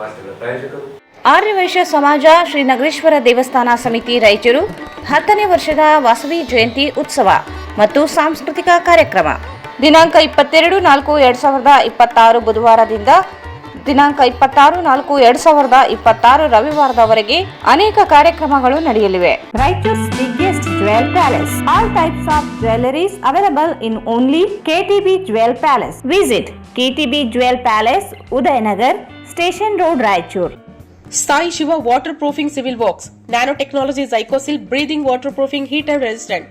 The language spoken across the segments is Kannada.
ವಾರ್ತೆಗಳ ಪ್ರಾಯೋಜಕರು ಆರ್ಯವೈಶ್ಯ ಸಮಾಜ ಶ್ರೀ ನಗರೇಶ್ವರ ದೇವಸ್ಥಾನ ಸಮಿತಿ ರಾಯಚೂರು 10ನೇ ವರ್ಷದ ವಾಸವಿ ಜಯಂತಿ ಉತ್ಸವ ಮತ್ತು ಸಾಂಸ್ಕೃತಿಕ ಕಾರ್ಯಕ್ರಮ ದಿನಾಂಕ 22/4/2026 ಬುಧವಾರದಿಂದ ದಿನಾಂಕ 26/4/2026 ರವಿವಾರದವರೆಗೆ ಅನೇಕ ಕಾರ್ಯಕ್ರಮಗಳು ನಡೆಯಲಿವೆ. Raichur's biggest jewel palace. All types of jewelries available in only KTB Jewel Palace. Visit KTB Jewel Palace, Udayanagar, Station Road, Raichur. Sai Shiva Waterproofing Civil Works. Nanotechnology Zycosil Breathing Waterproofing Heat and Resistant.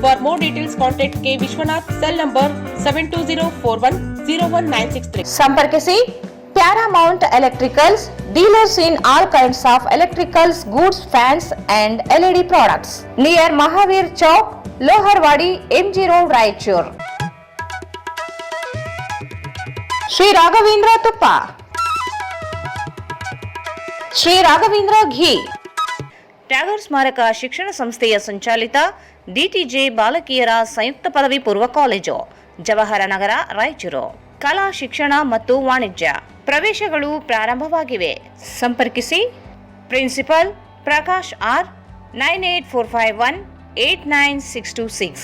For more details contact K Vishwanath, cell number 7204101963. ಸಂಪರ್ಕಿಸಿ Paramount Electricals, dealers in all kinds of electricals, goods, fans and LED products. Near Mahavir Chowk, Loharwadi, MG Road, Raichur. Sri Raghavendra Tuppa, Shri Raghavendra ಘೀ, ಟ್ಯಾಗರ್ ಸ್ಮಾರಕ ಶಿಕ್ಷಣ ಸಂಸ್ಥೆಯ ಸಂಚಾಲಿತ ಡಿಟಿಜೆ ಬಾಲಕಿಯರ ಸಂಯುಕ್ತ ಪದವಿ ಪೂರ್ವ ಕಾಲೇಜು, ಜವಾಹರ ನಗರ, ರಾಯಚೂರು. ಕಲಾ ಶಿಕ್ಷಣ ಮತ್ತು ವಾಣಿಜ್ಯ ಪ್ರವೇಶಗಳು ಪ್ರಾರಂಭವಾಗಿವೆ. ಸಂಪರ್ಕಿಸಿ ಪ್ರಿನ್ಸಿಪಲ್ ಪ್ರಕಾಶ್ ಆರ್ 9845189626.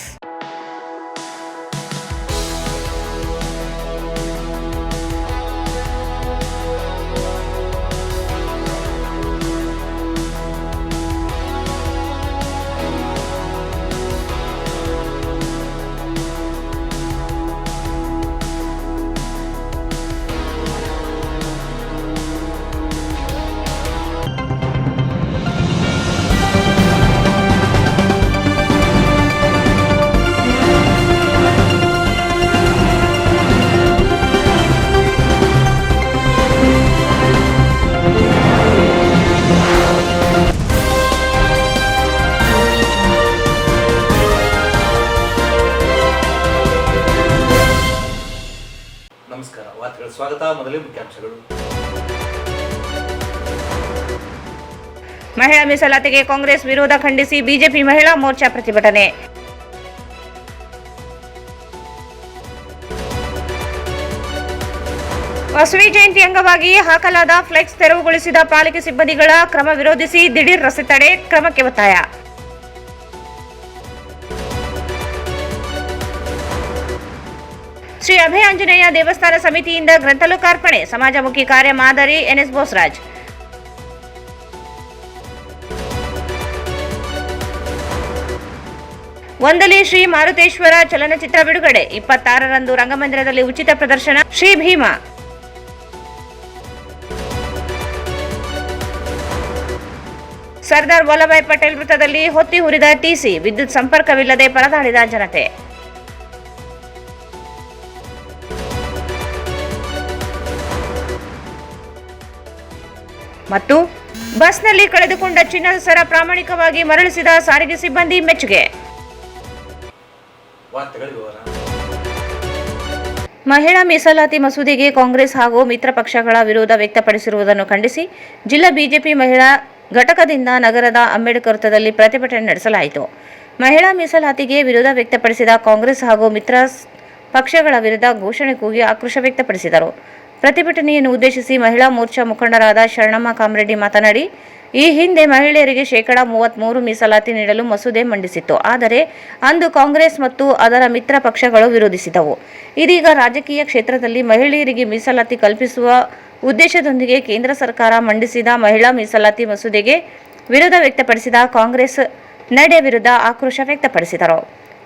ನಮಸ್ಕಾರ. ವಾರ್ತೆಗಳ ಸ್ವಾಗತ. ಮೊದಲೇ ಮುಖ್ಯಾಂಶಗಳು. ಮಹಿಳಾ ಮೀಸಲಾತಿಗೆ ಕಾಂಗ್ರೆಸ್ ವಿರೋಧ ಖಂಡಿಸಿ ಬಿಜೆಪಿ ಮಹಿಳಾ ಮೋರ್ಚಾ ಪ್ರತಿಭಟನೆ. ವಾಸವಿ ಜಯಂತಿ ಅಂಗವಾಗಿ ಹಾಕಲಾದ ಫ್ಲೆಕ್ಸ್ ತೆರವುಗೊಳಿಸಿದ ಪಾಲಿಕೆ ಸಿಬ್ಬಂದಿಗಳ ಕ್ರಮ ವಿರೋಧಿಸಿ ದಿಢೀರ್ ರಸ್ತೆ ತಡೆ, ಕ್ರಮಕ್ಕೆ ಒತ್ತಾಯ. ಶ್ರೀ ಅಭಯ ಆಂಜನೇಯ ದೇವಸ್ಥಾನ ಸಮಿತಿಯಿಂದ ಗ್ರಂಥ ಲೋಕಾರ್ಪಣೆ, ಸಮಾಜಮುಖಿ ಕಾರ್ಯ ಮಾದರಿ ಎನ್ಎಸ್ ಬೋಸರಾಜ್. ಒಂದಲಿ ಶ್ರೀ ಮಾರುತೇಶ್ವರ ಚಲನಚಿತ್ರ ಬಿಡುಗಡೆ, 26ರಂದು ರಂಗಮಂದಿರದಲ್ಲಿ ಉಚಿತ ಪ್ರದರ್ಶನ. ಶ್ರೀ ಭೀಮಾ. ಸರ್ದಾರ್ ವಲ್ಲಭಾಯ್ ಪಟೇಲ್ ವೃತ್ತದಲ್ಲಿ ಹೊತ್ತಿ ಹುರಿದ ಟಿಸಿ, ವಿದ್ಯುತ್ ಸಂಪರ್ಕವಿಲ್ಲದೆ ಪರದಾಡಿದ ಜನತೆ. ಮತ್ತು ಬಸ್ನಲ್ಲಿ ಕಳೆದುಕೊಂಡ ಚಿನ್ನದ ಸರ ಪ್ರಾಮಾಣಿಕವಾಗಿ ಮರಳಿಸಿದ ಸಾರಿಗೆ ಸಿಬ್ಬಂದಿ ಮೆಚ್ಚುಗೆ. ಮಹಿಳಾ ಮೀಸಲಾತಿ ಮಸೂದೆಗೆ ಕಾಂಗ್ರೆಸ್ ಹಾಗೂ ಮಿತ್ರ ಪಕ್ಷಗಳ ವಿರೋಧ ವ್ಯಕ್ತಪಡಿಸಿರುವುದನ್ನು ಖಂಡಿಸಿ ಜಿಲ್ಲಾ ಬಿಜೆಪಿ ಮಹಿಳಾ ಘಟಕದಿಂದ ನಗರದ ಅಂಬೇಡ್ಕರ್ ವೃತ್ತದಲ್ಲಿ ಪ್ರತಿಭಟನೆ ನಡೆಸಲಾಯಿತು. ಮಹಿಳಾ ಮೀಸಲಾತಿಗೆ ವಿರೋಧ ವ್ಯಕ್ತಪಡಿಸಿದ ಕಾಂಗ್ರೆಸ್ ಹಾಗೂ ಮಿತ್ರ ಪಕ್ಷಗಳ ವಿರುದ್ಧ ಘೋಷಣೆ ಕೂಗಿ ಆಕ್ರೋಶ ವ್ಯಕ್ತಪಡಿಸಿದರು. ಪ್ರತಿಭಟನೆಯನ್ನು ಉದ್ದೇಶಿಸಿ ಮಹಿಳಾ ಮೋರ್ಚಾ ಮುಖಂಡರಾದ ಶರಣಮ್ಮ ಕಾಮರೆಡ್ಡಿ ಮಾತನಾಡಿ, ಈ ಹಿಂದೆ ಮಹಿಳೆಯರಿಗೆ 33% ಮೀಸಲಾತಿ ನೀಡಲು ಮಸೂದೆ ಮಂಡಿಸಿತ್ತು. ಆದರೆ ಅಂದು ಕಾಂಗ್ರೆಸ್ ಮತ್ತು ಅದರ ಮಿತ್ರ ಪಕ್ಷಗಳು ವಿರೋಧಿಸಿದವು. ಇದೀಗ ರಾಜಕೀಯ ಕ್ಷೇತ್ರದಲ್ಲಿ ಮಹಿಳೆಯರಿಗೆ ಮೀಸಲಾತಿ ಕಲ್ಪಿಸುವ ಉದ್ದೇಶದೊಂದಿಗೆ ಕೇಂದ್ರ ಸರ್ಕಾರ ಮಂಡಿಸಿದ ಮಹಿಳಾ ಮೀಸಲಾತಿ ಮಸೂದೆಗೆ ವಿರೋಧ ವ್ಯಕ್ತಪಡಿಸಿದ ಕಾಂಗ್ರೆಸ್ ನಡೆ ವಿರುದ್ಧ ಆಕ್ರೋಶ ವ್ಯಕ್ತಪಡಿಸಿದರು.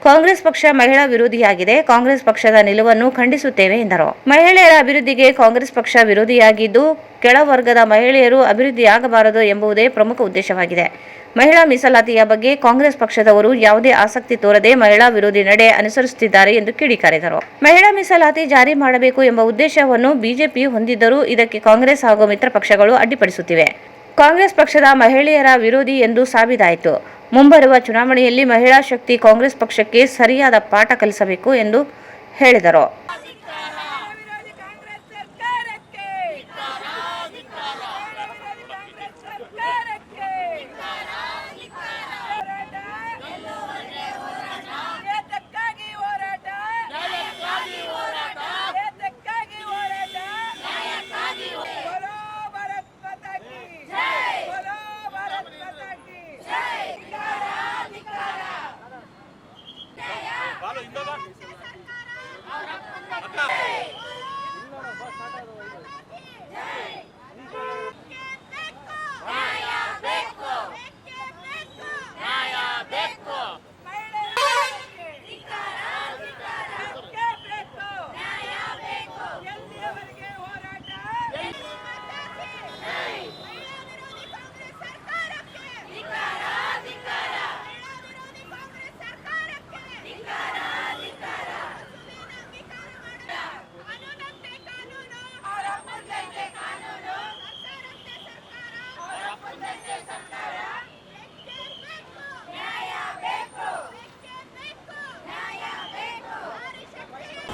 ಕಾಂಗ್ರೆಸ್ ಪಕ್ಷ ಮಹಿಳಾ ವಿರೋಧಿಯಾಗಿದೆ. ಕಾಂಗ್ರೆಸ್ ಪಕ್ಷದ ನಿಲುವನ್ನು ಖಂಡಿಸುತ್ತೇವೆ ಎಂದರು. ಮಹಿಳೆಯರ ಅಭಿವೃದ್ಧಿಗೆ ಕಾಂಗ್ರೆಸ್ ಪಕ್ಷ ವಿರೋಧಿಯಾಗಿದ್ದು, ಕೆಳವರ್ಗದ ಮಹಿಳೆಯರು ಅಭಿವೃದ್ಧಿಯಾಗಬಾರದು ಎಂಬುದೇ ಪ್ರಮುಖ ಉದ್ದೇಶವಾಗಿದೆ. ಮಹಿಳಾ ಮೀಸಲಾತಿಯ ಬಗ್ಗೆ ಕಾಂಗ್ರೆಸ್ ಪಕ್ಷದವರು ಯಾವುದೇ ಆಸಕ್ತಿ ತೋರದೆ ಮಹಿಳಾ ವಿರೋಧಿ ನಡೆ ಅನುಸರಿಸುತ್ತಿದ್ದಾರೆ ಎಂದು ಕಿಡಿಕಾರಿದರು. ಮಹಿಳಾ ಮೀಸಲಾತಿ ಜಾರಿ ಮಾಡಬೇಕು ಎಂಬ ಉದ್ದೇಶವನ್ನು ಬಿಜೆಪಿ ಹೊಂದಿದ್ದರೂ ಇದಕ್ಕೆ ಕಾಂಗ್ರೆಸ್ ಹಾಗೂ ಮಿತ್ರ ಪಕ್ಷಗಳು ಅಡ್ಡಿಪಡಿಸುತ್ತಿವೆ. ಕಾಂಗ್ರೆಸ್ ಪಕ್ಷದ ಮಹಿಳೆಯರ ವಿರೋಧಿ ಎಂದು ಸಾಬೀತಾಯಿತು. ಮುಂಬರುವ ಚುನಾವಣೆಯಲ್ಲಿ ಮಹಿಳಾ ಶಕ್ತಿ ಕಾಂಗ್ರೆಸ್ ಪಕ್ಷಕ್ಕೆ ಸರಿಯಾದ ಪಾಠ ಕಲಿಸಬೇಕು ಎಂದು ಹೇಳಿದರು.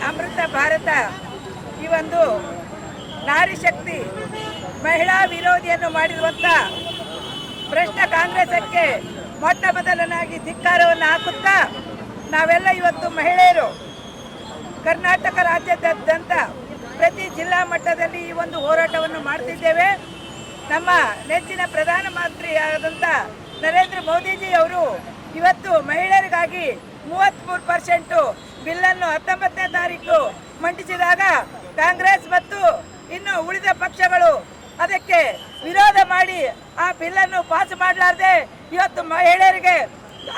ಅಮೃತ ಭಾರತ ಈ ಒಂದು ನಾರಿ ಶಕ್ತಿ ಮಹಿಳಾ ವಿರೋಧಿಯನ್ನು ಮಾಡಿರುವಂಥ ಭ್ರಷ್ಟ ಕಾಂಗ್ರೆಸ್ಸಕ್ಕೆ ಮೊಟ್ಟ ಮೊದಲನಾಗಿ ಧಿಕ್ಕಾರವನ್ನು ಹಾಕುತ್ತಾ ನಾವೆಲ್ಲ ಇವತ್ತು ಮಹಿಳೆಯರು ಕರ್ನಾಟಕ ರಾಜ್ಯಾದ್ಯಂತ ಪ್ರತಿ ಜಿಲ್ಲಾ ಮಟ್ಟದಲ್ಲಿ ಈ ಒಂದು ಹೋರಾಟವನ್ನು ಮಾಡ್ತಿದ್ದೇವೆ. ನಮ್ಮ ನೆಚ್ಚಿನ ಪ್ರಧಾನಮಂತ್ರಿಯಾದಂಥ ನರೇಂದ್ರ ಮೋದಿಜಿ ಅವರು ಇವತ್ತು ಮಹಿಳೆಯರಿಗಾಗಿ 33% ಬಿಲ್ಲನ್ನು 19ನೇ ತಾರೀಕು ಮಂಡಿಸಿದಾಗ ಕಾಂಗ್ರೆಸ್ ಮತ್ತು ಇನ್ನು ಉಳಿದ ಪಕ್ಷಗಳು ಅದಕ್ಕೆ ವಿರೋಧ ಮಾಡಿ ಆ ಬಿಲ್ಲನ್ನು ಪಾಸ್ ಮಾಡಲಾರದೆ ಇವತ್ತು ಮಹಿಳೆಯರಿಗೆ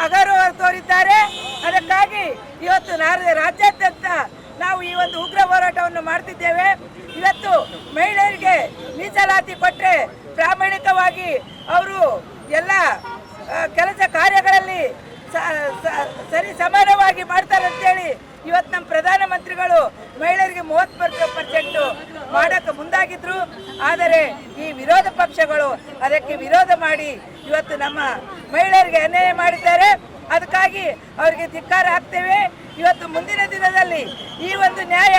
ಅಗೌರವ ತೋರಿದ್ದಾರೆ. ಅದಕ್ಕಾಗಿ ಇವತ್ತು ರಾಜ್ಯಾದ್ಯಂತ ನಾವು ಈ ಒಂದು ಉಗ್ರ ಹೋರಾಟವನ್ನು ಮಾಡ್ತಿದ್ದೇವೆ. ಇವತ್ತು ಮಹಿಳೆಯರಿಗೆ ಮೀಸಲಾತಿ ಕೊಟ್ಟರೆ ಪ್ರಾಮಾಣಿಕವಾಗಿ ಅವರು ಎಲ್ಲ ಕೆಲಸ ಕಾರ್ಯಗಳಲ್ಲಿ ಸರಿ ಸಮಾನವಾಗಿ ಮಾಡ್ತಾರೆ ಅಂತೇಳಿ ಇವತ್ತು ನಮ್ಮ ಪ್ರಧಾನಮಂತ್ರಿಗಳು ಮಹಿಳೆಯರಿಗೆ 30% ಮಾಡೋಕ್ಕೆ ಮುಂದಾಗಿದ್ರು. ಆದರೆ ಈ ವಿರೋಧ ಪಕ್ಷಗಳು ಅದಕ್ಕೆ ವಿರೋಧ ಮಾಡಿ ಇವತ್ತು ನಮ್ಮ ಮಹಿಳೆಯರಿಗೆ ಅನ್ಯಾಯ ಮಾಡಿದ್ದಾರೆ. ಅದಕ್ಕಾಗಿ ಅವರಿಗೆ ಧಿಕ್ಕಾರ ಹಾಕ್ತೇವೆ. ಇವತ್ತು ಮುಂದಿನ ದಿನದಲ್ಲಿ ಈ ಒಂದು ನ್ಯಾಯ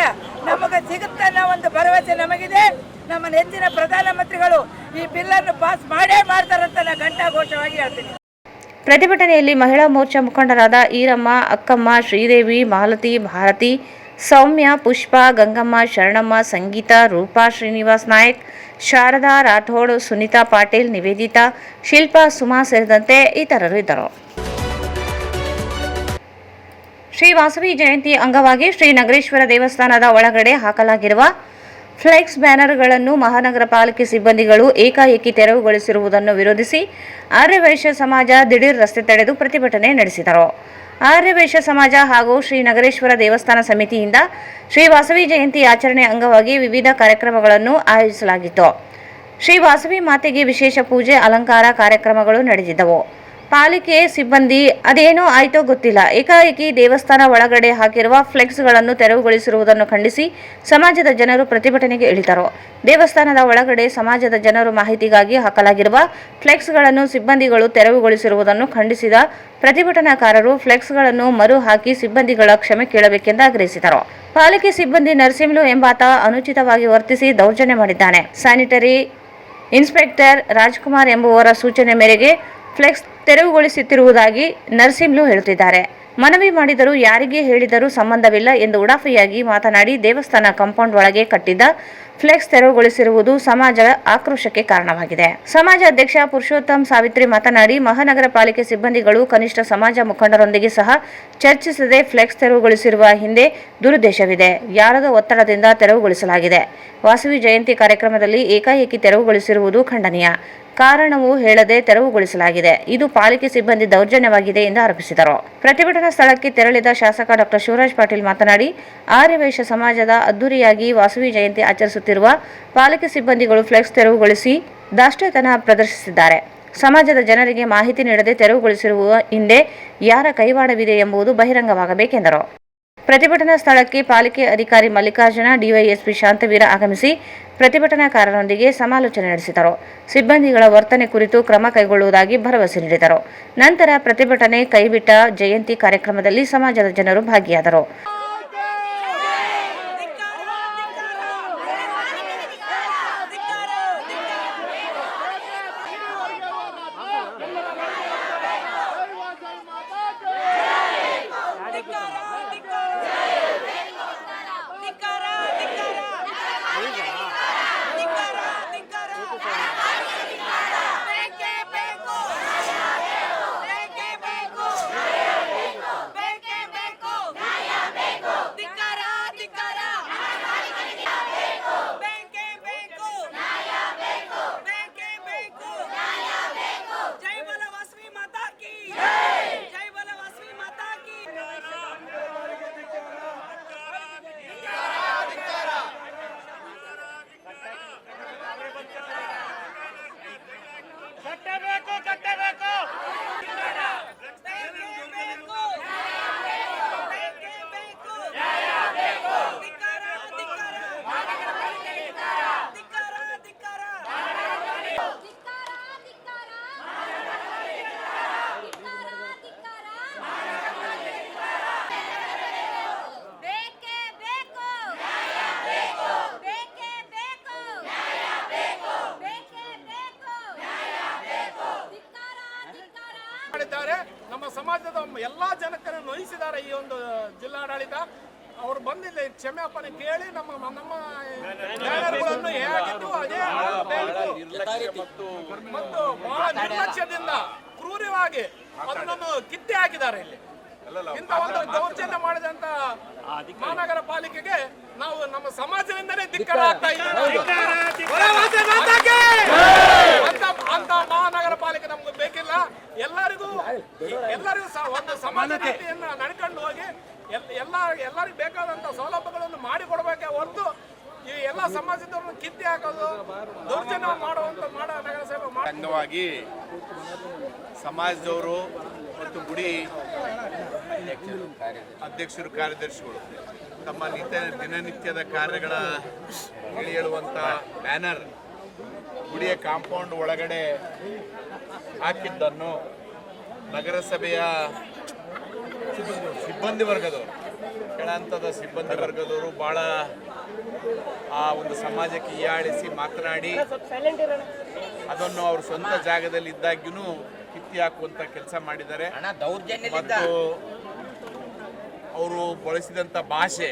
ನಮಗೆ ಸಿಗುತ್ತೆ ಅನ್ನೋ ಒಂದು ಭರವಸೆ ನಮಗಿದೆ. ನಮ್ಮ ನೆಚ್ಚಿನ ಪ್ರಧಾನಮಂತ್ರಿಗಳು ಈ ಬಿಲ್ಲನ್ನು ಪಾಸ್ ಮಾಡೇ ಮಾಡ್ತಾರಂತ ನಾನು ಘಂಟಾಘೋಷವಾಗಿ ಹೇಳ್ತೀನಿ. ಪ್ರತಿಭಟನೆಯಲ್ಲಿ ಮಹಿಳಾ ಮೋರ್ಚಾ ಮುಖಂಡರಾದ ಈರಮ್ಮ, ಅಕ್ಕಮ್ಮ, ಶ್ರೀದೇವಿ, ಮಾಲತಿ, ಭಾರತಿ, ಸೌಮ್ಯ, ಪುಷ್ಪ, ಗಂಗಮ್ಮ, ಶರಣಮ್ಮ, ಸಂಗೀತ, ರೂಪಾ, ಶ್ರೀನಿವಾಸ್ ನಾಯಕ್, ಶಾರದಾ ರಾಠೋಡ್, ಸುನೀತಾ ಪಾಟೀಲ್, ನಿವೇದಿತಾ, ಶಿಲ್ಪಾ, ಸುಮಾ ಸೇರಿದಂತೆ ಇತರರು ಇದ್ದರು. ಶ್ರೀ ವಾಸವಿ ಜಯಂತಿ ಅಂಗವಾಗಿ ಶ್ರೀ ನಗರೇಶ್ವರ ದೇವಸ್ಥಾನದ ಒಳಗಡೆ ಹಾಕಲಾಗಿರುವ ಫ್ಲೆಕ್ಸ್ ಬ್ಯಾನರ್ಗಳನ್ನು ಮಹಾನಗರ ಪಾಲಿಕೆ ಸಿಬ್ಬಂದಿಗಳು ಏಕಾಏಕಿ ತೆರವುಗೊಳಿಸಿರುವುದನ್ನು ವಿರೋಧಿಸಿ ಆರ್ಯವೈಶ್ಯ ಸಮಾಜ ದಿಢೀರ್ ರಸ್ತೆ ತಡೆದು ಪ್ರತಿಭಟನೆ ನಡೆಸಿದರು. ಆರ್ಯವೈಶ್ಯ ಸಮಾಜ ಹಾಗೂ ಶ್ರೀ ನಗರೇಶ್ವರ ದೇವಸ್ಥಾನ ಸಮಿತಿಯಿಂದ ಶ್ರೀ ವಾಸವಿ ಜಯಂತಿ ಆಚರಣೆ ಅಂಗವಾಗಿ ವಿವಿಧ ಕಾರ್ಯಕ್ರಮಗಳನ್ನು ಆಯೋಜಿಸಲಾಗಿತ್ತು. ಶ್ರೀ ವಾಸವಿ ಮಾತೆಗೆ ವಿಶೇಷ ಪೂಜೆ, ಅಲಂಕಾರ ಕಾರ್ಯಕ್ರಮಗಳು ನಡೆದಿದ್ದವು. ಪಾಲಿಕೆ ಸಿಬ್ಬಂದಿ ಅದೇನೋ ಆಯ್ತೋ ಗೊತ್ತಿಲ್ಲ, ಏಕಾಏಕಿ ದೇವಸ್ಥಾನ ಒಳಗಡೆ ಹಾಕಿರುವ ಫ್ಲೆಕ್ಸ್ಗಳನ್ನು ತೆರವುಗೊಳಿಸಿರುವುದನ್ನು ಖಂಡಿಸಿ ಸಮಾಜದ ಜನರು ಪ್ರತಿಭಟನೆಗೆ ಇಳಿದರು. ದೇವಸ್ಥಾನದ ಒಳಗಡೆ ಸಮಾಜದ ಜನರು ಮಾಹಿತಿಗಾಗಿ ಹಾಕಲಾಗಿರುವ ಫ್ಲೆಕ್ಸ್ಗಳನ್ನು ಸಿಬ್ಬಂದಿಗಳು ತೆರವುಗೊಳಿಸಿರುವುದನ್ನು ಖಂಡಿಸಿದ ಪ್ರತಿಭಟನಾಕಾರರು ಫ್ಲೆಕ್ಸ್ಗಳನ್ನು ಮರು ಹಾಕಿ ಸಿಬ್ಬಂದಿಗಳ ಕ್ಷಮೆ ಕೇಳಬೇಕೆಂದು ಆಗ್ರಹಿಸಿದರು. ಪಾಲಿಕೆ ಸಿಬ್ಬಂದಿ ನರಸಿಂಹಲು ಎಂಬಾತ ಅನುಚಿತವಾಗಿ ವರ್ತಿಸಿ ದೌರ್ಜನ್ಯ ಮಾಡಿದ್ದಾನೆ. ಸ್ಯಾನಿಟರಿ ಇನ್ಸ್ಪೆಕ್ಟರ್ ರಾಜ್ಕುಮಾರ್ ಎಂಬುವರ ಸೂಚನೆ ಮೇರೆಗೆ ಫ್ಲೆಕ್ಸ್ ತೆರವುಗೊಳಿಸುತ್ತಿರುವುದಾಗಿ ನರಸಿಂಹಲು ಹೇಳುತ್ತಿದ್ದಾರೆ. ಮನವಿ ಮಾಡಿದರೂ ಯಾರಿಗೆ ಹೇಳಿದರೂ ಸಂಬಂಧವಿಲ್ಲ ಎಂದು ಉಡಾಫೆಯಾಗಿ ಮಾತನಾಡಿ ದೇವಸ್ಥಾನ ಕಾಂಪೌಂಡ್ ಒಳಗೆ ಕಟ್ಟಿದ್ದ ಫ್ಲೆಕ್ಸ್ ತೆರವುಗೊಳಿಸಿರುವುದು ಸಮಾಜ ಆಕ್ರೋಶಕ್ಕೆ ಕಾರಣವಾಗಿದೆ. ಸಮಾಜ ಅಧ್ಯಕ್ಷ ಪುರುಷೋತ್ತಮ್ ಸಾವಿತ್ರಿ ಮಾತನಾಡಿ, ಮಹಾನಗರ ಪಾಲಿಕೆ ಸಿಬ್ಬಂದಿಗಳು ಕನಿಷ್ಠ ಸಮಾಜ ಮುಖಂಡರೊಂದಿಗೆ ಸಹ ಚರ್ಚಿಸದೆ ಫ್ಲೆಕ್ಸ್ ತೆರವುಗೊಳಿಸಿರುವ ಹಿಂದೆ ದುರುದ್ದೇಶವಿದೆ. ಯಾರದ ಒತ್ತಡದಿಂದ ತೆರವುಗೊಳಿಸಲಾಗಿದೆ. ವಾಸವಿ ಜಯಂತಿ ಕಾರ್ಯಕ್ರಮದಲ್ಲಿ ಏಕಾಏಕಿ ತೆರವುಗೊಳಿಸಿರುವುದು ಖಂಡನೀಯ. ಕಾರಣವೂ ಹೇಳದೆ ತೆರವುಗೊಳಿಸಲಾಗಿದೆ. ಇದು ಪಾಲಿಕೆ ಸಿಬ್ಬಂದಿ ದೌರ್ಜನ್ಯವಾಗಿದೆ ಎಂದು ಆರೋಪಿಸಿದರು. ಪ್ರತಿಭಟನಾ ಸ್ಥಳಕ್ಕೆ ತೆರಳಿದ ಶಾಸಕ ಡಾಕ್ಟರ್ ಶಿವರಾಜ್ ಪಾಟೀಲ್ ಮಾತನಾಡಿ, ಆರ್ಯವೈಶ್ಯ ಸಮಾಜದ ಅದ್ದೂರಿಯಾಗಿ ವಾಸವಿ ಜಯಂತಿ ಆಚರಿಸುತ್ತಿರುವ ಪಾಲಿಕೆ ಸಿಬ್ಬಂದಿಗಳು ಫ್ಲೆಕ್ಸ್ ತೆರವುಗೊಳಿಸಿ ದಾಷ್ಟ್ಯತನ ಪ್ರದರ್ಶಿಸಿದ್ದಾರೆ. ಸಮಾಜದ ಜನರಿಗೆ ಮಾಹಿತಿ ನೀಡದೆ ತೆರವುಗೊಳಿಸಿರುವ ಹಿಂದೆ ಯಾರ ಕೈವಾಡವಿದೆ ಎಂಬುದು ಬಹಿರಂಗವಾಗಬೇಕೆಂದರು. ಪ್ರತಿಭಟನಾ ಸ್ಥಳಕ್ಕೆ ಪಾಲಿಕೆ ಅಧಿಕಾರಿ ಮಲ್ಲಿಕಾರ್ಜುನ, ಡಿವೈಎಸ್ಪಿ ಶಾಂತವೀರ ಆಗಮಿಸಿ ಪ್ರತಿಭಟನಾಕಾರರೊಂದಿಗೆ ಸಮಾಲೋಚನೆ ನಡೆಸಿದರು. ಸಿಬ್ಬಂದಿಗಳ ವರ್ತನೆ ಕುರಿತು ಕ್ರಮ ಕೈಗೊಳ್ಳುವುದಾಗಿ ಭರವಸೆ ನೀಡಿದರು. ನಂತರ ಪ್ರತಿಭಟನೆ ಕೈಬಿಟ್ಟ ಜಯಂತಿ ಕಾರ್ಯಕ್ರಮದಲ್ಲಿ ಸಮಾಜದ ಜನರು ಭಾಗಿಯಾದರು. ಸಮಾಜದ ಎಲ್ಲ ಜನಕ್ಕನ್ನು ನೋಯಿಸಿದ್ದಾರೆ ಈ ಒಂದು ಜಿಲ್ಲಾಡಳಿತ. ಅವರು ಬಂದಿಲ್ಲ ಕ್ಷಮಾಪಣೆ ಕೇಳಿ ನಮ್ಮ ಬ್ಯಾನರ್ಗಳನ್ನು ಹೇಗಿದ್ದು ಅದೇ ಮತ್ತು ಬಹಳ ನಿರ್ಲಕ್ಷ್ಯದಿಂದ ಕ್ರೂರವಾಗಿ ಅದನ್ನು ಕಿತ್ತಿ ಹಾಕಿದ್ದಾರೆ. ಇಲ್ಲಿ ಇಂಥ ಒಂದು ದೌರ್ಜನ್ಯ ಮಾಡಿದಂತ ಮಹಾನಗರ ಪಾಲಿಕೆಗೆ ನಾವು ನಮ್ಮ ಸಮಾಜದಿಂದಲೇ ಧಿಕ್ಕಾರ ಆಗ್ತಾ ಇದ್ದೀವಿ. ಅಂತ ಮಹಾನಗರ ಪಾಲಿಕೆ ನಮ್ಗೆ ಬೇಕಿಲ್ಲ. ಎಲ್ಲರಿಗೂ ಒಂದು ಸಮಾನತೆಯನ್ನ ನಡ್ಕೊಂಡು ಹೋಗಿ ಎಲ್ಲರಿಗೂ ಬೇಕಾದಂತ ಸೌಲಭ್ಯಗಳನ್ನು ಮಾಡಿಕೊಡ್ಬೇಕೆ ಹೊರತು ಈ ಎಲ್ಲ ಸಮಾಜದವ್ರನ್ನ ಕಿತ್ತಿ ಹಾಕೋದು, ದೌರ್ಜನ್ಯ ಮಾಡುವಂತ ನಗರಸಭೆ ಅಂಗವಾಗಿ ಸಮಾಜದವರು ಮತ್ತು ಗುಡಿ ಅಧ್ಯಕ್ಷರು ಕಾರ್ಯದರ್ಶಿಗಳು ತಮ್ಮ ದಿನನಿತ್ಯದ ಕಾರ್ಯಗಳ ಹೇಳುವಂಥ ಬ್ಯಾನರ್ ಗುಡಿಯ ಕಾಂಪೌಂಡ್ ಒಳಗಡೆ ಹಾಕಿದ್ದನ್ನು ನಗರಸಭೆಯ ಸಿಬ್ಬಂದಿ ವರ್ಗದವರು, ಕೆಳ ಹಂತದ ಸಿಬ್ಬಂದಿ ವರ್ಗದವರು ಭಾಳ ಆ ಒಂದು ಸಮಾಜಕ್ಕೆ ಹೀಯಾಳಿಸಿ ಮಾತನಾಡಿ ಅದನ್ನು ಅವರು ಸ್ವಂತ ಜಾಗದಲ್ಲಿ ಇದ್ದಾಗ್ಯೂ ಕಿತ್ತಿ ಹಾಕುವಂತ ಕೆಲಸ ಮಾಡಿದ್ದಾರೆ. ಮತ್ತು ಅವರು ಬಳಸಿದಂಥ ಭಾಷೆ,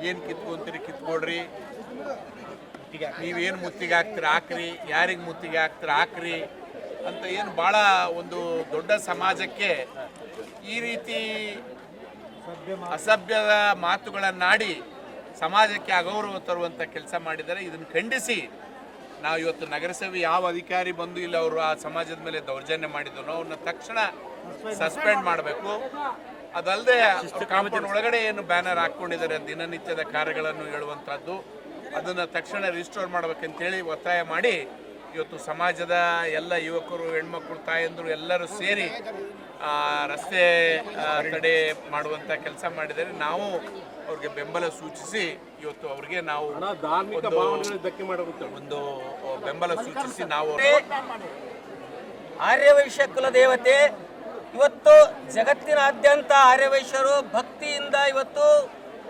ಏನು ಕಿತ್ಕೊಂತೀರಿ ಕಿತ್ಕೊಡ್ರಿ, ನೀವೇನು ಮುತ್ತಿಗೆ ಹಾಕ್ತೀರ ಹಾಕ್ರಿ, ಯಾರಿಗೆ ಮುತ್ತಿಗೆ ಹಾಕ್ತೀರ ಹಾಕ್ರಿ ಅಂತ ಏನು ಭಾಳ ಒಂದು ದೊಡ್ಡ ಸಮಾಜಕ್ಕೆ ಈ ರೀತಿ ಅಸಭ್ಯದ ಮಾತುಗಳನ್ನಾಡಿ ಸಮಾಜಕ್ಕೆ ಅಗೌರವ ತರುವಂಥ ಕೆಲಸ ಮಾಡಿದ್ದಾರೆ. ಇದನ್ನು ಖಂಡಿಸಿ ನಾವು ಇವತ್ತು ನಗರಸಭೆ ಯಾವ ಅಧಿಕಾರಿ ಬಂದು ಇಲ್ಲ ಅವರು ಆ ಸಮಾಜದ ಮೇಲೆ ದೌರ್ಜನ್ಯ ಮಾಡಿದ್ರು ಅವ್ರನ್ನ ತಕ್ಷಣ ಸಸ್ಪೆಂಡ್ ಮಾಡಬೇಕು. ಅದಲ್ಲದೆ ಕಾಂಪೌಂಡ್ ಒಳಗಡೆ ಏನು ಬ್ಯಾನರ್ ಹಾಕ್ಕೊಂಡಿದ್ದಾರೆ ದಿನನಿತ್ಯದ ಕಾರ್ಯಗಳನ್ನು ಹೇಳುವಂಥದ್ದು, ಅದನ್ನು ತಕ್ಷಣ ರಿಸ್ಟೋರ್ ಮಾಡಬೇಕಂತೇಳಿ ಒತ್ತಾಯ ಮಾಡಿ ಇವತ್ತು ಸಮಾಜದ ಎಲ್ಲ ಯುವಕರು, ಹೆಣ್ಮಕ್ಳು, ತಾಯಂದರು ಎಲ್ಲರೂ ಸೇರಿ ರಸ್ತೆ ತಡೆ ಮಾಡುವಂಥ ಕೆಲಸ ಮಾಡಿದರೆ ನಾವು ಅವ್ರಿಗೆ ಬೆಂಬಲ ಸೂಚಿಸಿ ಇವತ್ತು ಅವ್ರಿಗೆ ನಾವು ಒಂದು ಬೆಂಬಲ ಸೂಚಿಸಿ ನಾವು ಆರ್ಯವೈಶ್ಯ ಕುಲದೇವತೆ ಇವತ್ತು ಜಗತ್ತಿನಾದ್ಯಂತ ಆರ್ಯವೈಶ್ಯರು ಭಕ್ತಿಯಿಂದ ಇವತ್ತು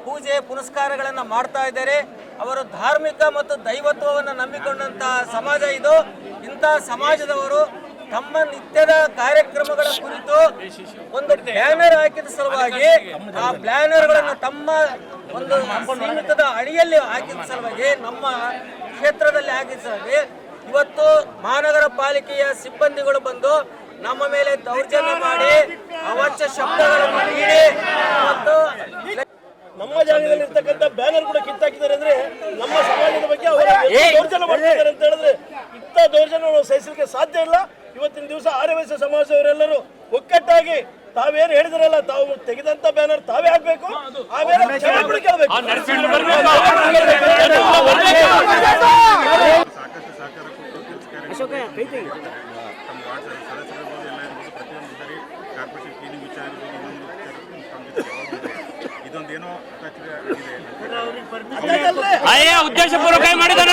ಪೂಜೆ ಪುನಸ್ಕಾರಗಳನ್ನು ಮಾಡ್ತಾ ಇದ್ದಾರೆ. ಅವರು ಧಾರ್ಮಿಕ ಮತ್ತು ದೈವತ್ವವನ್ನು ನಂಬಿಕೊಂಡಂತಹ ಸಮಾಜ ಇದು. ಇಂಥ ಸಮಾಜದವರು ತಮ್ಮ ನಿತ್ಯದ ಕಾರ್ಯಕ್ರಮಗಳ ಕುರಿತು ಒಂದು ಬ್ಯಾನರ್ ಹಾಕಿದ ಸಲುವಾಗಿ ಆ ಬ್ಯಾನರ್ಗಳನ್ನು ತಮ್ಮ ಒಂದು ಸೀಮಿತದ ಅಡಿಯಲ್ಲಿ ಹಾಕಿದ ಸಲುವಾಗಿ ನಮ್ಮ ಕ್ಷೇತ್ರದಲ್ಲಿ ಹಾಕಿದ ಸಲುವಾಗಿ ಇವತ್ತು ಮಹಾನಗರ ಪಾಲಿಕೆಯ ಸಿಬ್ಬಂದಿಗಳು ಬಂದು ನಮ್ಮ ಮೇಲೆ ದೌರ್ಜನ್ಯ ಮಾಡಿ ಅವಾಚ್ಯ ಶಬ್ದಗಳನ್ನು ನೀಡಿ ಮತ್ತು ನಮ್ಮ ಜಾಗದಲ್ಲಿ ಇರ್ತಕ್ಕಂಥ ಬ್ಯಾನರ್ ಕೂಡ ಕಿತ್ತಾಕಿದ್ದಾರೆ ಅಂದ್ರೆ ನಮ್ಮ ಸಮಾಜದ ಬಗ್ಗೆ ಅವರು ದೌರ್ಜನ್ಯ ಮಾಡ್ತಿದ್ದಾರೆ ಅಂತ ಹೇಳಿದ್ರೆ ಇಂಥ ದೌರ್ಜನ್ಯ ನಾವು ಸಹಿಸಲಿಕ್ಕೆ ಸಾಧ್ಯ ಇಲ್ಲ. ಇವತ್ತಿನ ದಿವಸ ಆರ್ಯವೈಶ್ಯ ಸಮಾಜದವರೆಲ್ಲರೂ ಒಕ್ಕಟ್ಟಾಗಿ ತಾವೇನು ಹೇಳಿದ್ರಲ್ಲ, ತಾವು ತೆಗೆದಂತ ಬ್ಯಾನರ್ ತಾವೇ ಹಾಕ್ಬೇಕು, ಆಮೇಲೆ ಕ್ಷಮೆ ಕೂಡ ಕೇಳಬೇಕು. ಸಾಕಷ್ಟು ಸಹಕಾರ ಕೊಟ್ಟು ತಮ್ಮ ವಾರ್ಡ್ ಸದಸ್ಯರಿರ್ಬೋದು, ಎಲ್ಲ ಇರ್ಬೋದು, ಪ್ರತಿಯೊಂದು ಸರಿ ಕಾರ್ಪೊರೇಷನ್ ಕ್ಲೀನಿಂಗ್ ವಿಚಾರ ಇದೊಂದು ಏನೋ ಉದ್ದೇಶಪೂರ್ವಕ ಮಾಡಿದ್ದಾನೆ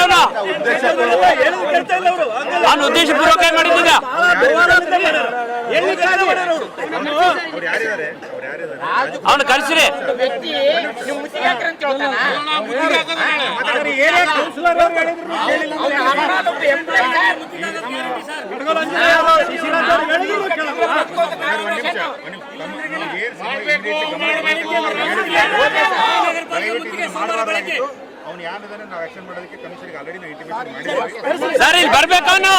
ಅವನು ಉದ್ದೇಶಪೂರ್ವಕ ಮಾಡಿದ್ದ ಅವನು ಕಳಿಸ್ರಿ ಅವ್ನು ಯಾರಿದ್ದಾನೆ ನಾವು ಆಕ್ಷನ್ ಮಾಡೋದಕ್ಕೆ ಕಮಿಷನ್ಗೆ ಆಲ್ರೆಡಿ ನಾವು ಇಂಟಿಮೇಷನ್ ಮಾಡಿದ್ದೀವಿ. ಸರ್ ಇಲ್ಲಿ ಬರ್ಬೇಕು ಅವನು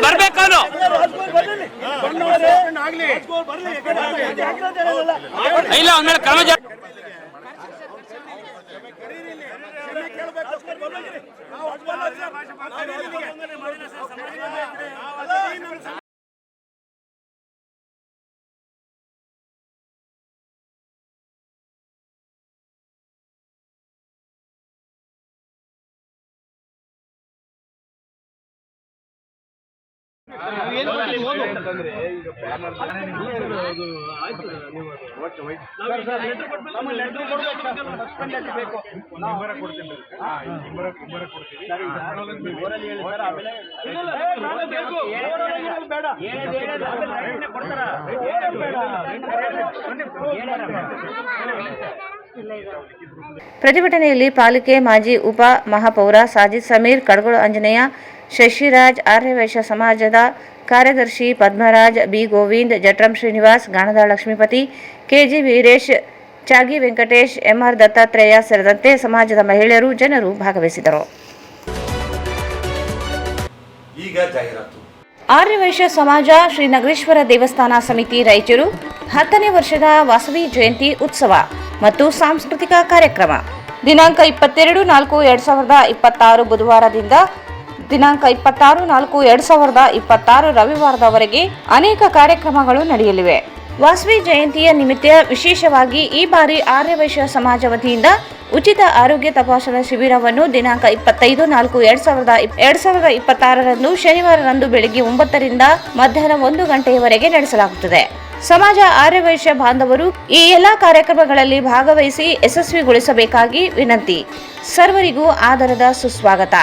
ಬರ್ಬೇಕು ಅವನು ಇಲ್ಲ ಅವನ ಮೇಲೆ ಕ್ರಮ ಪ್ರತಿಭಟನೆಯಲ್ಲಿ ಪಾಲಿಕೆ ಮಾಜಿ ಉಪ ಮಹಾಪೌರ ಸಾಜಿದ್ ಸಮೀರ್, ಕಡಗೋಳು ಆಂಜನೇಯ, ಶಶಿರಾಜ್, ಆರ್ಯವೈಶ್ಯ ಸಮಾಜದ ಕಾರ್ಯದರ್ಶಿ ಪದ್ಮರಾಜ್, ಬಿ ಗೋವಿಂದ್, ಜಟ್ರಂ ಶ್ರೀನಿವಾಸ್, ಗಾಣದ ಲಕ್ಷ್ಮೀಪತಿ, ಕೆಜಿ ವೀರೇಶ್, ಚಾಗಿ ವೆಂಕಟೇಶ್, ಎಂಆರ್ ದತ್ತಾತ್ರೇಯ ಸೇರಿದಂತೆ ಸಮಾಜದ ಮಹಿಳೆಯರು, ಜನರು ಭಾಗವಹಿಸಿದರು. ಈಗ ಜಾಹೀರಾತು. ಆರ್ಯವೈಶ್ಯ ಸಮಾಜ ಶ್ರೀ ನಗರೇಶ್ವರ ದೇವಸ್ಥಾನ ಸಮಿತಿ ರಾಯಚೂರು 10ನೇ ವರ್ಷದ ವಾಸವಿ ಜಯಂತಿ ಉತ್ಸವ ಮತ್ತು ಸಾಂಸ್ಕೃತಿಕ ಕಾರ್ಯಕ್ರಮ ದಿನಾಂಕ 22/4/2026 ಬುಧವಾರದಿಂದ ದಿನಾಂಕ 26/4/2026 ರವಿವಾರದವರೆಗೆ ಅನೇಕ ಕಾರ್ಯಕ್ರಮಗಳು ನಡೆಯಲಿವೆ. ವಾಸವಿ ಜಯಂತಿಯ ನಿಮಿತ್ತ ವಿಶೇಷವಾಗಿ ಈ ಬಾರಿ ಆರ್ಯವೈಶ್ಯ ಸಮಾಜ ವತಿಯಿಂದ ಉಚಿತ ಆರೋಗ್ಯ ತಪಾಸಣಾ ಶಿಬಿರವನ್ನು ದಿನಾಂಕ 25/4/2026 ಶನಿವಾರದಂದು ಬೆಳಗ್ಗೆ 9 ರಿಂದ ಮಧ್ಯಾಹ್ನ 1 ಗಂಟೆಯವರೆಗೆ ನಡೆಸಲಾಗುತ್ತದೆ. ಸಮಾಜ ಆರ್ಯವೈಶ್ಯ ಬಾಂಧವರು ಈ ಎಲ್ಲಾ ಕಾರ್ಯಕ್ರಮಗಳಲ್ಲಿ ಭಾಗವಹಿಸಿ ಯಶಸ್ವಿಗೊಳಿಸಬೇಕಾಗಿ ವಿನಂತಿ. ಸರ್ವರಿಗೂ ಆದರದ ಸುಸ್ವಾಗತ.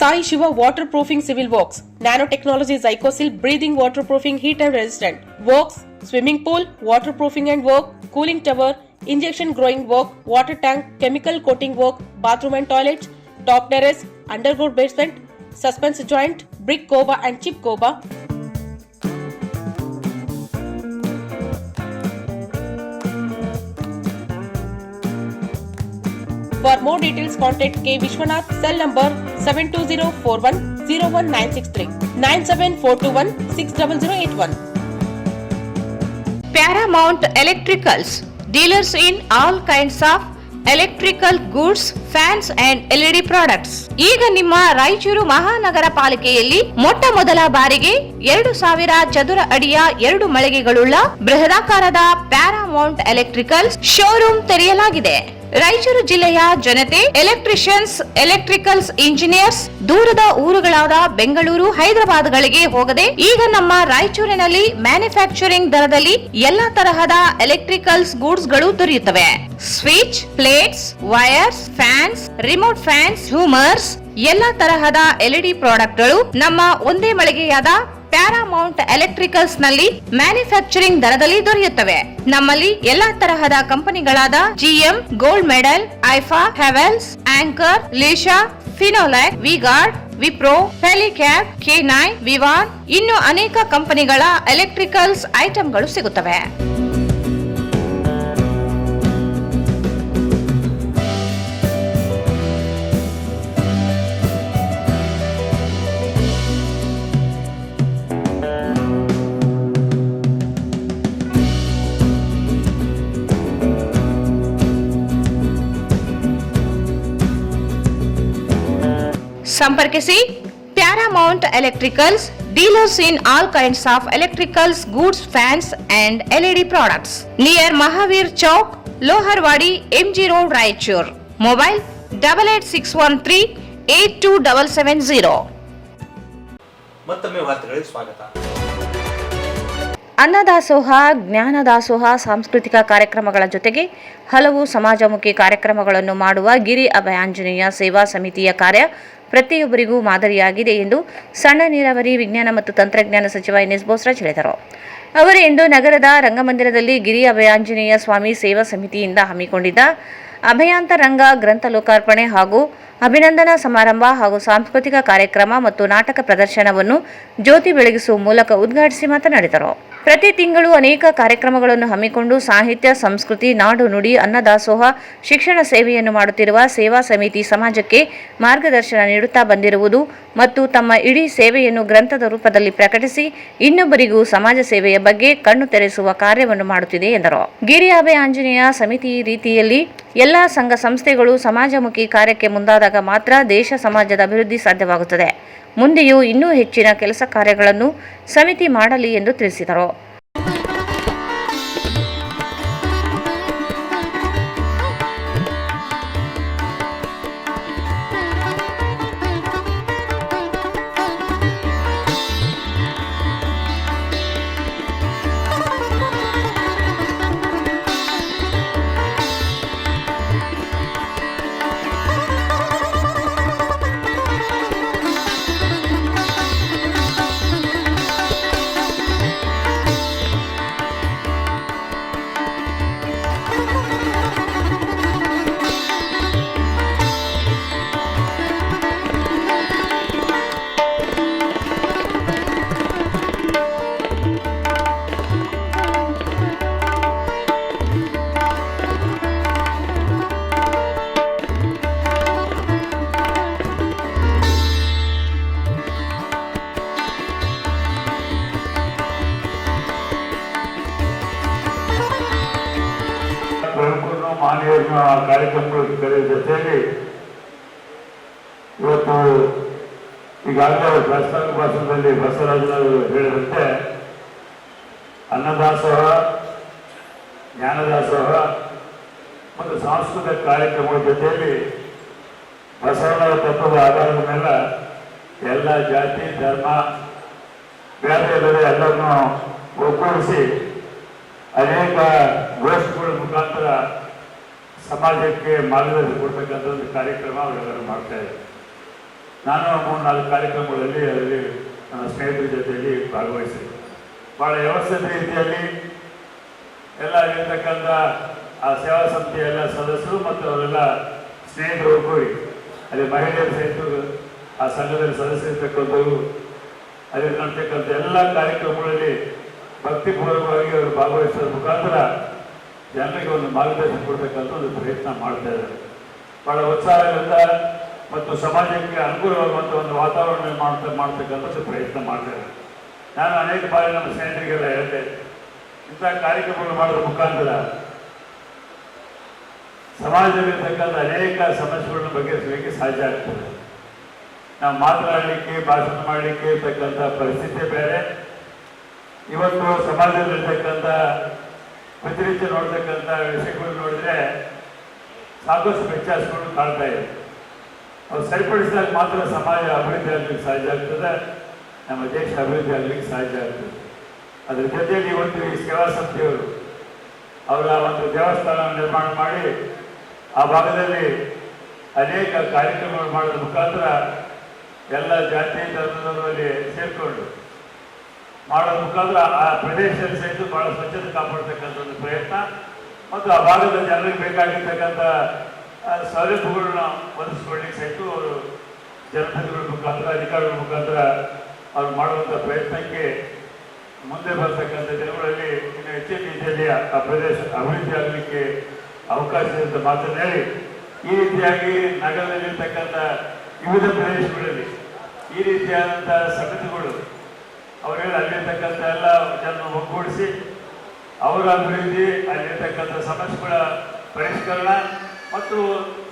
Sai Shiva Waterproofing Civil Works, Nanotechnology Zycosil Breathing Waterproofing Heat and Resistant, Works, Swimming Pool, Waterproofing and Work, Cooling Tower, Injection Growing Work, Water Tank, Chemical Coating Work, Bathroom and Toilets, Top Terrace, Underground Basement, Suspense Joint, Brick Coba and Chip Coba. For more details, contact K. Vishwanath, cell number 72041-01963, 97421-60081. Paramount Electricals, dealers in all kinds of electrical goods, fans and LED products. ಈಗ ನಿಮ್ಮ ರಾಯಚೂರು ಮಹಾನಗರ ಪಾಲಿಕೆಯಲ್ಲಿ ಮೊಟ್ಟ ಮೊದಲ ಬಾರಿಗೆ 2000 ಚದುರ ಅಡಿಯ 2 ಮಳಿಗೆಗಳುಳ್ಳ ಬೃಹದಾಕಾರದ ಪ್ಯಾರಾಮೌಂಟ್ ಎಲೆಕ್ಟ್ರಿಕಲ್ಸ್ ಶೋರೂಮ್ ತೆರೆಯಲಾಗಿದೆ. ರಾಯಚೂರು ಜಿಲ್ಲೆಯ ಜನತೆ, ಎಲೆಕ್ಟ್ರಿಷಿಯನ್ಸ್, ಎಲೆಕ್ಟ್ರಿಕಲ್ಸ್ ಇಂಜಿನಿಯರ್ಸ್ ದೂರದ ಊರುಗಳಾದ ಬೆಂಗಳೂರು, ಹೈದರಾಬಾದ್ಗಳಿಗೆ ಹೋಗದೆ ಈಗ ನಮ್ಮ ರಾಯಚೂರಿನಲ್ಲಿ ಮ್ಯಾನುಫ್ಯಾಕ್ಚರಿಂಗ್ ದರದಲ್ಲಿ ಎಲ್ಲಾ ತರಹದ ಎಲೆಕ್ಟ್ರಿಕಲ್ಸ್ ಗೂಡ್ಸ್ ಗಳು ದೊರೆಯುತ್ತವೆ. Switch, plates, wires, fans, remote fans, ಹ್ಯೂಮರ್ಸ್, ಎಲ್ಲಾ ತರಹದ ಎಲ್ಇಡಿ ಪ್ರಾಡಕ್ಟ್ಗಳು ನಮ್ಮ ಒಂದೇ ಮಳಿಗೆಯಾದ ಪ್ಯಾರಾಮೌಂಟ್ ಎಲೆಕ್ಟ್ರಿಕಲ್ಸ್ ನಲ್ಲಿ ಮ್ಯಾನುಫ್ಯಾಕ್ಚರಿಂಗ್ ದರದಲ್ಲಿ ದೊರೆಯುತ್ತವೆ. ನಮ್ಮಲ್ಲಿ ಎಲ್ಲಾ ತರಹದ ಕಂಪನಿಗಳಾದ ಜಿಎಂ, ಗೋಲ್ಡ್ ಮೆಡಲ್, ಐಫಾ, ಹೆವೆಲ್ಸ್, ಆಂಕರ್, ಲೀಶಾ, ಫಿನೋಲ್ಯಾಕ್, ವಿಗಾರ್ಡ್, ವಿಪ್ರೋ, ಹೆಲಿಕ್ಯಾಬ್, K9, ವಿವಾನ್ ಇನ್ನು ಅನೇಕ ಕಂಪನಿಗಳ ಎಲೆಕ್ಟ್ರಿಕಲ್ಸ್ ಐಟಂಗಳು ಸಿಗುತ್ತವೆ. ಸಂಪರ್ಕಿಸಿ Paramount electricals, dealers in all kinds of electricals goods, fans and LED products, near Mahavir Chowk, Loharwadi, MG road, Raichur. Mobile 8861382770. ಮತ್ತೊಮ್ಮೆ ವಾರ್ತೆಗಳಿಗೆ ಸ್ವಾಗತ. ಅನ್ನದಾಸೋಹ, ಜ್ಞಾನದಾಸೋಹ ಸಾಂಸ್ಕೃತಿಕ ಕಾರ್ಯಕ್ರಮಗಳ ಜೊತೆಗೆ ಹಲವು ಸಮಾಜಮುಖಿ ಕಾರ್ಯಕ್ರಮಗಳನ್ನು ಮಾಡುವ ಗಿರಿ ಅಭಯಾಂಜನೇಯ ಸೇವಾ ಸಮಿತಿಯ ಕಾರ್ಯ ಪ್ರತಿಯೊಬ್ಬರಿಗೂ ಮಾದರಿಯಾಗಿದೆ ಎಂದು ಸಣ್ಣ ನೀರಾವರಿ, ವಿಜ್ಞಾನ ಮತ್ತು ತಂತ್ರಜ್ಞಾನ ಸಚಿವ NS ಬೋಸರಾಜ್ ಹೇಳಿದರು. ಅವರು ಇಂದು ನಗರದ ರಂಗಮಂದಿರದಲ್ಲಿ ಗಿರಿ ಅಭಯಾಂಜನೇಯ ಸ್ವಾಮಿ ಸೇವಾ ಸಮಿತಿಯಿಂದ ಹಮ್ಮಿಕೊಂಡಿದ್ದ ಅಭಯಾಂತರಂಗ ಗ್ರಂಥ ಲೋಕಾರ್ಪಣೆ ಹಾಗೂ ಅಭಿನಂದನಾ ಸಮಾರಂಭ ಹಾಗೂ ಸಾಂಸ್ಕೃತಿಕ ಕಾರ್ಯಕ್ರಮ ಮತ್ತು ನಾಟಕ ಪ್ರದರ್ಶನವನ್ನು ಜ್ಯೋತಿ ಬೆಳಗಿಸುವ ಮೂಲಕ ಉದ್ಘಾಟಿಸಿ ಮಾತನಾಡಿದರು. ಪ್ರತಿ ತಿಂಗಳು ಅನೇಕ ಕಾರ್ಯಕ್ರಮಗಳನ್ನು ಹಮ್ಮಿಕೊಂಡು ಸಾಹಿತ್ಯ, ಸಂಸ್ಕೃತಿ, ನಾಡು ನುಡಿ, ಅನ್ನದಾಸೋಹ, ಶಿಕ್ಷಣ ಸೇವೆಯನ್ನು ಮಾಡುತ್ತಿರುವ ಸೇವಾ ಸಮಿತಿ ಸಮಾಜಕ್ಕೆ ಮಾರ್ಗದರ್ಶನ ನೀಡುತ್ತಾ ಬಂದಿರುವುದು ಮತ್ತು ತಮ್ಮ ಇಡೀ ಸೇವೆಯನ್ನು ಗ್ರಂಥದ ರೂಪದಲ್ಲಿ ಪ್ರಕಟಿಸಿ ಇನ್ನೊಬ್ಬರಿಗೂ ಸಮಾಜ ಸೇವೆಯ ಬಗ್ಗೆ ಕಣ್ಣು ತೆರೆಸುವ ಕಾರ್ಯವನ್ನು ಮಾಡುತ್ತಿದೆ ಎಂದರು. ಗಿರಿ ಅಭಯಾಂಜನೇಯ ಸಮಿತಿ ರೀತಿಯಲ್ಲಿ ಎಲ್ಲ ಸಂಘ ಸಂಸ್ಥೆಗಳು ಸಮಾಜಮುಖಿ ಕಾರ್ಯಕ್ಕೆ ಮುಂದಾದಾಗ ಮಾತ್ರ ದೇಶ, ಸಮಾಜದ ಅಭಿವೃದ್ಧಿ ಸಾಧ್ಯವಾಗುತ್ತದೆ. ಮುಂದೆಯೂ ಇನ್ನೂ ಹೆಚ್ಚಿನ ಕೆಲಸ ಕಾರ್ಯಗಳನ್ನು ಸಮಿತಿ ಮಾಡಲಿ ಎಂದು ತಿಳಿಸಿದರು. ಪ್ರಮುಖರು ಮಾನ್ಯರನ್ನು ಆ ಕಾರ್ಯಕ್ರಮಗಳ ಕರೆಯ ಜೊತೆಯಲ್ಲಿ ಇವತ್ತು ಈಗಾಗಲೇ ಪ್ರಸ್ತಾವ ಭಾಷಣದಲ್ಲಿ ಬಸವರಾಜನವರು ಹೇಳಿದಂತೆ ಅನ್ನದಾಸೋಹ, ಜ್ಞಾನದಾಸೋಹ ಮತ್ತು ಸಾಂಸ್ಕೃತಿಕ ಕಾರ್ಯಕ್ರಮಗಳ ಜೊತೆಯಲ್ಲಿ ಬಸವಣ್ಣವರ ತತ್ವದ ಆಧಾರದ ಮೇಲೆ ಎಲ್ಲ ಜಾತಿ, ಧರ್ಮ, ಬೇರೆ ಎಲ್ಲರೂ ಎಲ್ಲರನ್ನು ಒಗ್ಗೂಡಿಸಿ ಅನೇಕ ಗೋಷ್ಠಿಗಳ ಮುಖಾಂತರ ಸಮಾಜಕ್ಕೆ ಮಾರ್ಗದರ್ಶನ ಕೊಡ್ತಕ್ಕಂಥ ಒಂದು ಕಾರ್ಯಕ್ರಮ ಅವರೆಲ್ಲರೂ ಮಾಡ್ತಾ ಇದ್ದಾರೆ. ನಾನು 3-4 ಕಾರ್ಯಕ್ರಮಗಳಲ್ಲಿ ಅದರಲ್ಲಿ ನನ್ನ ಸ್ನೇಹಿತರ ಜೊತೆಯಲ್ಲಿ ಭಾಗವಹಿಸಿದೆ. ಭಾಳ ವ್ಯವಸ್ಥಿತ ರೀತಿಯಲ್ಲಿ ಎಲ್ಲ ಇರತಕ್ಕಂಥ ಆ ಸೇವಾ ಸಮಿತಿಯ ಎಲ್ಲ ಸದಸ್ಯರು ಮತ್ತು ಅವರೆಲ್ಲ ಸ್ನೇಹಿತರು ಒಗ್ಗೂಡಿ ಅಲ್ಲಿ ಮಹಿಳೆಯರು ಸಹಿತ ಆ ಸಂಘದಲ್ಲಿ ಸದಸ್ಯರಿರ್ತಕ್ಕಂಥವರು ಅಲ್ಲಿ ನಡ್ತಕ್ಕಂಥ ಎಲ್ಲ ಕಾರ್ಯಕ್ರಮಗಳಲ್ಲಿ ಭಕ್ತಿಪೂರ್ವಕವಾಗಿ ಅವರು ಭಾಗವಹಿಸೋದ್ರ ಮುಖಾಂತರ ಜನರಿಗೆ ಒಂದು ಮಾರ್ಗದರ್ಶನ ಕೊಡ್ತಕ್ಕಂಥ ಒಂದು ಪ್ರಯತ್ನ ಮಾಡ್ತಾ ಇದ್ದಾರೆ. ಭಾಳ ಉತ್ಸಾಹದಿಂದ ಮತ್ತು ಸಮಾಜಕ್ಕೆ ಅನುಕೂಲವಾಗುವಂಥ ಒಂದು ವಾತಾವರಣ ಮಾಡ್ತಕ್ಕಂಥ ಪ್ರಯತ್ನ ಮಾಡ್ತಾರೆ. ನಾನು ಅನೇಕ ಬಾರಿ ನಮ್ಮ ಸ್ನೇಹಿತರಿಗೆಲ್ಲ ಹೇಳ್ತೇನೆ, ಇಂಥ ಕಾರ್ಯಕ್ರಮಗಳು ಮಾಡೋದ್ರ ಮುಖಾಂತರ ಸಮಾಜದಲ್ಲಿರ್ತಕ್ಕಂಥ ಅನೇಕ ಸಮಸ್ಯೆಗಳನ್ನ ಬಗೆಹರಿಸಲಿಕ್ಕೆ ಸಾಧ್ಯ ಆಗ್ತದೆ. ನಾವು ಮಾತನಾಡಲಿಕ್ಕೆ, ಭಾಷಣ ಮಾಡಲಿಕ್ಕೆ ಇರ್ತಕ್ಕಂಥ ಪರಿಸ್ಥಿತಿ ಬೇರೆ. ಇವತ್ತು ಸಮಾಜದಲ್ಲಿರ್ತಕ್ಕಂಥ ಪ್ರತಿನಿತ್ಯ ನೋಡ್ತಕ್ಕಂಥ ವಿಷಯಗಳು ನೋಡಿದ್ರೆ ಸಾಕಷ್ಟು ವ್ಯತ್ಯಾಸಗಳು ಕಾಣ್ತಾ ಇದೆ. ಅವು ಸರಿಪಡಿಸಿದಾಗ ಮಾತ್ರ ಸಮಾಜ ಅಭಿವೃದ್ಧಿ ಆಗಲಿಕ್ಕೆ ಸಾಧ್ಯ ಆಗ್ತದೆ, ನಮ್ಮ ದೇಶ ಅಭಿವೃದ್ಧಿ ಆಗಲಿಕ್ಕೆ ಸಾಧ್ಯ ಆಗ್ತದೆ. ಅದ್ರ ಜೊತೆಯಲ್ಲಿ ಇವತ್ತು ಈ ಸೇವಾ ಸಂಸ್ಥೆಯವರು ಅವರ ಒಂದು ದೇವಸ್ಥಾನ ನಿರ್ಮಾಣ ಮಾಡಿ ಆ ಭಾಗದಲ್ಲಿ ಅನೇಕ ಕಾರ್ಯಕ್ರಮಗಳು ಮಾಡೋದ್ರ ಮುಖಾಂತರ ಎಲ್ಲ ಜಾತಿ ಧರ್ಮದವರಲ್ಲಿ ಸೇರಿಕೊಂಡು ಮಾಡೋದ್ರ ಮುಖಾಂತರ ಆ ಪ್ರದೇಶದಲ್ಲಿ ಸಹಿತ ಭಾಳ ಸ್ವಚ್ಛತೆ ಕಾಪಾಡ್ತಕ್ಕಂಥ ಒಂದು ಪ್ರಯತ್ನ ಮತ್ತು ಆ ಭಾಗದ ಜನರಿಗೆ ಬೇಕಾಗಿರ್ತಕ್ಕಂಥ ಸೌಲಭ್ಯಗಳನ್ನ ಒದಗಿಸ್ಕೊಳ್ಳಿಕ್ಕೆ ಸಹಿತ ಅವರು ಜನಪ್ರತಿನಿಧಿಗಳ ಮುಖಾಂತರ, ಅಧಿಕಾರಿಗಳ ಮುಖಾಂತರ ಅವ್ರು ಮಾಡುವಂಥ ಪ್ರಯತ್ನಕ್ಕೆ ಮುಂದೆ ಬರ್ತಕ್ಕಂಥ ದಿನಗಳಲ್ಲಿ ಇನ್ನು ಹೆಚ್ಚಿನ ರೀತಿಯಲ್ಲಿ ಆ ಪ್ರದೇಶ ಅಭಿವೃದ್ಧಿ ಆಗಲಿಕ್ಕೆ ಅವಕಾಶ ಇದೆ ಅಂತ ಮಾತನ್ನು ಹೇಳಿ, ಈ ರೀತಿಯಾಗಿ ನಗರದಲ್ಲಿರ್ತಕ್ಕಂಥ ವಿವಿಧ ಪ್ರದೇಶಗಳಲ್ಲಿ ಈ ರೀತಿಯಾದಂಥ ಸಮಿತಿಗಳು ಅವರಿಗೆ ಅಲ್ಲಿರ್ತಕ್ಕಂಥ ಎಲ್ಲ ಜನರನ್ನು ಒಗ್ಗೂಡಿಸಿ ಅವರ ಅಭಿವೃದ್ಧಿ, ಅಲ್ಲಿರ್ತಕ್ಕಂಥ ಸಮಸ್ಯೆಗಳ ಪರಿಷ್ಕರಣ ಮತ್ತು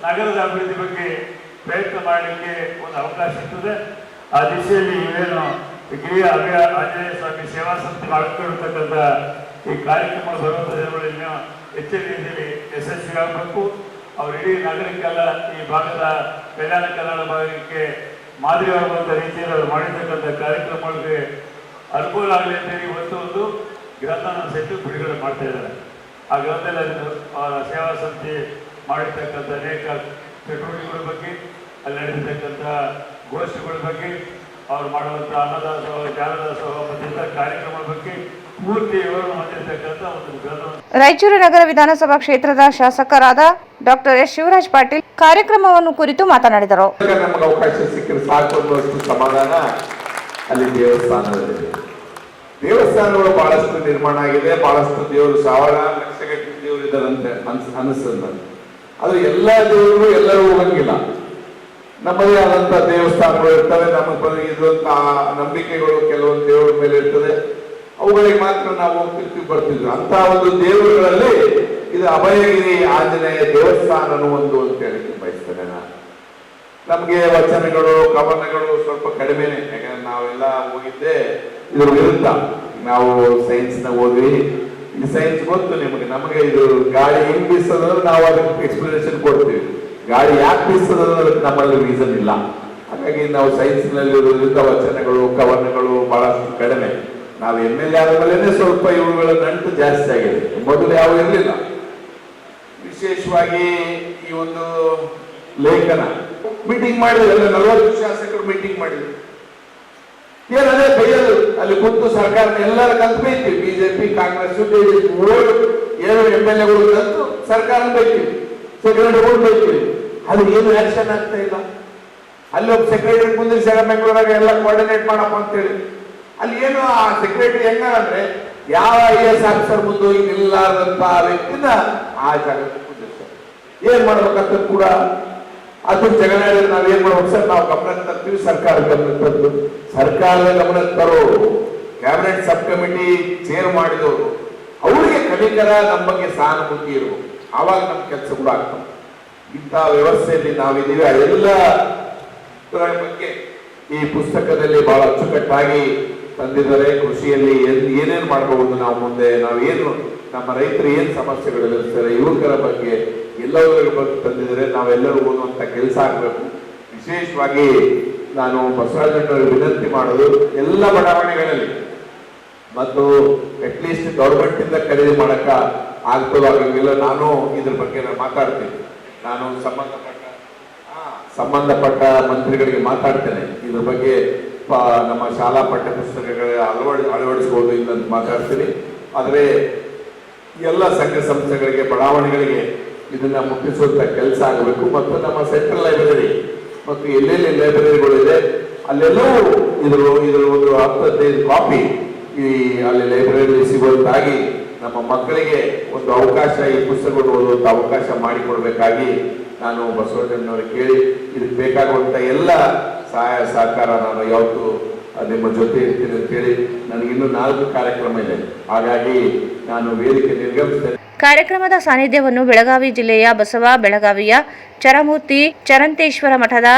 ನಗರದ ಅಭಿವೃದ್ಧಿ ಬಗ್ಗೆ ಪ್ರಯತ್ನ ಮಾಡಲಿಕ್ಕೆ ಒಂದು ಅವಕಾಶ ಇರ್ತದೆ. ಆ ದಿಶೆಯಲ್ಲಿ ಇವೇನು ಗಿರಿಯ ಆಂಜನೇಯ ಸ್ವಾಮಿ ಸೇವಾ ಸಮಿತಿ ಮಾಡಿಕೊಂಡಿರ್ತಕ್ಕಂಥ ಈ ಕಾರ್ಯಕ್ರಮ ಬರುವಂಥ ದಿನಗಳಲ್ಲಿ ಹೆಚ್ಚಿನ ರೀತಿಯಲ್ಲಿ ಯಶಸ್ವಿಯಾಗಬೇಕು. ಅವರು ಇಡೀ ನಗರಕ್ಕೆಲ್ಲ ಈ ಭಾಗದ ಕಲ್ಯಾಣ ಕರ್ನಾಟಕ ಭಾಗಕ್ಕೆ ಮಾದರಿಯಾಗುವಂಥ ರೀತಿಯಲ್ಲಿ ಅವರು ಮಾಡಿರ್ತಕ್ಕಂಥ ಕಾರ್ಯಕ್ರಮಗಳಿಗೆ ಅನುಕೂಲ ಆಗಲಿ ಅಂತೇಳಿ ಇವತ್ತು ಒಂದು ಗ್ರಂಥನ ಸಹಿತ ಬಿಡುಗಡೆ ಮಾಡ್ತಾ ಇದ್ದಾರೆ. ಆ ಗ್ರಂಥದಲ್ಲಿ ಅವರ ಸೇವಾ ಸಮಿತಿ ಮಾಡಿರ್ತಕ್ಕಂಥ ಅನೇಕ ಚಟುವಟಿಕೆಗಳ ಬಗ್ಗೆ, ಅಲ್ಲಿ ನಡೆದಿರ್ತಕ್ಕಂಥ ಗೋಷ್ಠಿಗಳ ಬಗ್ಗೆ, ಅವರು ಮಾಡುವಂಥ ಅನ್ನದಾಸೋಹ, ಜ್ಞಾನದಾಸೋಹ ಮತ್ತಿತರ ಕಾರ್ಯಕ್ರಮಗಳ ಬಗ್ಗೆ ಪೂರ್ತಿ ವಿವರಣೆ ಹೊಂದಿರತಕ್ಕಂಥ ಒಂದು ಗ್ರಂಥ. ರಾಯಚೂರು ನಗರ ವಿಧಾನಸಭಾ ಕ್ಷೇತ್ರದ ಶಾಸಕರಾದ ಡಾಕ್ಟರ್ ಎಸ್ ಶಿವರಾಜ್ ಪಾಟೀಲ್ ಕಾರ್ಯಕ್ರಮವನ್ನು ಕುರಿತು ಮಾತನಾಡಿದರು. ನಮಗೆ ಅವಕಾಶ ಸಿಕ್ಕರೆ ಸಾಕು ಅನ್ನುವಷ್ಟು ಸಮಾಧಾನ ಅಲ್ಲಿ ದೇವಸ್ಥಾನದಲ್ಲಿದೆ. ದೇವಸ್ಥಾನಗಳು ಬಹಳಷ್ಟು ನಿರ್ಮಾಣ ಆಗಿದೆ, ಬಹಳಷ್ಟು ದೇವರು ಸಾವಿರಾರು ಲಕ್ಷಗಟ್ಟಲೆ ದೇವರು ಇದ್ದಾರಂತೆ ಅನಿಸ್ತದೆ. ಅದು ಎಲ್ಲ ದೇವರು ಎಲ್ಲರೂ ಹೋಗಂಗಿಲ್ಲ. ನಮ್ಮದೇ ಆದಂತ ದೇವಸ್ಥಾನಗಳು ಇರ್ತವೆ, ನಮಗೆ ಇರುವಂತಹ ನಂಬಿಕೆಗಳು ಕೆಲವೊಂದು ದೇವರ ಮೇಲೆ ಇರ್ತದೆ. ಅವುಗಳಿಗೆ ಮಾತ್ರ ನಾವು ಹೋಗ್ತಿರ್ತೀವಿ ಬರ್ತಿದ್ವಿ. ಅಂತ ಒಂದು ದೇವರುಗಳಲ್ಲಿ ಇದು ಅಭಯಗಿರಿ ಆಂಜನೇಯ ದೇವಸ್ಥಾನನೂ ಒಂದು ಅಂತ ಹೇಳಕ್ಕೆ ಬಯಸ್ತೇನೆ ನಾನು. ನಮಗೆ ವಚನಗಳು ಕವನಗಳು ಸ್ವಲ್ಪ ಕಡಿಮೆನೆ, ಯಾಕಂದ್ರೆ ನಾವೆಲ್ಲ ಹೋಗಿದ್ದೆ ಇದ್ರ ವಿರುದ್ಧ. ನಾವು ಸೈನ್ಸ್ನ ಓದ್ವಿ, ಈ ಸೈನ್ಸ್ ಗೊತ್ತು ನಿಮಗೆ. ನಮಗೆ ಇದು ಗಾಳಿ ಹೆಂಗ್ ಬೀಸೋದಂದ್ರೆ ನಾವು ಅದಕ್ಕೆ ಎಕ್ಸ್ಪ್ಲನೇಷನ್ ಕೊಡ್ತೀವಿ. ಗಾಳಿ ಯಾಕೆ ಬೀಸೋದಂದ್ರೆ ನಮ್ಮಲ್ಲಿ ರೀಸನ್ ಇಲ್ಲ. ಹಾಗಾಗಿ ನಾವು ಸೈನ್ಸ್ನಲ್ಲಿ ಇರೋದ್ರಿಂದ ವಚನಗಳು ಕವನಗಳು ಬಹಳಷ್ಟು ಕಡಿಮೆ. ನಾವು MLA ಆದ ಮೇಲೆ ಸ್ವಲ್ಪ ಇವುಗಳ ನಂಟು ಜಾಸ್ತಿ ಆಗಿದೆ, ಮೊದಲು ಯಾವ ಇರಲಿಲ್ಲ. ವಿಶೇಷವಾಗಿ ಈ ಒಂದು ಲೇಖನ ಮೀಟಿಂಗ್ ಮಾಡಿದ್ರೆ 40 ಶಾಸಕರು ಮೀಟಿಂಗ್ ಮಾಡಿದ್ರು. ಏನದೇ ಬೈಯಲು ಅಲ್ಲಿ ಕೂತು ಸರ್ಕಾರ ಎಲ್ಲರ ಕಂತು ಬೈತೀವಿ. ಬಿಜೆಪಿ, ಕಾಂಗ್ರೆಸ್, ಏನು MLAಗಳು ಕಂತು ಸರ್ಕಾರ ಬೈತೀವಿ, ಸೆಕ್ರೆಟರಿಗಳು ಬೈತೀವಿ. ಅದು ಏನು ಆಕ್ಷನ್ ಆಗ್ತಾ ಇಲ್ಲ. ಅಲ್ಲಿ ಒಬ್ಬ ಸೆಕ್ರೆಟರಿ ಮುಂದೆ ಬೆಂಗಳೂರಾಗ ಎಲ್ಲ ಕೋಆರ್ಡಿನೇಟ್ ಮಾಡಪ್ಪ ಅಂತೇಳಿ ಅಲ್ಲಿ ಏನು ಆ ಸೆಕ್ರೆಟರಿ ಹೆಂಗಂದ್ರೆ ಯಾವ IAS ಆಫೀಸರ್ ಮುಂದೆ ಹೋಗಿ ನಿಲ್ಲಾರ್ದಂತ ವ್ಯಕ್ತಿನ ಆ ಜಾಗಕ್ಕೆ ಕುಂದಿರ್ತಾರೆ. ಏನ್ ಮಾಡ್ಬೇಕಂತ ಕೂಡ ಅದು ಜಗಳಾಡಿದ್ರೆ ನಾವ್ ಏನ್ ಮಾಡ್ಬೇಕು ಸರ್, ನಾವು ಗಮನಕ್ಕೆ ತರ್ತೀವಿ, ಸರ್ಕಾರ ಗಮನಕ್ಕೆ ತಂದು ಸರ್ಕಾರದ ಗಮನಕ್ಕೆ ತರೋರು, ಕ್ಯಾಬಿನೆಟ್ ಸಬ್ ಕಮಿಟಿ ಚೇರ್ ಮಾಡಿದವರು, ಅವರಿಗೆ ಕಲಿಕರ ನಮ್ಮ ಬಗ್ಗೆ ಸಹಾನುಭೂತಿ ಇರಬೇಕು. ಆವಾಗ ನಮ್ಮ ಕೆಲಸ ಕೂಡ ಆಗ್ತದೆ. ಇಂಥ ವ್ಯವಸ್ಥೆಯಲ್ಲಿ ನಾವಿದ್ದೀವಿ. ಅದೆಲ್ಲ ಬಗ್ಗೆ ಈ ಪುಸ್ತಕದಲ್ಲಿ ಬಹಳ ಅಚ್ಚುಕಟ್ಟಾಗಿ ತಂದಿದ್ದಾರೆ. ಕೃಷಿಯಲ್ಲಿ ಏನೇನು ಮಾಡಬಹುದು, ನಾವು ಮುಂದೆ ನಾವೇನು ನಮ್ಮ ರೈತರು ಏನು ಸಮಸ್ಯೆಗಳು ಎದುರಿಸ್ತಾರೆ, ಯುವಕರ ಬಗ್ಗೆ ಎಲ್ಲವರ ಬಗ್ಗೆ ತಂದಿದ್ದಾರೆ. ನಾವೆಲ್ಲರೂ ಓದುವಂತ ಕೆಲಸ ಆಗಬೇಕು. ವಿಶೇಷವಾಗಿ ನಾನು ಬಸವರಾಜಣ್ಣವರಿಗೆ ವಿನಂತಿ ಮಾಡೋದು, ಎಲ್ಲ ಬಡಾವಣೆಗಳಲ್ಲಿ ಮತ್ತು ಅಟ್ಲೀಸ್ಟ್ ಗೌರ್ಮೆಂಟ್ ಇಂದ ಖರೀದಿ ಮಾಡಕ ಆಗ್ತದಾಗಿಲ್ಲ. ನಾನು ಇದ್ರ ಬಗ್ಗೆ ನಾನು ಮಾತಾಡ್ತೀನಿ. ನಾನು ಸಂಬಂಧಪಟ್ಟ ಮಂತ್ರಿಗಳಿಗೆ ಮಾತಾಡ್ತೇನೆ. ಇದ್ರ ಬಗ್ಗೆ ನಮ್ಮ ಶಾಲಾ ಪಠ್ಯ ಪುಸ್ತಕಗಳ ಅಳವಡಿಸಬಹುದು ಅಂತ ಮಾತಾಡ್ತೀನಿ. ಆದರೆ ಎಲ್ಲ ಸಂಘ ಸಂಸ್ಥೆಗಳಿಗೆ, ಬಡಾವಣೆಗಳಿಗೆ ಇದನ್ನ ಮುಟ್ಟಿಸುವಂತ ಕೆಲಸ ಆಗಬೇಕು. ಮತ್ತು ನಮ್ಮ ಸೆಂಟ್ರಲ್ ಲೈಬ್ರರಿ ಮತ್ತು ಎಲ್ಲೆಲ್ಲಿ ಲೈಬ್ರರಿಗಳು ಇದೆ ಅಲ್ಲೆಲ್ಲವೂ ಇದ್ರ ಒಂದು 10-15 ಕಾಪಿ ಈ ಅಲ್ಲಿ ಲೈಬ್ರರಿಯಲ್ಲಿ ಸಿಗುವಂತಾಗಿ ನಮ್ಮ ಮಕ್ಕಳಿಗೆ ಒಂದು ಅವಕಾಶ, ಈ ಪುಸ್ತಕಗಳು ಓದುವಂತ ಅವಕಾಶ ಮಾಡಿಕೊಡ್ಬೇಕಾಗಿ ನಾನು ಬಸವರಾಜಣ್ಣವರಿಗೆ ಕೇಳಿ ಇದಕ್ಕೆ ಬೇಕಾಗುವಂತ ಎಲ್ಲ ಸಹಾಯ ಸಹಕಾರ ನಾನು ಯಾವತ್ತು ನಿಮ್ಮ ಜೊತೆ ಇರ್ತೀನಿ ಅಂತ ಹೇಳಿ, ನನಗಿನ್ನೂ 4 ಕಾರ್ಯಕ್ರಮ ಇದೆ. ಹಾಗಾಗಿ ನಾನು ವೇದಿಕೆ ನಿರ್ಗಮಿಸ್ತೇನೆ. ಕಾರ್ಯಕ್ರಮದ ಸಾನ್ನಿಧ್ಯವನ್ನು ಬೆಳಗಾವಿ ಜಿಲ್ಲೆಯ ಬಸವ ಬೆಳಗಾವಿಯ ಚರಮೂರ್ತಿ ಚರಂತೇಶ್ವರ ಮಠದ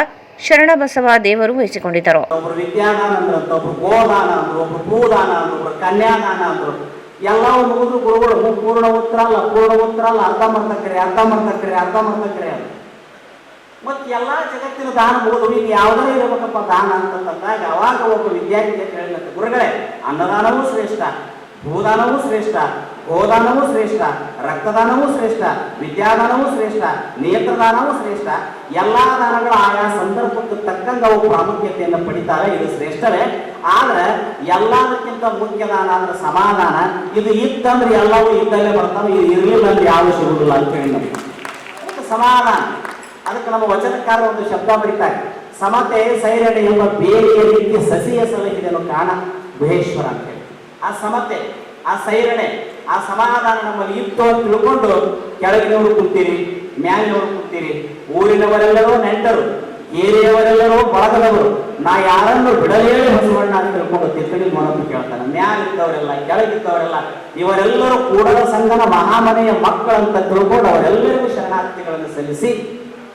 ಶರಣಬಸವ ದೇವರು ವಹಿಸಿಕೊಂಡಿದ್ದರು. ಒಬ್ರು ವಿದ್ಯಾದಾನ ಅಂದ್ರು, ಒಬ್ರು ಗೋದಾನ ಅಂದ್ರು, ಒಬ್ರು ಭೂದಾನ ಅಂದ್ರು, ಒಬ್ರು ಕನ್ಯಾದಾನ ಅಂದ್ರು. ಎಲ್ಲವೂ ಮುಗಿದ್ರು ಗುರುಗಳು ಪೂರ್ಣ ಉತ್ತರ ಅಲ್ಲ, ಅರ್ಧಮರ್ತಕ್ರೆ ಮತ್ತೆ ಎಲ್ಲಾ ಜಗತ್ತಿನ ದಾನ ಮುಗಿದು ಈಗ ಯಾವುದೇ ಇರಬೇಕಪ್ಪ ದಾನ ಅಂತಂದಾಗ ಅವಾಗ ಒಬ್ಬ ವಿದ್ಯಾರ್ಥಿ ಹೇಳಿದಂತೆ, ಗುರುಗಳೇ ಅನ್ನದಾನವೂ ಶ್ರೇಷ್ಠ, ಭೂದಾನವೂ ಶ್ರೇಷ್ಠ, ಗೋದಾನವೂ ಶ್ರೇಷ್ಠ, ರಕ್ತದಾನವೂ ಶ್ರೇಷ್ಠ, ವಿದ್ಯಾದಾನವೂ ಶ್ರೇಷ್ಠ, ನೇತ್ರದಾನವೂ ಶ್ರೇಷ್ಠ. ಎಲ್ಲಾ ದಾನಗಳು ಆಯಾ ಸಂದರ್ಭಕ್ಕೆ ತಕ್ಕಂಗೆ ಅವು ಪ್ರಾಮುಖ್ಯತೆಯನ್ನು ಪಡಿತಾರೆ. ಇದು ಶ್ರೇಷ್ಠವೇ. ಆದ್ರೆ ಎಲ್ಲದಕ್ಕಿಂತ ಮುಖ್ಯ ದಾನ ಅಂದ್ರೆ ಸಮಾಧಾನ. ಇದು ಇತ್ತಂದ್ರೆ ಎಲ್ಲವೂ ಇದ್ದಲ್ಲೇ ಬರ್ತಾವೆ, ಇದು ಇರಲಿಲ್ಲ ಅಂದ್ರೆ ಯಾವ ಸಿಗುವುದಿಲ್ಲ ಅಂತ ಹೇಳಿ ನಮಗೆ ಸಮಾಧಾನ. ಅದಕ್ಕೆ ನಮ್ಮ ವಚನಕಾರ ಒಂದು ಶಬ್ದ ಬರೀತಾರೆ, ಸಮತೆ ಸೈರಣೆ ಎಂಬ ಬೇರೆಯ ಸಸಿಯ ಸಲಹಿದೆನು ಕಾಣ ಗುಹೇಶ್ವರ ಅಂತ ಹೇಳಿ. ಆ ಸಮತೆ, ಆ ಸೈರಣೆ, ಆ ಸಮಾಧಾನ ನಮ್ಮಲ್ಲಿ ಇತ್ತು ಅಂತ ತಿಳ್ಕೊಂಡು ಕೆಳಗಿನವರು ಕೂತೀರಿ, ಮ್ಯಾಲಿನವರು ಕೂತೀರಿ, ಊರಿನವರೆಲ್ಲರೂ ನೆಂಟರು, ಏರಿಯವರೆಲ್ಲರೂ ಬಳಗದವರು, ನಾ ಯಾರನ್ನು ಬಿಡಲೇಳಿ ಹೊಸಬಣ್ಣ ಅಂತ ತಿಳ್ಕೊಂಡು ತಿಕ್ಕಡಿ ಮೊನಪು ಕೇಳ್ತಾನೆ. ಮ್ಯಾಲಿದ್ದವರೆಲ್ಲ ಕೆಳಗಿದ್ದವರೆಲ್ಲ ಇವರೆಲ್ಲರೂ ಕೂಡಲ ಸಂಘನ ಮಹಾಮನೆಯ ಮಕ್ಕಳಂತ ತಿಳ್ಕೊಂಡು ಅವರೆಲ್ಲರಿಗೂ ಶರಣಾರ್ಥಿಗಳನ್ನು ಸಲ್ಲಿಸಿ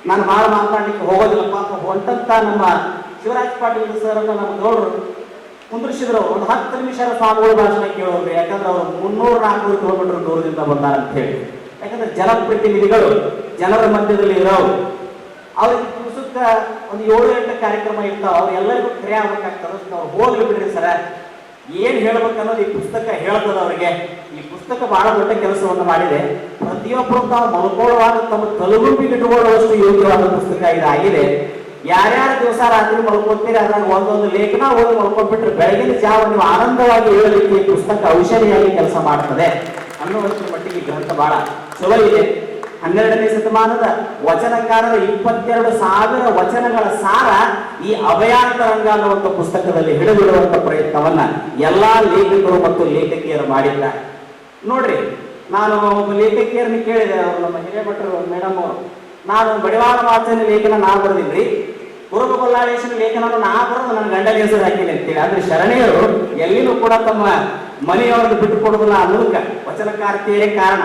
ನಾನು ಭಾಳ ಮಾತನಾಡಲಿಕ್ಕೆ ಹೋಗೋದಿಲ್ಲ. ಪಾಪ ಹೊಂಟಂತ ನಮ್ಮ ಶಿವರಾಜ್ ಪಾಟೀಲ್ ಸರ್ ನಮ್ಮ ಗೌಡರು ಕುಂದ್ರಿಸಿದ್ರು. ಒಂದು 10 ನಿಮಿಷ ಸ್ವಾಮಿಗಳು ಭಾಷಣ ಕೇಳೋರು, ಯಾಕಂದ್ರೆ ಅವರು 300-400 ಕಿಲೋಮೀಟರ್ ದೂರದಿಂದ ಬಂದಾರ ಅಂತ ಹೇಳಿ. ಯಾಕಂದ್ರೆ ಜನಪ್ರತಿನಿಧಿಗಳು ಜನರ ಮಧ್ಯದಲ್ಲಿ ಇರೋರು, ಅವ್ರಿಗೆ ದಿವಸಕ್ಕೆ ಒಂದು 7-8 ಕಾರ್ಯಕ್ರಮ ಇರ್ತಾವ, ಅವ್ರು ಎಲ್ಲರಿಗೂ ಕರೆ ಆಗ್ಬೇಕಾಗ್ತದೆ. ಅವ್ರು ಹೋಗ್ಲಿ ಬಿಡ್ರಿ ಸರ, ಏನ್ ಹೇಳ್ಬೇಕು ಅನ್ನೋದು ಈ ಪುಸ್ತಕ ಹೇಳ್ತದ ಅವ್ರಿಗೆ. ಈ ಪುಸ್ತಕ ಬಹಳ ದೊಡ್ಡ ಕೆಲಸವನ್ನು ಮಾಡಿದೆ. ಪ್ರತಿಯೊಬ್ಬರು ತಾವು ಮಲ್ಕೊಳ್ಳುವಾಗ ತಮ್ಮ ತಲೆಗುಂಬಿಗೆ ಇಟ್ಟುಕೊಳ್ಳುವಷ್ಟು ಯೋಗ್ಯವಾದ ಪುಸ್ತಕ ಇದಾಗಿದೆ. ಯಾರ್ಯಾರ ದಿವಸ ರಾತ್ರಿ ಮಲ್ಕೊಳ್ತೀರಿ ಅದ್ರಾಗ ಒಂದೊಂದು ಲೇಖನ ಓದಿ ಮಲ್ಕೊಂಡ್ಬಿಟ್ರೆ ಬೆಳಗಿನ ಜಾವ ನೀವು ಆನಂದವಾಗಿ ಹೇಳಲಿಕ್ಕೆ ಈ ಪುಸ್ತಕ ಔಷಧಿಯಾಗಿ ಕೆಲಸ ಮಾಡ್ತದೆ ಅನ್ನುವಷ್ಟರ ಮಟ್ಟಿಗೆ ಗ್ರಂಥ ಬಹಳ ಚಲೋ ಇದೆ. 12ನೇ ಶತಮಾನದ ವಚನಕಾರರ 22,000 ವಚನಗಳ ಸಾರ ಈ ಅಭಯಾಂತರಂಗ ಅನ್ನುವಂಥ ಪುಸ್ತಕದಲ್ಲಿ ಹಿಡಿದಿಡುವಂತ ಪ್ರಯತ್ನವನ್ನ ಎಲ್ಲಾ ಲೇಖಕರು ಮತ್ತು ಲೇಖಕಿಯರು ಮಾಡಿದ್ದಾರೆ. ನೋಡ್ರಿ, ನಾನು ಒಬ್ಬ ಲೇಖಕಿಯರನ್ನ ಕೇಳಿದೆ, ಅವರು ನಮ್ಮ ಹಿರೇಮಠರು ಮೇಡಮ್ ಅವರು, ನಾನು ಬಡಿವಾಳ ವಾಚನ ಲೇಖನ ನಾ ಬರೆದಿದ್ರಿ, ಕುರುಬ ಬಲ್ಲಾಳೇಶನ ಲೇಖನವನ್ನು ನಾ ಬರೆದು ನನ್ನ ಗಂಡನ ಹೆಸರು ಹಾಕಿದೆ ಅಂತೇಳಿ. ಅಂದ್ರೆ ಶರಣೆಯರು ಎಲ್ಲಿನೂ ಕೂಡ ತಮ್ಮ ಮನೆಯವ್ರನ್ನ ಬಿಟ್ಟು ಕೊಡುದಿಲ್ಲ ಅನ್ನೋದಕ್ಕೆ ವಚನಕಾರ್ತಿಯರೇ ಕಾರಣ.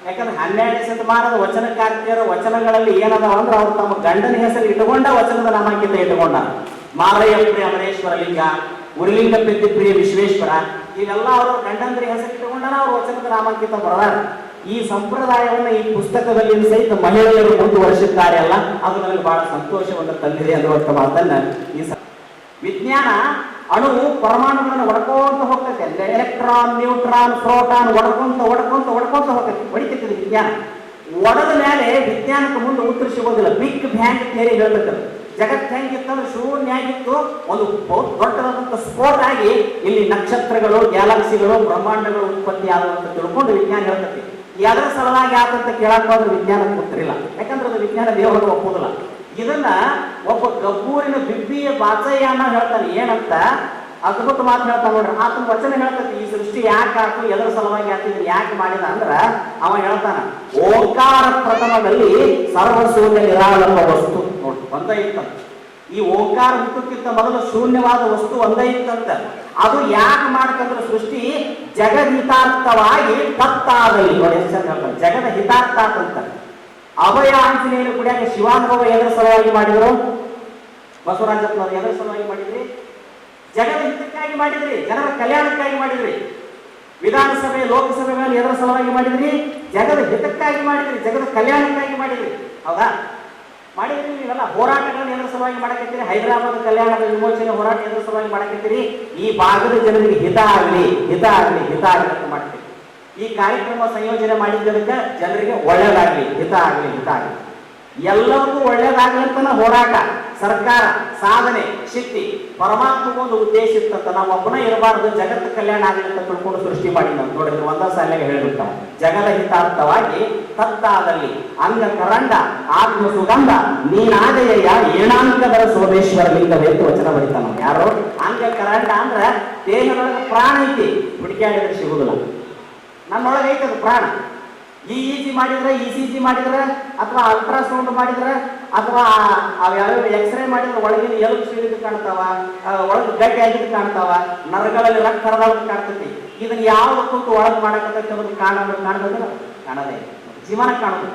ಯಾಕಂದ್ರೆ 12ನೇ ಶತಮಾನದ ವಚನಕಾರ್ತಿಯರ ವಚನಗಳಲ್ಲಿ ಏನದಾವ ಅಂದ್ರೆ ಅವ್ರು ತಮ್ಮ ಗಂಡನ ಹೆಸರು ಇಟ್ಟುಕೊಂಡ ವಚನದ ನಾಮಾಂಕಿತ ಇಟ್ಟುಕೊಂಡ. ಮಾರಯ್ಯ ಪ್ರಿಯ ಅಮರೇಶ್ವರ ಲಿಂಗ, ಉರಿಲಿಂಗ ಪೆದ್ದಿ ಪ್ರಿಯ ವಿಶ್ವೇಶ್ವರ, ಇವೆಲ್ಲ ಅವರು ಗಂಡಂದ್ರ ಹೆಸರು ಇಟ್ಟುಕೊಂಡ ಅವ್ರ ವಚನದ ನಾಮಾಂಕಿತ ಬರದಾರ. ಈ ಸಂಪ್ರದಾಯವನ್ನು ಈ ಪುಸ್ತಕದಲ್ಲಿ ಸಹಿತ ಮಹಿಳೆಯರು ಮುಂದುವರಿಸಿದ್ದಾರೆ ಅಲ್ಲ, ಅದು ನನಗೆ ಬಹಳ ಸಂತೋಷವನ್ನು ತಂದಿದೆ ಅನ್ನುವಂಥ ಮಾತನ್ನ ಈ ವಿಜ್ಞಾನ ಅಣುವು ಪರಮಾಣುಗಳನ್ನು ಒಡ್ಕೊಂತ ಹೋಗ್ತೈತೆ. ಅಂದ್ರೆ ಎಲೆಕ್ಟ್ರಾನ್, ನ್ಯೂಟ್ರಾನ್, ಪ್ರೋಟಾನ್ ಒಡ್ಕೊಂತ ಹೋಗ್ತೈತಿ, ಹೊಡಿತೈತಿ ವಿಜ್ಞಾನ. ಒಡೆದ ಮೇಲೆ ವಿಜ್ಞಾನಕ್ಕೆ ಮುಂದೆ ಉತ್ತರ ಸಿಗೋದಿಲ್ಲ. ಬಿಗ್ ಬ್ಯಾಂಗ್ ಥಿಯರಿ ಹೇಳ್ಬೇಕು. ಜಗತ್ತು ಹೆಂಗಿತ್ತಂದ್ರೆ ಶೂನ್ಯ ಆಗಿತ್ತು, ಒಂದು ದೊಡ್ಡದಾದಂಥ ಸ್ಫೋಟ ಆಗಿ ಇಲ್ಲಿ ನಕ್ಷತ್ರಗಳು, ಗ್ಯಾಲಕ್ಸಿಗಳು, ಬ್ರಹ್ಮಾಂಡಗಳು ಉತ್ಪತ್ತಿ ಆಗುವಂತ ತಿಳ್ಕೊಂಡು ವಿಜ್ಞಾನ ಹೇಳ್ತೈತಿ. ಅದರ ಸಲುವಾಗಿ ಆದಂತ ಕೇಳಕ್ ಹೋದ್ರೆ ವಿಜ್ಞಾನಕ್ಕೆ ಗೊತ್ತಿರಲಿಲ್ಲ, ಯಾಕಂದ್ರೆ ಅದು ವಿಜ್ಞಾನ ದೇವರು ಒಪ್ಪುದಿಲ್ಲ. ಇದನ್ನ ಒಬ್ಬ ಗಬ್ಬೂರಿನ ಬಿಬ್ಬಿಯ ಬಾಚಯ್ಯ ಅನ್ನೋ ಹೇಳ್ತಾನೆ. ಏನಂತ ಅದ್ಭುತ ಮಾತು ಹೇಳ್ತಾನೆ ನೋಡ್ರಿ. ಆತನ ವಚನ ಹೇಳ್ತೈತಿ, ಈ ಸೃಷ್ಟಿ ಯಾಕೆ ಆತು, ಎದರ ಸಲುವಾಗಿ ಆತಿದ್ರು, ಯಾಕೆ ಮಾಡಿದ ಅಂದ್ರ ಅವ ಹೇಳ್ತಾನ, ಓಂಕಾರ ಪ್ರಥಮದಲ್ಲಿ ಸರ್ವಶೂನ್ಯ ನಿರಾಳಂಬ ವಸ್ತು ನೋಡಿ ಒಂದೇ ಇತ್ತಂತ. ಈ ಓಂಕಾರ ಹುಟ್ಟಕ್ಕಿಂತ ಮೊದಲು ಶೂನ್ಯವಾದ ವಸ್ತು ಒಂದೇ ಇತ್ತಂತ. ಅದು ಯಾಕೆ ಮಾಡ್ತಂದ್ರೆ ಸೃಷ್ಟಿ ಜಗದ್ಹಿತಾರ್ಥವಾಗಿ ತತ್ತಾದಲ್ಲಿ ನೋಡಿ ಎಷ್ಟು ಚಂದ ಹೇಳ್ತಾರೆ, ಜಗದ ಹಿತಾರ್ಥ ಅಂತ. ಅಭಯ ಆಂಜನೇಯನ ಗುಡಿಯಾಗ ಶಿವಾನುಭವ ಎದರ ಸಲುವಾಗಿ ಮಾಡಿದ್ರು? ಬಸವರಾಜಪ್ಪನವರು ಎದರ ಸಲುವಾಗಿ ಮಾಡಿದ್ರಿ? ಜಗದ ಹಿತಕ್ಕಾಗಿ ಮಾಡಿದ್ರಿ, ಜನರ ಕಲ್ಯಾಣಕ್ಕಾಗಿ ಮಾಡಿದ್ರಿ. ವಿಧಾನಸಭೆ, ಲೋಕಸಭೆ ಮೇಲೆ ಎದರ ಸಲುವಾಗಿ ಮಾಡಿದ್ರಿ? ಜಗದ ಹಿತಕ್ಕಾಗಿ ಮಾಡಿದ್ರಿ, ಜಗದ ಕಲ್ಯಾಣಕ್ಕಾಗಿ ಮಾಡಿದ್ರಿ. ಹೌದಾ? ಮಾಡಿದ್ರಿ. ನೀವೆಲ್ಲ ಹೋರಾಟಗಳನ್ನು ಎದರ ಸಲುವಾಗಿ ಮಾಡಕತ್ತೀರಿ? ಹೈದರಾಬಾದ್ ಕಲ್ಯಾಣದ ವಿಮೋಚನೆ ಹೋರಾಟ ಎದರ ಸಲುವಾಗಿ ಮಾಡಕತ್ತೀರಿ? ಈ ಭಾಗದ ಜನರಿಗೆ ಹಿತ ಆಗಲಿ ಅಂತ ಮಾಡ್ತೀರಿ. ಈ ಕಾರ್ಯಕ್ರಮ ಸಂಯೋಜನೆ ಮಾಡಿದ್ದಕ್ಕೆ ಜನರಿಗೆ ಒಳ್ಳೇದಾಗ್ಲಿ, ಹಿತ ಆಗಲಿ. ಎಲ್ಲರಿಗೂ ಒಳ್ಳೇದಾಗ್ಲಿ ಅಂತ ಹೋರಾಟ, ಸರ್ಕಾರ, ಸಾಧನೆ, ಶಕ್ತಿ. ಪರಮಾತ್ಮಗೊಂದು ಉದ್ದೇಶ ಇತ್ತಂತ, ನಾವು ಒಬ್ಬನೇ ಇರಬಾರ್ದು, ಜಗತ್ತು ಕಲ್ಯಾಣ ಆಗಲಿ ಅಂತ ತಿಳ್ಕೊಂಡು ಸೃಷ್ಟಿ ಮಾಡಿ ನಾವು ನೋಡಿದ್ರೆ ಒಂದ ಸಾಲಿಗೆ ಹೇಳಿರ್ತಾವ. ಜಗದ ಹಿತಾರ್ಥವಾಗಿ ತತ್ತಾದಲ್ಲಿ ಅಂಗ ಕರಂಡ ಆತ್ಮ ಸುಗಂಧ ನೀನಾದೆಯ ಏಣಾಂಕದರ ಸೋಮೇಶ್ವರ ಲಿಂಗವೆಂದು ವಚನ ಬರೀತಾನ. ಯಾರು? ಅಂಗ ಕರಂಡ ಅಂದ್ರ ದೇಹದೊಳಗೆ ಪ್ರಾಣ ಐತಿ, ಹುಡುಕಾಡಿದ್ರೆ ಸಿಗುದಿಲ್ಲ. ನನ್ನೊಳಗೆ ಐತೆ ಅದು ಪ್ರಾಣ. EEG ಮಾಡಿದ್ರೆ, ECG ಮಾಡಿದ್ರೆ, ಅಥವಾ ಅಲ್ಟ್ರಾಸೌಂಡ್ ಮಾಡಿದ್ರೆ, ಅಥವಾ ಯಾವ್ಯಾವ ಎಕ್ಸ್ರೇ ಮಾಡಿದ್ರೆ ಒಳಗಿನ ಎಲುಬು ಸಿಡಿದು ಕಾಣ್ತಾವ, ಒಳಗೆ ಗಟ್ಟಿ ಆಗಿದ್ದು ಕಾಣ್ತಾವ, ನರಗಳಲ್ಲಿ ರಕ್ತ ಹರಿದಾಡೋದು ಕಾಣ್ತೈತಿ. ಇದನ್ನ ಯಾವ ಕುಂತು ಒಳಗೆ ಮಾಡಕತ್ತೈತಿ ಅನ್ನೋದು ಕಾಣೋದಿಲ್ಲ, ಕಾಣೋದೇ. ಜೀವನ ಕಾಣೋದು,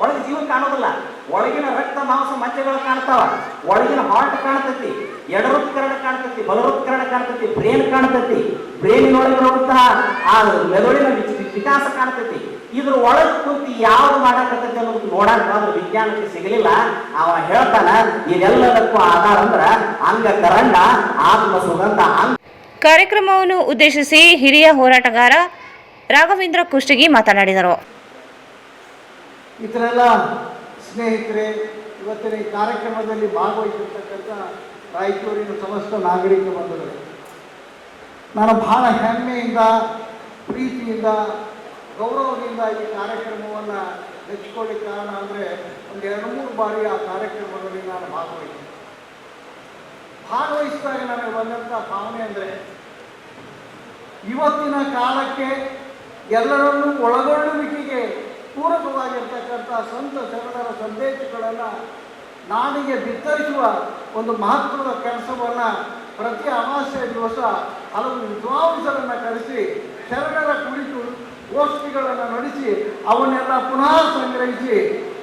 ಒಳಗೆ ಜೀವ ಕಾಣೋದಿಲ್ಲ. ಒಳಗಿನ ರಕ್ತ ಮಾಂಸ ಮಜ್ಜೆಗಳು ಕಾಣ್ತಾವ, ಒಳಗಿನ ಹಾರ್ಟ್ ಕಾಣ್ತೈತಿ, ಎಡರುತ್ಕರಣ ಕಾಣ್ತೈತಿ, ಬಲರುತ್ಕರಣ ಕಾಣ್ತೈತಿ, ಬ್ರೇನ್ ಕಾಣ್ತೈತಿ. ಬ್ರೇನಿನೊಳಗಿರುವಂತಹ ಆ ಮೆದುಳಿನ ವಿಕಾಸ ಕಾಣ್ತೈತಿ. ಇದ್ರ ಒಳಗೆ ಕುಂತು ಯಾವ್ದು ಮಾಡಕತ್ತೈತಿ ಅನ್ನೋದು ನೋಡಕ್ಕಾದ್ರೂ ವಿಜ್ಞಾನಕ್ಕೆ ಸಿಗಲಿಲ್ಲ. ಅವ ಹೇಳ್ತಾನ, ಇದೆಲ್ಲದಕ್ಕೂ ಆಧಾರ ಅಂದ್ರ ಅಂಗ ಕರಂಡ ಆತ್ಮ ಸುಗಂಧ. ಕಾರ್ಯಕ್ರಮವನ್ನು ಉದ್ದೇಶಿಸಿ ಹಿರಿಯ ಹೋರಾಟಗಾರ ರಾಘವೇಂದ್ರ ಕುಷ್ಟಗಿ ಮಾತನಾಡಿದರು. ಇತರೆಲ್ಲ ಸ್ನೇಹಿತರೆ, ಇವತ್ತಿನ ಈ ಕಾರ್ಯಕ್ರಮದಲ್ಲಿ ಭಾಗವಹಿಸಿರ್ತಕ್ಕಂಥ ರಾಯಚೂರಿನ ಸಮಸ್ತ ನಾಗರಿಕ ಬಂಧುಗಳು, ನಾನು ಬಹಳ ಹೆಮ್ಮೆಯಿಂದ, ಪ್ರೀತಿಯಿಂದ, ಗೌರವದಿಂದ ಈ ಕಾರ್ಯಕ್ರಮವನ್ನು ನೆಚ್ಚಿಕೊಳ್ಳಿಕ್ಕೆ ಕಾರಣ ಅಂದರೆ ಒಂದು 2-3 ಬಾರಿ ಆ ಕಾರ್ಯಕ್ರಮದಲ್ಲಿ ನಾನು ಭಾಗವಹಿಸಿದಾಗ ನನಗೆ ಬಂದಂಥ ಭಾವನೆ ಅಂದರೆ, ಇವತ್ತಿನ ಕಾಲಕ್ಕೆ ಎಲ್ಲರನ್ನೂ ಒಳಗೊಳ್ಳುವಿಕೆಗೆ ಪೂರಕವಾಗಿರ್ತಕ್ಕಂಥ ಸಂತ ಶರಣರ ಸಂದೇಶಗಳನ್ನು ನಾಡಿಗೆ ಬಿತ್ತರಿಸುವ ಒಂದು ಮಹತ್ವದ ಕೆಲಸವನ್ನು ಪ್ರತಿ ಅಮಾವಾಸ್ಯೆ ದಿವಸ ಹಲವು ವಿದ್ವಾಂಸರನ್ನು ಕರೆಸಿ ಶರಣರ ಕುರಿತು ಗೋಷ್ಠಿಗಳನ್ನು ನಡೆಸಿ ಅವನ್ನೆಲ್ಲ ಪುನಃ ಸಂಗ್ರಹಿಸಿ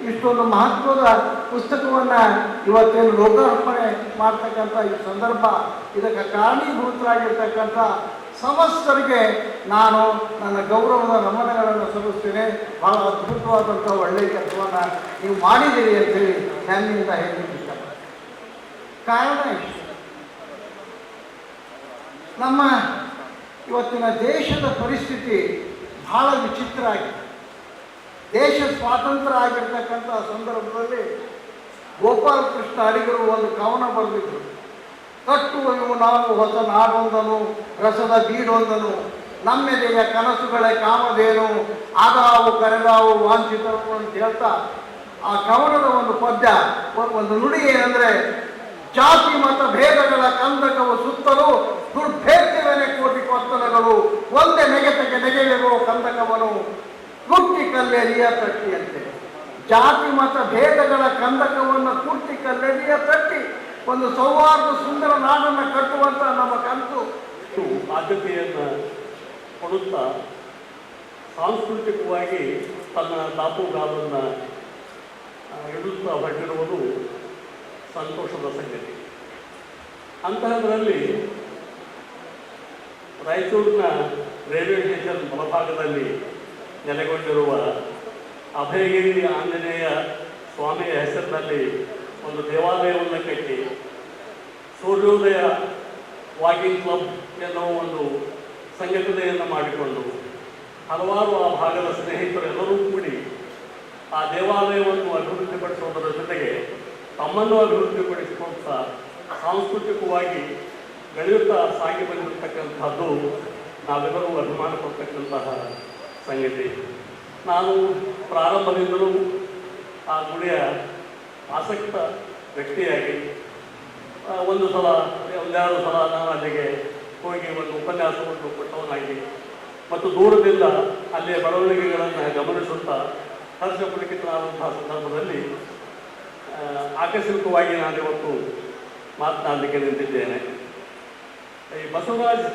ಇಷ್ಟೊಂದು ಮಹತ್ವದ ಪುಸ್ತಕವನ್ನು ಇವತ್ತೇನು ಲೋಕಾರ್ಪಣೆ ಮಾಡ್ತಕ್ಕಂಥ ಈ ಸಂದರ್ಭ, ಇದಕ್ಕೆ ಕಾರಣೀಭೂತರಾಗಿರ್ತಕ್ಕಂಥ ಸಮಸ್ತರಿಗೆ ನಾನು ನನ್ನ ಗೌರವದ ನಮನಗಳನ್ನು ಸಲ್ಲಿಸ್ತೇನೆ. ಬಹಳ ಅದ್ಭುತವಾದಂಥ ಒಳ್ಳೆಯ ಕೆಲಸವನ್ನು ನೀವು ಮಾಡಿದ್ದೀರಿ ಅಂತೇಳಿ ಹೆಮ್ಮೆಯಿಂದ ಹೇಳಲಿಕ್ಕೆ ಇಷ್ಟಪಡ್ತೀನಿ. ಕಾರಣ ಇಷ್ಟು, ನಮ್ಮ ಇವತ್ತಿನ ದೇಶದ ಪರಿಸ್ಥಿತಿ ಬಹಳ ವಿಚಿತ್ರ ಆಗಿದೆ. ದೇಶ ಸ್ವಾತಂತ್ರ್ಯ ಆಗಿರ್ತಕ್ಕಂಥ ಸಂದರ್ಭದಲ್ಲಿ ಗೋಪಾಲಕೃಷ್ಣ ಅಡಿಗರು ಒಂದು ಕವನ ಬರೆದಿದ್ರು. ಕಟ್ಟುವನು ನಾವು ಹೊಸ ನಾಡೊಂದನು, ರಸದ ಬೀಡೊಂದನು, ನಮ್ಮೆದೆಯ ಕನಸುಗಳೇ ಕಾಮಧೇನು, ಆದಾವು ಕರೆದಾವು ವಾಂಛಿತರು ಅಂತ ಹೇಳ್ತಾ ಆ ಕವನದ ಒಂದು ಪದ್ಯ, ಒಂದು ನುಡಿ ಏನಂದರೆ, ಜಾತಿ ಮತ ಭೇದಗಳ ಕಂದಕವು ಸುತ್ತಲೂ ದುರ್ಭೇದ್ಯವೇ ಕೋಟಿ ಕೊತ್ತಲಗಳು, ಒಂದೇ ನೆಗೆತಕ್ಕೆ ನೆಗೆಯುವ ಕಂದಕವನು ಕುಟ್ಟಿ ಕಲ್ಲೆರಿಯ ತಟ್ಟಿ ಅಂತೆ. ಜಾತಿ ಮತ ಭೇದಗಳ ಕಂದಕವನ್ನು ಕುಟ್ಟಿ ಕಲ್ಲೆರಿಯ ತಟ್ಟಿ ಒಂದು ಸೌಹಾರ್ದ ಸುಂದರ ನಾಡನ್ನು ಕಟ್ಟುವಂಥ ನಮ್ಮ ಕನಸು. ಆದ್ಯತೆಯನ್ನು ಕೊಡುತ್ತಾ ಸಾಂಸ್ಕೃತಿಕವಾಗಿ ತನ್ನ ದಾಪುಗಾಲನ್ನು ಇಡುತ್ತಾ ಹೊರಟಿರುವುದು ಸಂತೋಷದ ಸಂಗತಿ. ಅಂತಹದರಲ್ಲಿ ರಾಯಚೂರಿನ ರೈಲ್ವೆ ಸ್ಟೇಷನ್ ಬಲಭಾಗದಲ್ಲಿ ನೆಲೆಗೊಂಡಿರುವ ಅಭಯಗಿರಿ ಆಂಜನೇಯ ಸ್ವಾಮಿಯ ಹೆಸರಿನಲ್ಲಿ ಒಂದು ದೇವಾಲಯವನ್ನು ಕಟ್ಟಿ ಸೂರ್ಯೋದಯ ವಾಕಿಂಗ್ ಕ್ಲಬ್ ಎನ್ನುವ ಒಂದು ಸಂಘಟನೆಯನ್ನು ಮಾಡಿಕೊಂಡು ಹಲವಾರು ಆ ಭಾಗದ ಸ್ನೇಹಿತರೆಲ್ಲರೂ ಕೂಡಿ ಆ ದೇವಾಲಯವನ್ನು ಅಭಿವೃದ್ಧಿಪಡಿಸುವುದರ ಜೊತೆಗೆ ತಮ್ಮನ್ನು ಅಭಿವೃದ್ಧಿಪಡಿಸಿಕೊಳ್ತಾ ಸಾಂಸ್ಕೃತಿಕವಾಗಿ ಬೆಳೆಯುತ್ತಾ ಸಾಗಿ ಬಂದಿರತಕ್ಕಂಥದ್ದು ನಾವೆಲ್ಲರೂ ಅಭಿಮಾನ ಪಡ್ತಕ್ಕಂತಹ ಸಂಗತಿ. ನಾನು ಪ್ರಾರಂಭದಿಂದಲೂ ಆ ಗುಡಿಯ ಆಸಕ್ತ ವ್ಯಕ್ತಿಯಾಗಿ ಒಂದೆರಡು ಸಲ ನಾನು ಅಲ್ಲಿಗೆ ಹೋಗಿ ಒಂದು ಉಪನ್ಯಾಸವನ್ನು ಕೊಟ್ಟವನಾಗಿ ಮತ್ತು ದೂರದಿಂದ ಅಲ್ಲಿಯ ಬೆಳವಣಿಗೆಗಳನ್ನು ಗಮನಿಸುತ್ತಾ ಹರ್ಷಪುಲಕಿತನಾದಂತಹ ಸಂದರ್ಭದಲ್ಲಿ ಆಕಸ್ಮಿಕವಾಗಿ ನಾನಿವತ್ತು ಮಾತನಾಡಲಿಕ್ಕೆ ನಿಂತಿದ್ದೇನೆ. ಈ ಬಸವರಾಜ್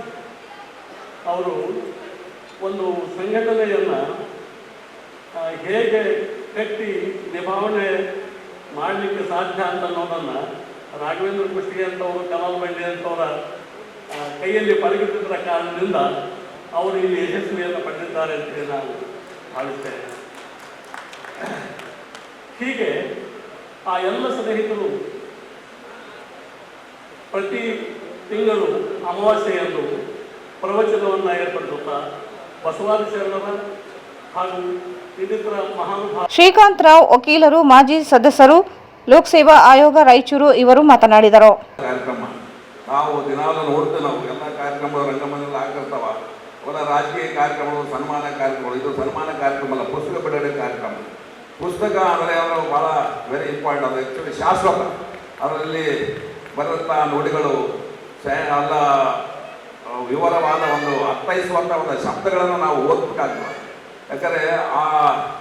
ಅವರು ಒಂದು ಸಂಘಟನೆಯನ್ನು ಹೇಗೆ ಕಟ್ಟಿ ನಿಭಾವಣೆ ಮಾಡಲಿಕ್ಕೆ ಸಾಧ್ಯ ಅಂತ ಅನ್ನೋದನ್ನು ರಾಘವೇಂದ್ರ ಕುಷ್ಟಗಿ ಅಂತವರು, ಕಲಾಲ್ ಬಂಡಿ ಅಂತವರ ಕೈಯಲ್ಲಿ ಪಳಗಿದ್ದ ಕಾರಣದಿಂದ ಅವರು ಇಲ್ಲಿ ಯಶಸ್ವಿಯನ್ನು ಪಡೆದಿದ್ದಾರೆ ಅಂತೇಳಿ ನಾನು ಭಾವಿಸ್ತೇನೆ. ಹೀಗೆ ಆ ಎಲ್ಲ ಸ್ನೇಹಿತರು ಪ್ರತಿ ತಿಂಗಳು ಅಮಾವಾಸ್ಯೆಯಂದು ಪ್ರವಚನವನ್ನು ಏರ್ಪಡಿಸುತ್ತಾ ಬಸವಾದಿ ಶರಣರ ಹಾಗೂ ಇನ್ನಿತರ ಮಹಾನುಭಾವ ಶ್ರೀಕಾಂತ್ ರಾವ್ ವಕೀಲರು, ಮಾಜಿ ಸದಸ್ಯರು, ಲೋಕಸೇವಾ ಆಯೋಗ ರಾಯಚೂರು ಇವರು ಮಾತನಾಡಿದರು. ಕಾರ್ಯಕ್ರಮ ನಾವು ದಿನಾಲು ನೋಡ್ತೇವೆ. ನಾವು ಎಲ್ಲ ಕಾರ್ಯಕ್ರಮಗಳು ರಂಗಮಂದಿರ ಆಗಿರ್ತಾವ. ಅವರ ರಾಜಕೀಯ ಕಾರ್ಯಕ್ರಮಗಳು, ಸನ್ಮಾನ ಕಾರ್ಯಕ್ರಮಗಳು. ಇದು ಸನ್ಮಾನ ಕಾರ್ಯಕ್ರಮ ಅಲ್ಲ, ಪುಸ್ತಕ ಬಿಡುಗಡೆ ಕಾರ್ಯಕ್ರಮ. ಪುಸ್ತಕ ಅಂದರೆ ಅವರು ಭಾಳ ವೆರಿ ಇಂಪಾರ್ಟೆಂಟ್. ಅದು ಆ್ಯಕ್ಚುಲಿ ಶಾಶ್ವತ. ಅದರಲ್ಲಿ ಬರುವಂಥ ನುಡಿಗಳು ಎಲ್ಲ ವಿವರವಾದ ಒಂದು ಅರ್ಥೈಸುವಂಥ ಒಂದು ಶಬ್ದಗಳನ್ನು ನಾವು ಓದಬೇಕಾಗ್ತದೆ. ಯಾಕಂದರೆ ಆ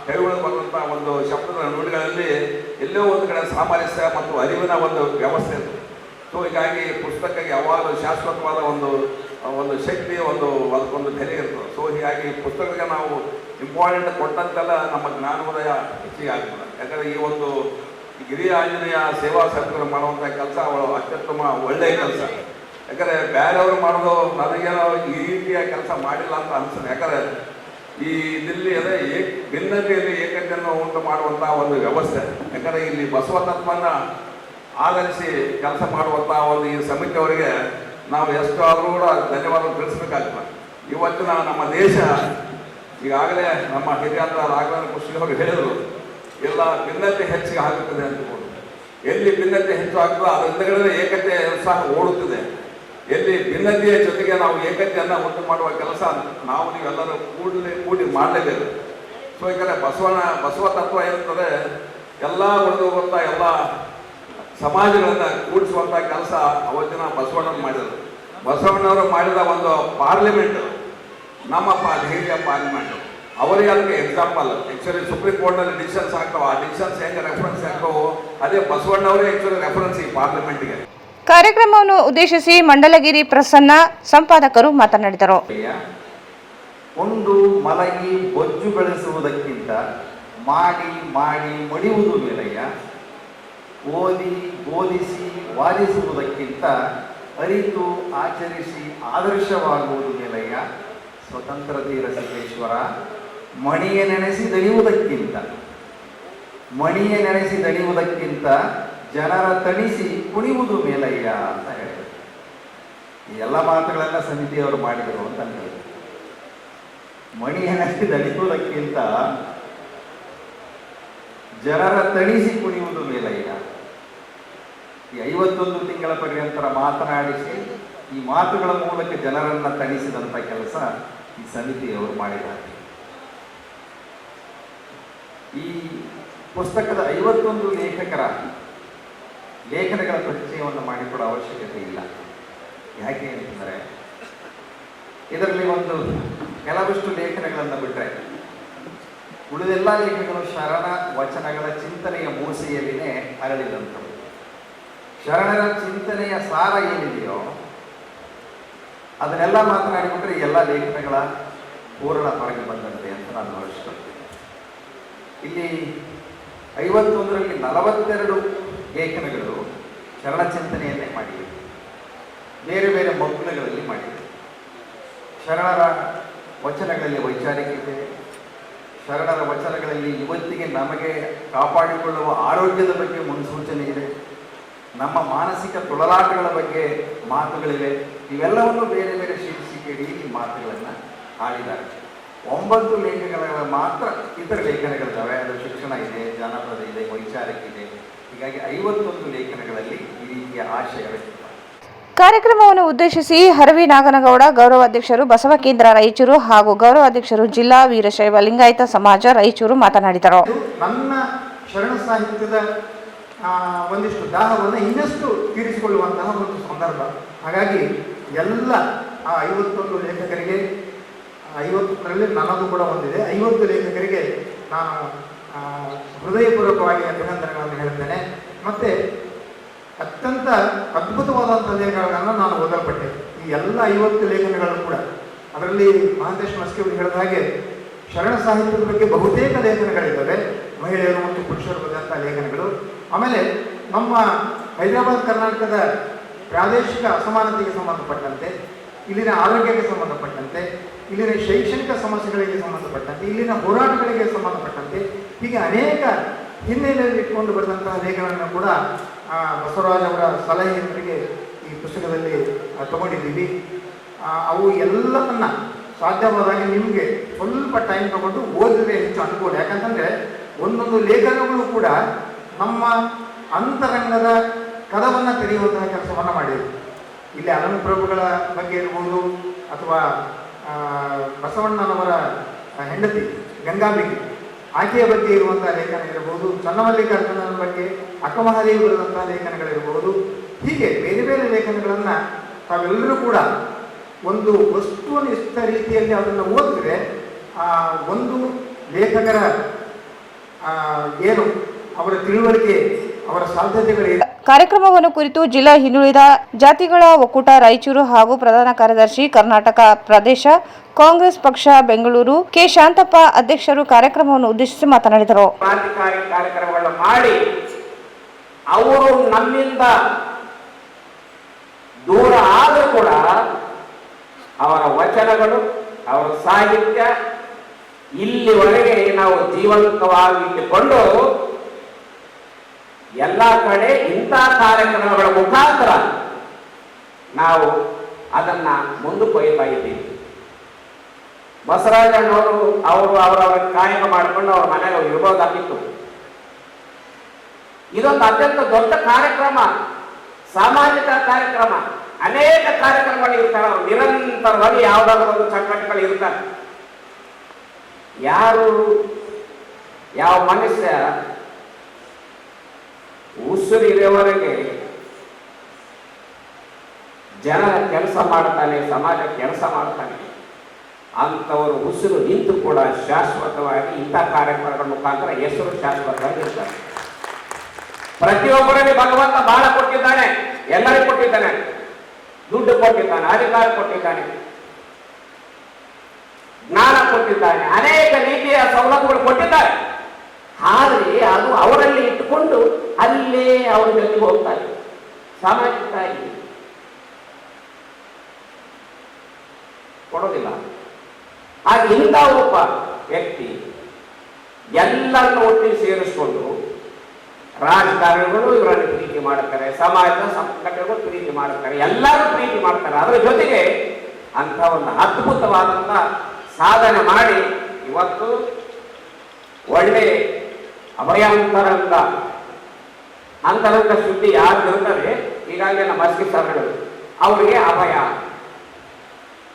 ಕವಿಗಳು ಬರುವಂಥ ಒಂದು ಶಬ್ದದ ನುಡಿಗಳಲ್ಲಿ ಎಲ್ಲೋ ಒಂದು ಕಡೆ ಸಾಮರಸ್ಯ ಮತ್ತು ಅರಿವಿನ ಒಂದು ವ್ಯವಸ್ಥೆ ಇದೆ. ಸೊ ಹೀಗಾಗಿ ಪುಸ್ತಕಕ್ಕೆ ಯಾವಾಗಲೂ ಶಾಶ್ವತವಾದ ಒಂದು ಶಕ್ತಿ, ಅದಕ್ಕೊಂದು ಬೆಲೆ ಇರ್ತದೆ. ಸೊ ಹೀಗಾಗಿ ಪುಸ್ತಕಕ್ಕೆ ನಾವು ಇಂಪಾರ್ಟೆಂಟ್ ಕೊಟ್ಟಂತೆಲ್ಲ ನಮ್ಮ ಜ್ಞಾನೋದಯ ಹೆಚ್ಚಿಗೆ ಆಗ್ತದೆ. ಯಾಕಂದರೆ ಈ ಒಂದು ಗಿರಿಯ ಆಂಜನೇಯ ಸೇವಾ ಸಮಿತಿಗಳು ಮಾಡುವಂಥ ಕೆಲಸ ಅವಳು ಅತ್ಯುತ್ತಮ ಒಳ್ಳೆಯ ಕೆಲಸ. ಯಾಕಂದರೆ ಬೇರೆಯವರು ಮಾಡೋದು ನನಗೇನೋ ಈ ರೀತಿಯ ಕೆಲಸ ಮಾಡಿಲ್ಲ ಅಂತ ಅನಿಸ್ತದೆ. ಯಾಕಂದರೆ ಈ ಇಲ್ಲಿ ಅದೇ ಭಿನ್ನತೆಯಲ್ಲಿ ಏಕತೆಯನ್ನು ಉಂಟು ಮಾಡುವಂಥ ಒಂದು ವ್ಯವಸ್ಥೆ. ಯಾಕಂದರೆ ಇಲ್ಲಿ ಬಸವ ತತ್ವವನ್ನು ಆಧರಿಸಿ ಕೆಲಸ ಮಾಡುವಂಥ ಒಂದು ಈ ಸಮಿತಿಯವರಿಗೆ ನಾವು ಎಷ್ಟು ಆದರೂ ಕೂಡ ಧನ್ಯವಾದ ತಿಳಿಸ್ಬೇಕಾಗ್ತದೆ. ಇವತ್ತಿನ ನಮ್ಮ ದೇಶ ಈಗಾಗಲೇ ನಮ್ಮ ಹಿರಿಯಾದ ರಾಘವೇಂದ್ರ ಕುಷ್ಟಗಿ ಅವರು ಹೇಳಿದರು, ಎಲ್ಲ ಭಿನ್ನತೆ ಹೆಚ್ಚಿಗೆ ಆಗುತ್ತದೆ ಅಂತಕೊಂಡು. ಎಲ್ಲಿ ಭಿನ್ನತೆ ಹೆಚ್ಚು ಆಗ್ತದೆ ಅದರ ಹಿಂದಗಡೆ ಏಕತೆ ಸಹ ಓಡುತ್ತದೆ. ಎಲ್ಲಿ ಭಿನ್ನತೆಯ ಜೊತೆಗೆ ನಾವು ಏಕತೆಯನ್ನು ಉಂಟು ಮಾಡುವ ಕೆಲಸ ನಾವು ನೀವೆಲ್ಲರೂ ಕೂಡಿ ಮಾಡಲೇಬೇಕು. ಸೊ ಯಾಕಂದರೆ ಬಸವ ತತ್ವ ಇರ್ತದೆ, ಎಲ್ಲ ಉಳಿದುವಂಥ ಎಲ್ಲ ಸಮಾಜಗಳನ್ನು ಕೂಡಿಸುವಂಥ ಕೆಲಸ ಅವತ್ತಿನ ಬಸವಣ್ಣವ್ರು ಮಾಡಿದರು. ಬಸವಣ್ಣವರು ಮಾಡಿದ ಒಂದು ಪಾರ್ಲಿಮೆಂಟ್ ನಮ್ಮ ಹಿರಿಯ ಪಾರ್ಲಿಮೆಂಟ್ ಅವರಿಗೆ ಅದಕ್ಕೆ ಎಕ್ಸಾಂಪಲ್. ಆ್ಯಕ್ಚುಲಿ ಸುಪ್ರೀಂ ಕೋರ್ಟ್ನಲ್ಲಿ ಡಿಸಿಷನ್ಸ್ ಆಗ್ತಾವೆ. ಆ ಡಿಸಿಷನ್ಸ್ ಹೆಂಗೆ ರೆಫರೆನ್ಸ್ ಆಗ್ತಾವೋ ಅದೇ ಬಸವಣ್ಣವರೇ ಆ್ಯಕ್ಚುಲಿ ರೆಫರೆನ್ಸ್ ಈ ಪಾರ್ಲಿಮೆಂಟ್ಗೆ. ಕಾರ್ಯಕ್ರಮವನ್ನು ಉದ್ದೇಶಿಸಿ ಮಂಡಲಗಿರಿ ಪ್ರಸನ್ನ ಸಂಪಾದಕರು ಮಾತನಾಡಿದರು. ಒಂದು ಮಲಗಿ ಬೊಜ್ಜು ಬೆಳೆಸುವುದಕ್ಕಿಂತ ಮಾಡಿ ಮಾಡಿ ಮಡಿಯುವುದು ಮೇಲಯ್ಯ. ಓದಿ ಬೋಧಿಸಿ ವಾದಿಸುವುದಕ್ಕಿಂತ ಅರಿತು ಆಚರಿಸಿ ಆದರ್ಶವಾಗುವುದು ಮೇಲಯ್ಯ ಸ್ವತಂತ್ರ ತೀರ ಸಿದ್ದೇಶ್ವರ. ಮಣಿಯ ನೆನೆಸಿ ದಣಿಯುವುದಕ್ಕಿಂತ ಜನರ ತಣಿಸಿ ಕುಣಿಯುವುದು ಮೇಲಯ್ಯ ಅಂತ ಹೇಳಿದರು. ಈ ಎಲ್ಲ ಮಾತುಗಳನ್ನು ಸಮಿತಿಯವರು ಮಾಡಿದರು ಅಂತ ಹೇಳಿದರು. ಮಣಿಯ ನೆನೆಸಿ ದಣಿಯುವುದಕ್ಕಿಂತ ಜನರ ತಣಿಸಿ ಕುಣಿಯುವುದು ಮೇಲಯ್ಯ. ಈ 51 ತಿಂಗಳ ಪರ್ಯಂತರ ಮಾತನಾಡಿಸಿ ಈ ಮಾತುಗಳ ಮೂಲಕ ಜನರನ್ನು ತಣಿಸಿದಂಥ ಕೆಲಸ ಈ ಸಮಿತಿಯವರು ಮಾಡಿದ್ದಾರೆ. ಈ ಪುಸ್ತಕದ 51 ಲೇಖಕರ ಲೇಖನಗಳ ಪರಿಚಯವನ್ನು ಮಾಡಿಕೊಡೋ ಅವಶ್ಯಕತೆ ಇಲ್ಲ. ಯಾಕೆ ಅಂತಂದರೆ ಇದರಲ್ಲಿ ಕೆಲವಷ್ಟು ಲೇಖನಗಳನ್ನು ಬಿಟ್ಟರೆ ಉಳಿದೆಲ್ಲ ಲೇಖನಗಳು ಶರಣ ವಚನಗಳ ಚಿಂತನೆಯ ಮೂಸೆಯಲ್ಲಿನೇ ಅರಳಿದಂಥವು. ಶರಣರ ಚಿಂತನೆಯ ಸಾರ ಏನಿದೆಯೋ ಅದನ್ನೆಲ್ಲ ಮಾತನಾಡಿಬಿಟ್ರೆ ಎಲ್ಲ ಲೇಖನಗಳ ಪೂರ್ಣ ಹೊರಗೆ ಬಂದಂತೆ ಅಂತ ನಾನು ಭಾವಿಸ್ಕೊಳ್ತೀನಿ. ಇಲ್ಲಿ 51ರಲ್ಲಿ 42 ಲೇಖನಗಳು ಶರಣ ಚಿಂತನೆಯನ್ನೇ ಮಾಡಿವೆ, ಬೇರೆ ಬೇರೆ ಮಗ್ಗುಲಗಳಲ್ಲಿ ಮಾಡಿವೆ. ಶರಣರ ವಚನಗಳಲ್ಲಿ ವೈಚಾರಿಕತೆ, ಶರಣರ ವಚನಗಳಲ್ಲಿ ಇವತ್ತಿಗೆ ನಮಗೆ ಕಾಪಾಡಿಕೊಳ್ಳುವ ಆರೋಗ್ಯದ ಬಗ್ಗೆ ಮುನ್ಸೂಚನೆ ಇದೆ, ನಮ್ಮ ಮಾನಸಿಕ ತೊಳಲಾಟಗಳ ಬಗ್ಗೆ ಮಾತುಗಳಿವೆ. ಇವೆಲ್ಲವನ್ನು ಬೇರೆ ಬೇರೆ ಶೀರ್ಷಿಕೆಯಡಿ ಈ ಮಾತುಗಳನ್ನು ಆಡಿದ್ದಾರೆ. 9 ಲೇಖನಗಳ ಮಾತ್ರ ಇತರ ಲೇಖನಗಳಿದ್ದಾವೆ. ಅದು ಶಿಕ್ಷಣ ಇದೆ, ಜಾನಪದ ಇದೆ, ವೈಚಾರಿಕ ಇದೆ. ಹೀಗಾಗಿ 51 ಲೇಖನಗಳಲ್ಲಿ ಈ ರೀತಿಯ ಆಶಯ ವ್ಯಕ್ತವಾಗಿದೆ. ಕಾರ್ಯಕ್ರಮವನ್ನು ಉದ್ದೇಶಿಸಿ ಹರವಿ ನಾಗನಗೌಡ ಗೌರವಾಧ್ಯಕ್ಷರು ಬಸವ ಕೇಂದ್ರ ರಾಯಚೂರು ಹಾಗೂ ಗೌರವಾಧ್ಯಕ್ಷರು ಜಿಲ್ಲಾ ವೀರಶೈವ ಲಿಂಗಾಯತ ಸಮಾಜ ರಾಯಚೂರು ಮಾತನಾಡಿದರು. ನನ್ನ ಶರಣ ಸಾಹಿತ್ಯದ ಒಂದಿಷ್ಟು ದಾಹವನ್ನು ಇನ್ನಷ್ಟು ತೀರಿಸಿಕೊಳ್ಳುವಂತಹ ಒಂದು ಸಂದರ್ಭ. ಹಾಗಾಗಿ ಎಲ್ಲ 51 ಲೇಖಕರಿಗೆ 50ರಲ್ಲಿ ನನ್ನದು ಕೂಡ ಹೊಂದಿದೆ. 50 ಲೇಖಕರಿಗೆ ನಾನು ಹೃದಯಪೂರ್ವಕವಾಗಿ ಅಭಿನಂದನೆಗಳನ್ನು ಹೇಳ್ತೇನೆ. ಮತ್ತು ಅತ್ಯಂತ ಅದ್ಭುತವಾದಂಥ ಲೇಖನಗಳನ್ನು ನಾನು ಓದಲ್ಪಟ್ಟೆ. ಈ ಎಲ್ಲ 50 ಲೇಖನಗಳು ಕೂಡ ಅದರಲ್ಲಿ ಮಹಾಂತೇಶ್ ಮಸ್ಕಿ ಅವರು ಹೇಳಿದ ಹಾಗೆ ಶರಣ ಸಾಹಿತ್ಯದ ಬಗ್ಗೆ ಬಹುತೇಕ ಲೇಖನಗಳಿದ್ದಾವೆ, ಮಹಿಳೆಯರು ಮತ್ತು ಪುರುಷರು ಬರೆದಂಥ ಲೇಖನಗಳು. ಆಮೇಲೆ ನಮ್ಮ ಹೈದರಾಬಾದ್ ಕರ್ನಾಟಕದ ಪ್ರಾದೇಶಿಕ ಅಸಮಾನತೆಗೆ ಸಂಬಂಧಪಟ್ಟಂತೆ, ಇಲ್ಲಿನ ಆರೋಗ್ಯಕ್ಕೆ ಸಂಬಂಧಪಟ್ಟಂತೆ, ಇಲ್ಲಿನ ಶೈಕ್ಷಣಿಕ ಸಮಸ್ಯೆಗಳಿಗೆ ಸಂಬಂಧಪಟ್ಟಂತೆ, ಇಲ್ಲಿನ ಹೋರಾಟಗಳಿಗೆ ಸಂಬಂಧಪಟ್ಟಂತೆ ಹೀಗೆ ಅನೇಕ ಹಿನ್ನೆಲೆಯಲ್ಲಿ ಇಟ್ಕೊಂಡು ಬರೆದಂತಹ ಲೇಖನಗಳನ್ನು ಕೂಡ ಬಸವರಾಜ್ ಅವರ ಸಲಹೆಯೊಂದಿಗೆ ಈ ಪುಸ್ತಕದಲ್ಲಿ ತಗೊಂಡಿದ್ದೀವಿ. ಅವು ಎಲ್ಲವನ್ನ ಸಾಧ್ಯವಾದಾಗ ನಿಮಗೆ ಸ್ವಲ್ಪ ಟೈಮ್ ತಗೊಂಡು ಓದಿದ್ರೆ ಹೆಚ್ಚು ಅನುಕೂಲ. ಯಾಕಂತಂದರೆ ಒಂದೊಂದು ಲೇಖನಗಳು ಕೂಡ ನಮ್ಮ ಅಂತರಂಗದ ಕದವನ್ನು ತೆರೆಯುವಂತಹ ಕೆಲಸವನ್ನು ಮಾಡಿದೆ. ಇಲ್ಲಿ ಅಲಂಪ್ರಭುಗಳ ಬಗ್ಗೆ ಇರ್ಬೋದು, ಅಥವಾ ಬಸವಣ್ಣನವರ ಹೆಂಡತಿ ಗಂಗಾಂಬಿಕೆ ಆಕೆಯ ಬಗ್ಗೆ ಇರುವಂಥ ಲೇಖನ ಇರಬಹುದು, ಚನ್ನಮಲ್ಲಿಕಾರ್ಜುನನ ಬಗ್ಗೆ ಅಕ್ಕಮಹಾದೇವಿ ಬರೆದಂತಹ ಲೇಖನಗಳಿರಬಹುದು. ಹೀಗೆ ಬೇರೆ ಬೇರೆ ಲೇಖನಗಳನ್ನು ತಾವೆಲ್ಲರೂ ಕೂಡ ಒಂದು ವಸ್ತುನಿಷ್ಠ ರೀತಿಯಲ್ಲಿ ಅದನ್ನು ಓದಿದ್ರೆ ಒಂದು ಲೇಖಕರ ಏನು ಅವರ ತಿಳುವಳಿಕೆ, ಅವರ ಸಾಧ್ಯತೆಗಳಿವೆ. ಕಾರ್ಯಕ್ರಮವನ್ನು ಕುರಿತು ಜಿಲ್ಲಾ ಹಿಂದುಳಿದ ಜಾತಿಗಳ ಒಕ್ಕೂಟ ರಾಯಚೂರು ಹಾಗೂ ಪ್ರಧಾನ ಕಾರ್ಯದರ್ಶಿ ಕರ್ನಾಟಕ ಪ್ರದೇಶ ಕಾಂಗ್ರೆಸ್ ಪಕ್ಷ ಬೆಂಗಳೂರು ಕೆ ಶಾಂತಪ್ಪ ಅಧ್ಯಕ್ಷರು ಕಾರ್ಯಕ್ರಮವನ್ನು ಉದ್ದೇಶಿಸಿ ಮಾತನಾಡಿದರು. ಕ್ರಾಂತಿಕಾರಿ ಕಾರ್ಯಕ್ರಮಗಳನ್ನು ಮಾಡಿ ಅವರು ನಮ್ಮಿಂದ ದೂರ ಆದರೂ ಕೂಡ ಅವರ ವಚನಗಳು, ಅವರ ಸಾಹಿತ್ಯ ಇಲ್ಲಿವರೆಗೆ ನಾವು ಜೀವಂತವಾಗಿ ಇಟ್ಟುಕೊಂಡು ಎಲ್ಲ ಕಡೆ ಇಂಥ ಕಾರ್ಯಕ್ರಮಗಳ ಮುಖಾಂತರ ನಾವು ಅದನ್ನ ಮುಂದಕ್ಕೊಯ್ತಾ ಇದ್ದೀವಿ. ಬಸವರಾಜಣ್ಣವರು ಅವರವರ ಕಾಯಕ ಮಾಡಿಕೊಂಡು ಅವ್ರ ಮನೆಗೆ ಇರ್ಬೋದಾಗಿತ್ತು. ಇದೊಂದು ಅತ್ಯಂತ ದೊಡ್ಡ ಕಾರ್ಯಕ್ರಮ, ಸಾಮಾಜಿಕ ಕಾರ್ಯಕ್ರಮ. ಅನೇಕ ಕಾರ್ಯಕ್ರಮಗಳು ಇರ್ತಾರೆ, ಅವರು ನಿರಂತರವಾಗಿ ಯಾವುದಾದ್ರೂ ಒಂದು ಚಟುವಟಿಕೆಗಳು ಇರ್ತಾರೆ. ಯಾವ ಮನುಷ್ಯ ಉಸಿರಿರುವವರೆಗೆ ಜನರ ಕೆಲಸ ಮಾಡ್ತಾನೆ, ಸಮಾಜ ಕೆಲಸ ಮಾಡ್ತಾನೆ, ಅಂಥವರು ಉಸಿರು ನಿಂತು ಕೂಡ ಶಾಶ್ವತವಾಗಿ ಇಂಥ ಕಾರ್ಯಕ್ರಮಗಳ ಮುಖಾಂತರ ಹೆಸರು ಶಾಶ್ವತವಾಗಿ ಇರ್ತಾರೆ. ಪ್ರತಿಯೊಬ್ಬರಲ್ಲಿ ಭಗವಂತ ಬಹಳ ಕೊಟ್ಟಿದ್ದಾನೆ, ಎಲ್ಲರಿಗೂ ಕೊಟ್ಟಿದ್ದಾನೆ. ದುಡ್ಡು ಕೊಟ್ಟಿದ್ದಾನೆ, ಅಧಿಕಾರ ಕೊಟ್ಟಿದ್ದಾನೆ, ಜ್ಞಾನ ಕೊಟ್ಟಿದ್ದಾನೆ, ಅನೇಕ ರೀತಿಯ ಸವಲತ್ತುಗಳು ಕೊಟ್ಟಿದ್ದಾರೆ. ಆದರೆ ಅದು ಅವರಲ್ಲಿ ಇಟ್ಟುಕೊಂಡು ಅಲ್ಲಿ ಅಲ್ಲೇ ಅವ್ರ ಜೊತೆಗೆ ಹೋಗ್ತಾರೆ. ಸಾಮಾಜಿಕವಾಗಿ ಕೊಡೋದಿಲ್ಲ. ಆಗ ಇಂಥ ಒಬ್ಬ ವ್ಯಕ್ತಿ ಎಲ್ಲರನ್ನು ಒಟ್ಟಿಗೆ ಸೇರಿಸ್ಕೊಂಡು ರಾಜಕಾರಣಿಗಳು ಇವರನ್ನು ಪ್ರೀತಿ ಮಾಡುತ್ತಾರೆ, ಸಮಾಜದ ಸಂಘಟನೆಗಳು ಪ್ರೀತಿ ಮಾಡುತ್ತಾರೆ, ಎಲ್ಲರೂ ಪ್ರೀತಿ ಮಾಡ್ತಾರೆ. ಅದರ ಜೊತೆಗೆ ಅಂತ ಒಂದು ಅದ್ಭುತವಾದಂಥ ಸಾಧನೆ ಮಾಡಿ ಇವತ್ತು ಒಳ್ಳೆ ಅಂತರಂಗ ಸುದ್ದಿ ಯಾರು ಇರ್ತಾರೆ, ಈಗಾಗಲೇ ನಮ್ಮ ಮಸ್ಕಿ ಸಾರ್ಗಳು ಅವರಿಗೆ ಅಭಯ,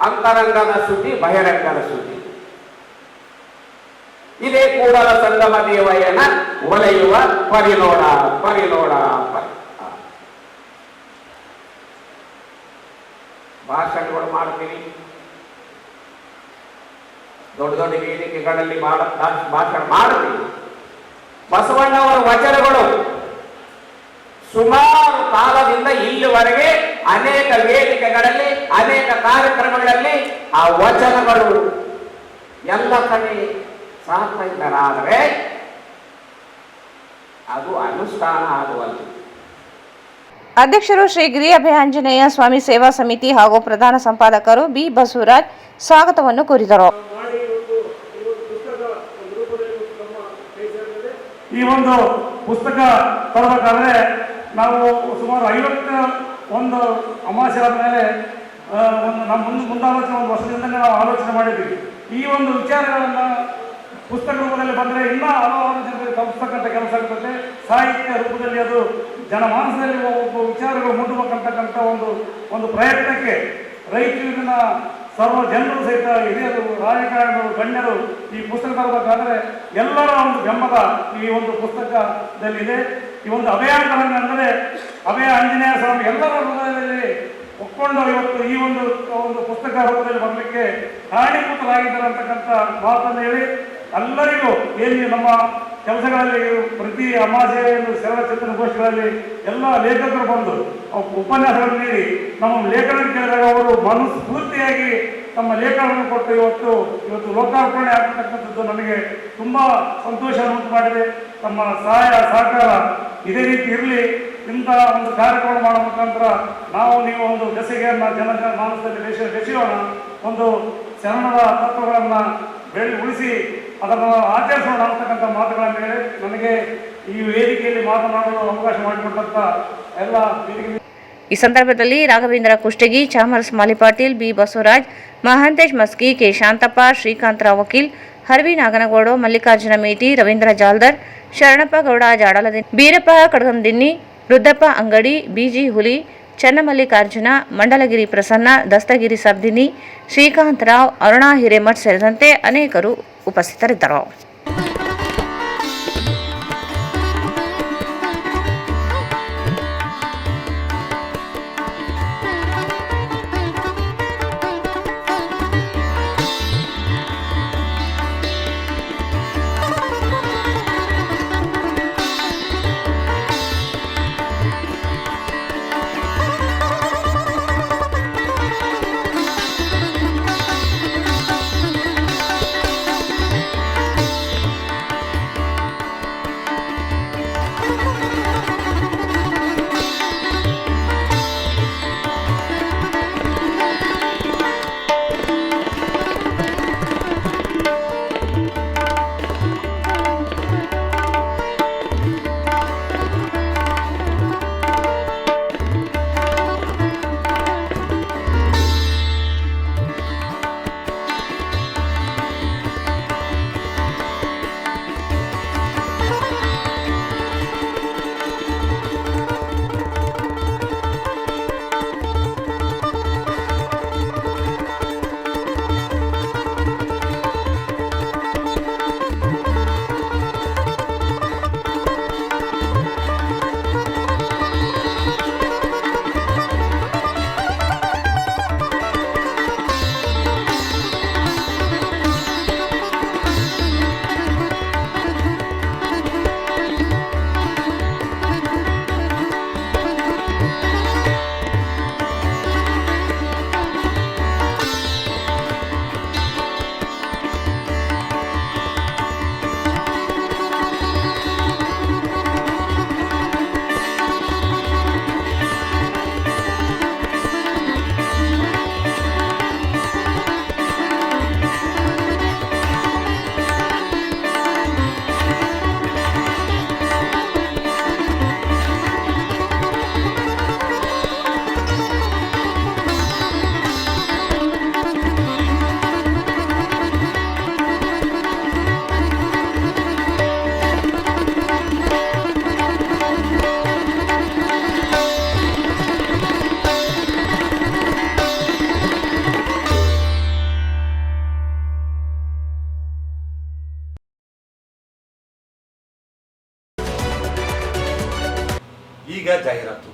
ಅಂತರಂಗದ ಸುದ್ದಿ ಬಹಿರಂಗದ ಸುದ್ದಿ. ಇದೇ ಕೂಡಲ ಸಂಗಮ ದೇವಯ್ಯನ ಒಲೆಯುವ ಪರಿನೋಡ ಭಾಷಣಗಳು ಮಾಡ್ತೀವಿ, ದೊಡ್ಡ ದೊಡ್ಡ ವೇದಿಕೆಗಳಲ್ಲಿ ಭಾಷಣ ಮಾಡ್ತೀವಿ. ಬಸವಣ್ಣವರ ವಚನಗಳು ಸುಮಾರು ಕಾಲದಿಂದ ಇಲ್ಲಿವರೆಗೆ ಅನೇಕ ವೇದಿಕೆಗಳಲ್ಲಿ ಅನೇಕ ಕಾರ್ಯಕ್ರಮಗಳಲ್ಲಿ ಆ ವಚನಗಳು ಎಲ್ಲ ಕಡೆ ಸಾಕ್ತಾ ಇದ್ದಾರೆ. ಆದರೆ ಅದು ಅನುಷ್ಠಾನ ಆಗುವಲ್ಲ. ಅಧ್ಯಕ್ಷರು ಶ್ರೀ ಗಿರಿ ಅಭಯಾಂಜನೇಯ ಸ್ವಾಮಿ ಸೇವಾ ಸಮಿತಿ ಹಾಗೂ ಪ್ರಧಾನ ಸಂಪಾದಕರು ಬಿ ಬಸವರಾಜ್ ಸ್ವಾಗತವನ್ನು ಕೋರಿದರು. ಈ ಒಂದು ಪುಸ್ತಕ ತರಬೇಕಾದ್ರೆ ನಾವು ಸುಮಾರು 51 ಅಮಾವಾಸ್ಯೆ ಆದಮೇಲೆ ನಮ್ಮ ಮುಂದಾಲೋಚನೆ ಒಂದು ವರ್ಷದಿಂದ ನಾವು ಆಲೋಚನೆ ಮಾಡಿದ್ದೀವಿ. ಈ ಒಂದು ವಿಚಾರಗಳನ್ನು ಪುಸ್ತಕ ರೂಪದಲ್ಲಿ ಬಂದರೆ ಇನ್ನೂ ಹಲವಾರು ಜನರಿಗೆ ತಲುಪಿಸ್ತಕ್ಕಂಥ ಕೆಲಸ ಆಗ್ತದೆ. ಸಾಹಿತ್ಯ ರೂಪದಲ್ಲಿ ಅದು ಜನಮಾನಸದಲ್ಲಿ ವಿಚಾರಗಳು ಮುಟ್ಟಬೇಕಂತಕ್ಕಂಥ ಒಂದು ಪ್ರಯತ್ನಕ್ಕೆ ರೈತರಿನ ಸರ್ವ ಜನರು ಸಹಿತ ಹಿರಿಯರು, ರಾಜಕಾರಣಿಗಳು, ಗಣ್ಯರು ಈ ಪುಸ್ತಕ ತರಬೇಕಾದ್ರೆ ಎಲ್ಲರ ಒಂದು ಬೆಂಬಲ ಈ ಒಂದು ಪುಸ್ತಕದಲ್ಲಿದೆ. ಈ ಒಂದು ಅಭಯಾಂತರಂಗ ಅಂದರೆ ಅಭಯ ಆಂಜನೇಯ ಸ್ವಾಮಿ ಎಲ್ಲರ ಹೃದಯದಲ್ಲಿ ಒಪ್ಕೊಂಡು ಇವತ್ತು ಈ ಒಂದು ಪುಸ್ತಕ ರೂಪದಲ್ಲಿ ಬರಲಿಕ್ಕೆ ಕಾರಣೀಭೂತರಾಗಿದ್ದಾರೆ ಅಂತಕ್ಕಂಥ ಮಾತನ್ನು ಹೇಳಿ ಎಲ್ಲರಿಗೂ ಏನು ನಮ್ಮ ಕೆಲಸಗಳಲ್ಲಿ ಪ್ರತಿ ಅಮಾವಾಸ್ಯೆಯನ್ನು ಶರಣ ಚಿಂತನಗೋಷ್ಠಿಗಳಲ್ಲಿ ಎಲ್ಲ ಲೇಖಕರು ಬಂದು ಉಪನ್ಯಾಸಗಳನ್ನು ನೀಡಿ ನಮ್ಮ ಲೇಖನ ಕೇಳಿದಾಗ ಅವರು ಮನಸ್ಫೂರ್ತಿಯಾಗಿ ತಮ್ಮ ಲೇಖನವನ್ನು ಕೊಟ್ಟು ಇವತ್ತು ಲೋಕಾರ್ಪಣೆ ಆಗ್ತಕ್ಕಂಥದ್ದು ನನಗೆ ತುಂಬ ಸಂತೋಷವನ್ನು ಉಂಟು ಮಾಡಿದೆ. ತಮ್ಮ ಸಹಾಯ ಸಹಕಾರ ಇದೇ ರೀತಿ ಇರಲಿ. ಇಂಥ ಒಂದು ಕಾರ್ಯಕ್ರಮ ಮಾಡೋ ಮುಖಾಂತರ ನೀವು ಒಂದು ಬೆಸೆಗೆಯನ್ನು ಜನ ಮಾನಸದಲ್ಲಿ ಬೆಸೆಯೋಣ. ಒಂದು ಶರಣರ ತತ್ವಗಳನ್ನು ಉಳಿಸಿ ಅದನ್ನು ಆಚರಿಸೋಣ ಅಂತಕ್ಕಂಥ ಮಾತುಗಳನ್ನು ಹೇಳಿ ನನಗೆ ಈ ವೇದಿಕೆಯಲ್ಲಿ ಮಾತನಾಡಲು ಅವಕಾಶ ಮಾಡಿಕೊಟ್ಟಂತ ಎಲ್ಲ ವೇದಿಕೆ. ಈ ಸಂದರ್ಭದಲ್ಲಿ ರಾಘವೇಂದ್ರ ಕುಷ್ಟಗಿ, ಚಾಮರಸ್ ಮಾಲಿಪಾಟೀಲ್, ಬಿ ಬಸವರಾಜ್, ಮಹಾಂತೇಶ್ ಮಸ್ಕಿ, ಕೆ ಶಾಂತಪ್ಪ, ಶ್ರೀಕಾಂತರಾವ್ ವಕೀಲ್, ಹರ್ವಿ ನಾಗನಗೌಡ, ಮಲ್ಲಿಕಾರ್ಜುನ ಮೇಟಿ, ರವೀಂದ್ರ ಜಾಲ್ದರ್, ಶರಣಪ್ಪ ಗೌಡ ಜಾಡಲದಿನ್ನಿ, ಬೀರಪ್ಪ ಕಡಗಂದಿನ್ನಿ, ರುದ್ರಪ್ಪ ಅಂಗಡಿ, ಬಿಜಿ ಹುಲಿ, ಚನ್ನಮಲ್ಲಿಕಾರ್ಜುನ, ಮಂಡಲಗಿರಿ ಪ್ರಸನ್ನ, ದಸ್ತಗಿರಿ ಸಬ್ದಿನಿ, ಶ್ರೀಕಾಂತರಾವ್, ಅರುಣಾ ಹಿರೇಮಠ್ ಸೇರಿದಂತೆ ಅನೇಕರು ಉಪಸ್ಥಿತರಿದ್ದರು. ಇದೀಗ ಜಾಹೀರಾತು.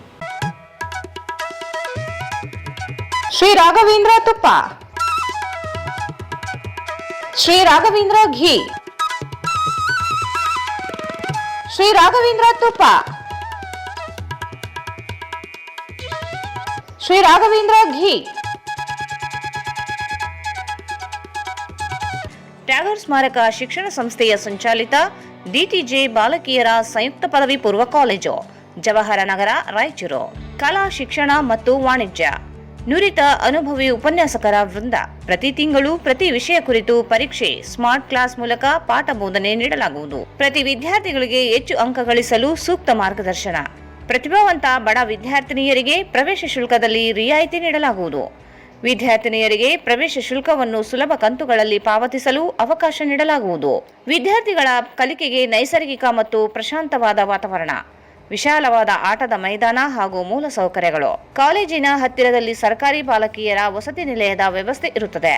ಶ್ರೀ ರಾಘವೇಂದ್ರ ತುಪ್ಪ, ಶ್ರೀ ರಾಘವೇಂದ್ರ ಘೀ, ಶ್ರೀ ರಾಘವೇಂದ್ರ ತುಪ್ಪ, ಶ್ರೀ ರಾಘವೇಂದ್ರ ಘೀ. ಟ್ಯಾಗೂರ್ ಸ್ಮಾರಕ ಶಿಕ್ಷಣ ಸಂಸ್ಥೆಯ ಸಂಚಾಲಿತ ಡಿಟಿಜೆ ಬಾಲಕಿಯರ ಸಂಯುಕ್ತ ಪದವಿ ಪೂರ್ವ ಕಾಲೇಜು, ಜವಾಹರನಗರ, ರಾಯಚೂರು. ಕಲಾ ಶಿಕ್ಷಣ ಮತ್ತು ವಾಣಿಜ್ಯ, ನುರಿತ ಅನುಭವಿ ಉಪನ್ಯಾಸಕರ ವೃಂದ. ಪ್ರತಿ ತಿಂಗಳು ಪ್ರತಿ ವಿಷಯ ಕುರಿತು ಪರೀಕ್ಷೆ, ಸ್ಮಾರ್ಟ್ ಕ್ಲಾಸ್ ಮೂಲಕ ಪಾಠ ಬೋಧನೆ ನೀಡಲಾಗುವುದು. ಪ್ರತಿ ವಿದ್ಯಾರ್ಥಿಗಳಿಗೆ ಹೆಚ್ಚು ಅಂಕ ಗಳಿಸಲು ಸೂಕ್ತ ಮಾರ್ಗದರ್ಶನ. ಪ್ರತಿಭಾವಂತ ಬಡ ವಿದ್ಯಾರ್ಥಿನಿಯರಿಗೆ ಪ್ರವೇಶ ಶುಲ್ಕದಲ್ಲಿ ರಿಯಾಯಿತಿ ನೀಡಲಾಗುವುದು. ವಿದ್ಯಾರ್ಥಿನಿಯರಿಗೆ ಪ್ರವೇಶ ಶುಲ್ಕವನ್ನು ಸುಲಭ ಕಂತುಗಳಲ್ಲಿ ಪಾವತಿಸಲು ಅವಕಾಶ ನೀಡಲಾಗುವುದು. ವಿದ್ಯಾರ್ಥಿಗಳ ಕಲಿಕೆಗೆ ನೈಸರ್ಗಿಕ ಮತ್ತು ಪ್ರಶಾಂತವಾದ ವಾತಾವರಣ, ವಿಶಾಲವಾದ ಆಟದ ಮೈದಾನ ಹಾಗೂ ಮೂಲ ಸೌಕರ್ಯಗಳು. ಕಾಲೇಜಿನ ಹತ್ತಿರದಲ್ಲಿ ಸರ್ಕಾರಿ ಬಾಲಕಿಯರ ವಸತಿ ನಿಲಯದ ವ್ಯವಸ್ಥೆ ಇರುತ್ತದೆ.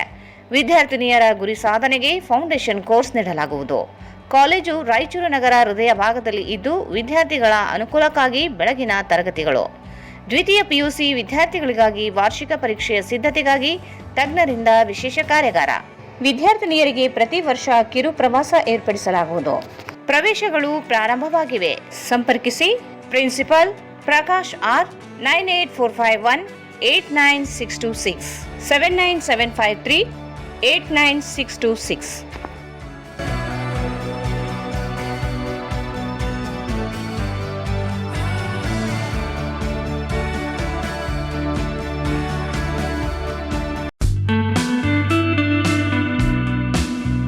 ವಿದ್ಯಾರ್ಥಿನಿಯರ ಗುರಿ ಸಾಧನೆಗೆ ಫೌಂಡೇಶನ್ ಕೋರ್ಸ್ ನೀಡಲಾಗುವುದು. ಕಾಲೇಜು ರಾಯಚೂರು ನಗರ ಹೃದಯ ಭಾಗದಲ್ಲಿ ಇದ್ದು ವಿದ್ಯಾರ್ಥಿಗಳ ಅನುಕೂಲಕ್ಕಾಗಿ ಬೆಳಗಿನ ತರಗತಿಗಳು. ದ್ವಿತೀಯ ಪಿಯುಸಿ ವಿದ್ಯಾರ್ಥಿಗಳಿಗಾಗಿ ವಾರ್ಷಿಕ ಪರೀಕ್ಷೆಯ ಸಿದ್ಧತೆಗಾಗಿ ತಜ್ಞರಿಂದ ವಿಶೇಷ ಕಾರ್ಯಾಗಾರ. ವಿದ್ಯಾರ್ಥಿನಿಯರಿಗೆ ಪ್ರತಿ ವರ್ಷ ಕಿರು ಪ್ರವಾಸ ಏರ್ಪಡಿಸಲಾಗುವುದು. ಪ್ರವೇಶಗಳು ಪ್ರಾರಂಭವಾಗಿವೆ. ಸಂಪರ್ಕಿಸಿ principal Prakash R 9845189626 79753 89626.